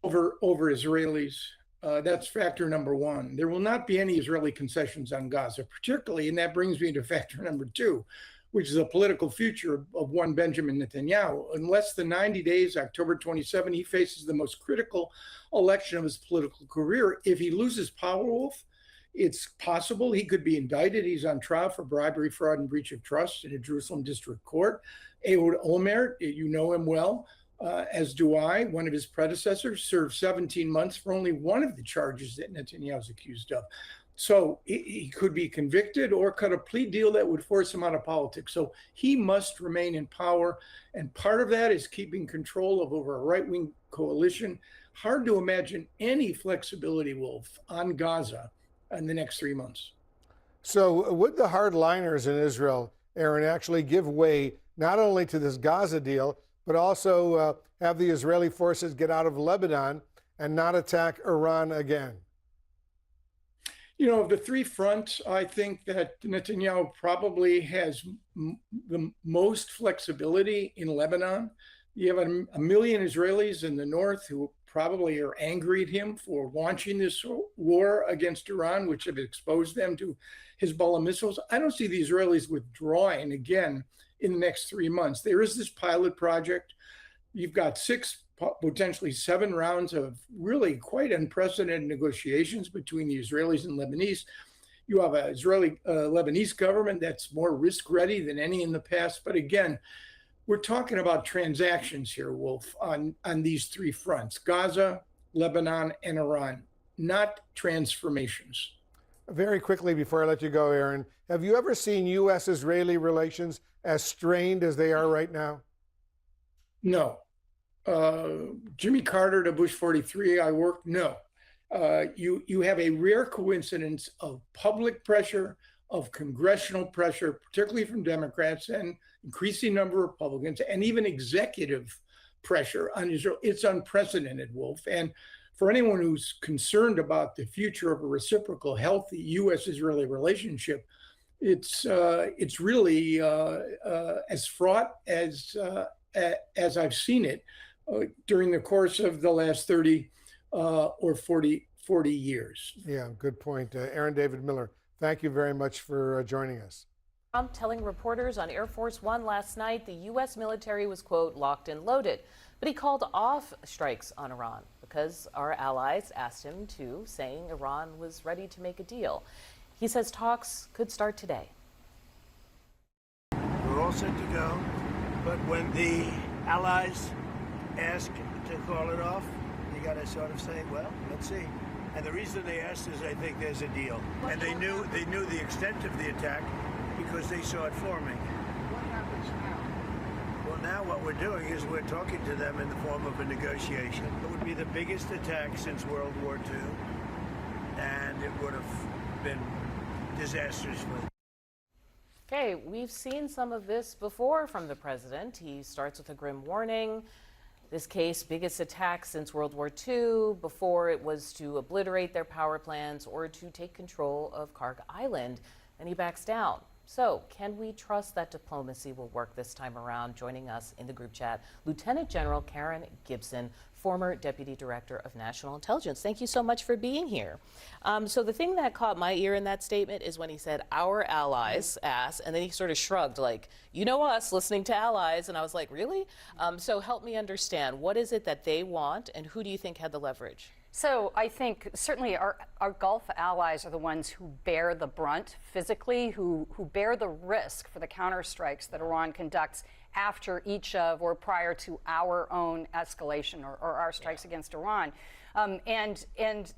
over Israelis. That's factor number one. There will not be any Israeli concessions on Gaza, particularly, and that brings me to factor number two, which is the political future of one Benjamin Netanyahu. In less than 90 days, October 27, he faces the most critical election of his political career. If he loses power, Wolf, it's possible he could be indicted. He's on trial for bribery, fraud, and breach of trust in a Jerusalem district court. Ehud Olmert, you know him well, as do I. One of his predecessors served 17 months for only one of the charges that Netanyahu is accused of. So he could be convicted or cut a plea deal that would force him out of politics. So he must remain in power. And part of that is keeping control over a right-wing coalition. Hard to imagine any flexibility, Wolf, on Gaza in the next 3 months. So would the hardliners in Israel, Aaron, actually give way not only to this Gaza deal, but also have the Israeli forces get out of Lebanon and not attack Iran again? You know, of the three fronts, I think that Netanyahu probably has the most flexibility in Lebanon. You have a million Israelis in the north who probably are angry at him for launching this war against Iran, which have exposed them to Hezbollah missiles. I don't see the Israelis withdrawing again in the next 3 months. There is this pilot project. You've got 6, potentially 7 rounds of really quite unprecedented negotiations between the Israelis and Lebanese. You have an Israeli Lebanese government that's more risk ready than any in the past. But again, we're talking about transactions here, Wolf, on these three fronts: Gaza, Lebanon, and Iran, not transformations. Very quickly before I let you go, Aaron, have you ever seen U.S.-Israeli relations as strained as they are right now? No. Jimmy Carter to Bush 43, I worked, no. You have a rare coincidence of public pressure, of congressional pressure, particularly from Democrats and increasing number of Republicans, and even executive pressure on Israel. It's unprecedented, Wolf. And for anyone who's concerned about the future of a reciprocal, healthy U.S.-Israeli relationship, it's really as fraught as I've seen it during the course of the last 30 or 40 years. Yeah, good point. Aaron David Miller, thank you very much for joining us. Trump telling reporters on Air Force One last night the U.S. military was, quote, locked and loaded. But he called off strikes on Iran because our allies asked him to, saying Iran was ready to make a deal. He says talks could start today. We're all set to go, but when the allies ask to call it off, you got to sort of say, well, let's see. And the reason they asked is I think there's a deal. And they knew the extent of the attack because they saw it forming. What happens now? Well, now what we're doing is we're talking to them in the form of a negotiation. It would be the biggest attack since World War II, and it would have been disastrous for them. Okay, we've seen some of this before from the president. He starts with a grim warning. This case, biggest attack since World War II. Before, it was to obliterate their power plants or to take control of Karg Island. And he backs down. So can we trust that diplomacy will work this time around? Joining us in the group chat, Lieutenant General Karen Gibson, former Deputy Director of National Intelligence. Thank you so much for being here. So the thing that caught my ear in that statement is when he said, our allies asked, and then he sort of shrugged like, you know us, listening to allies. And I was like, really? So help me understand, what is it that they want and who do you think had the leverage? So I think certainly our Gulf allies are the ones who bear the brunt physically, who bear the risk for the counterstrikes that Iran conducts after each of or prior to our own escalation or our strikes against Iran. And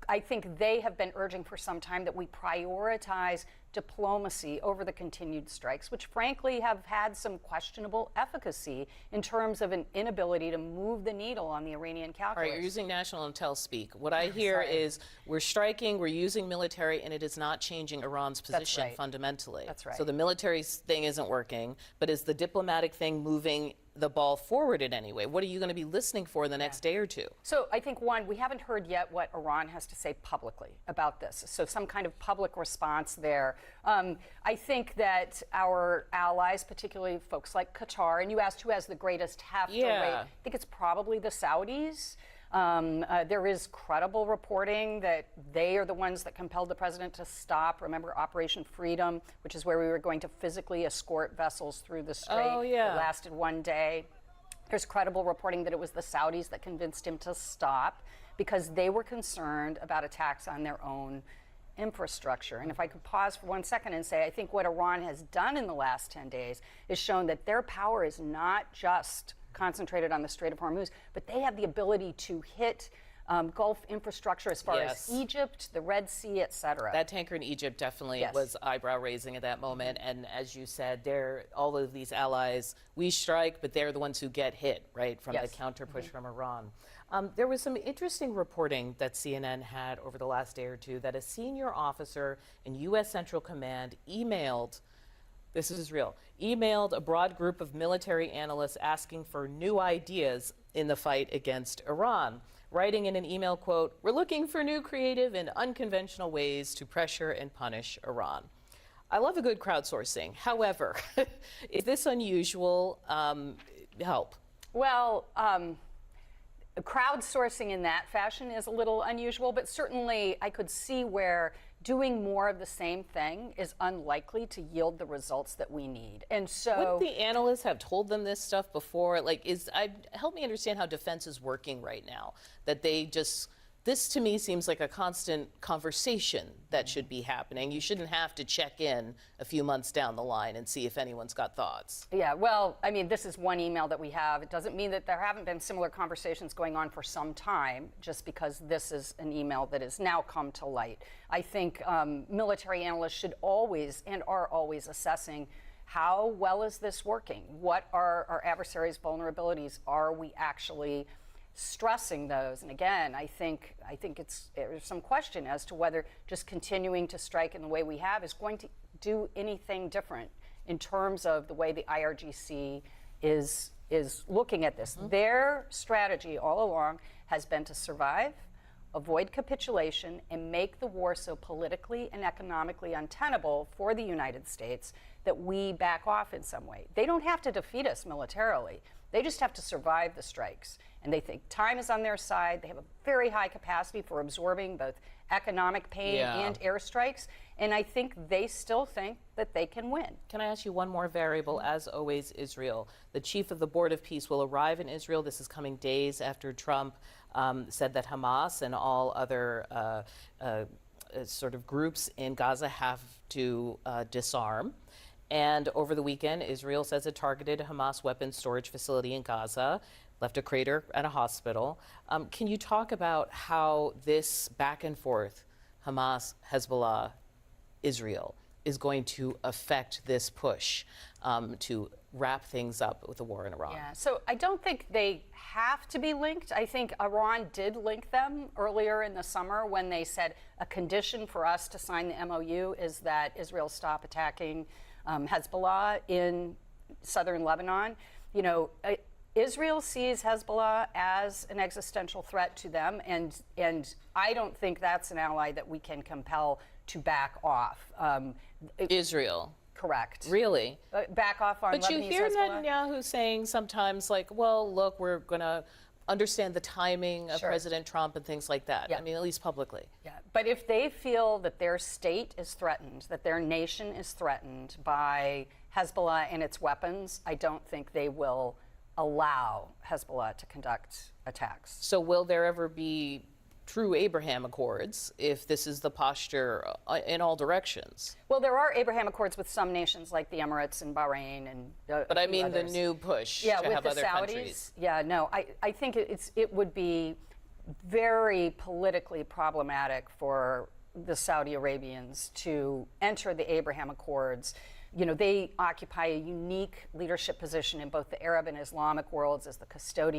I think they have been urging for some time that we prioritize diplomacy over the continued strikes, which frankly have had some questionable efficacy in terms of an inability to move the needle on the Iranian calculus. All right, you're using national intel speak. What I hear is we're striking, we're using military, and it is not changing Iran's position fundamentally. That's right. So the military thing isn't working, but is the diplomatic thing moving the ball forward in any way? What are you going to be listening for the next day or two? So I think, one, we haven't heard yet what Iran has to say publicly about this. So some kind of public response there. I think that our allies, particularly folks like Qatar, and you asked who has the greatest heft or weight, I think it's probably the Saudis. There is credible reporting that they are the ones that compelled the president to stop. Remember Operation Freedom, which is where we were going to physically escort vessels through the strait. Oh, yeah. It lasted one day. There's credible reporting that it was the Saudis that convinced him to stop because they were concerned about attacks on their own infrastructure. And if I could pause for 1 second and say, I think what Iran has done in the last 10 days is shown that their power is not just concentrated on the Strait of Hormuz, but they have the ability to hit Gulf infrastructure as far as Egypt, the Red Sea, et cetera. That tanker in Egypt definitely was eyebrow-raising at that moment. And as you said, all of these allies, we strike, but they're the ones who get hit, right, from the counter-push from Iran. There was some interesting reporting that CNN had over the last day or two that a senior officer in U.S. Central Command emailed, this is real, emailed a broad group of military analysts asking for new ideas in the fight against Iran, writing in an email, quote, "We're looking for new creative and unconventional ways to pressure and punish Iran." I love a good crowdsourcing. However, is this unusual? Help. Well, crowdsourcing in that fashion is a little unusual, but certainly I could see where doing more of the same thing is unlikely to yield the results that we need. And so wouldn't the analysts have told them this stuff before? Like, help me understand how defense is working right now, that they just This to me seems like a constant conversation that should be happening. You shouldn't have to check in a few months down the line and see if anyone's got thoughts. Yeah, well, I mean, this is one email that we have. It doesn't mean that there haven't been similar conversations going on for some time, just because this is an email that has now come to light. I think military analysts should always and are always assessing how well is this working? What are our adversaries' vulnerabilities? Are we actually stressing those? And again, I think there's some question as to whether just continuing to strike in the way we have is going to do anything different in terms of the way the IRGC is looking at this. Their strategy all along has been to survive, avoid capitulation, and make the war so politically and economically untenable for the United States that we back off in some way. They don't have to defeat us militarily. They just have to survive the strikes. And they think time is on their side. They have a very high capacity for absorbing both economic pain and airstrikes. And I think they still think that they can win. Can I ask you one more variable? As always, Israel. The chief of the Board of Peace will arrive in Israel. This is coming days after Trump said that Hamas and all other sort of groups in Gaza have to disarm. And over the weekend, Israel says it targeted a Hamas weapons storage facility in Gaza, left a crater and a hospital. Can you talk about how this back and forth, Hamas, Hezbollah, Israel, is going to affect this push to wrap things up with the war in Iran? Yeah, so I don't think they have to be linked. I think Iran did link them earlier in the summer when they said a condition for us to sign the MOU is that Israel stop attacking Hezbollah in southern Lebanon. You know, Israel sees Hezbollah as an existential threat to them, and I don't think that's an ally that we can compel to back off. Israel. Correct. Really? Back off on Lebanese Hezbollah. But you hear Netanyahu saying sometimes, like, well, look, we're going to understand the timing of President Trump and things like that. I mean, at least publicly. Yeah, but if they feel that their state is threatened, that their nation is threatened by Hezbollah and its weapons, I don't think they will allow Hezbollah to conduct attacks. So will there ever be true Abraham Accords if this is the posture in all directions? Well, there are Abraham Accords with some nations like the Emirates and Bahrain and but I mean others. The new push to have the other Saudis. countries. Yeah, no, I think it would be very politically problematic for the Saudi Arabians to enter the Abraham Accords. You know, they occupy a unique leadership position in both the Arab and Islamic worlds as the custodian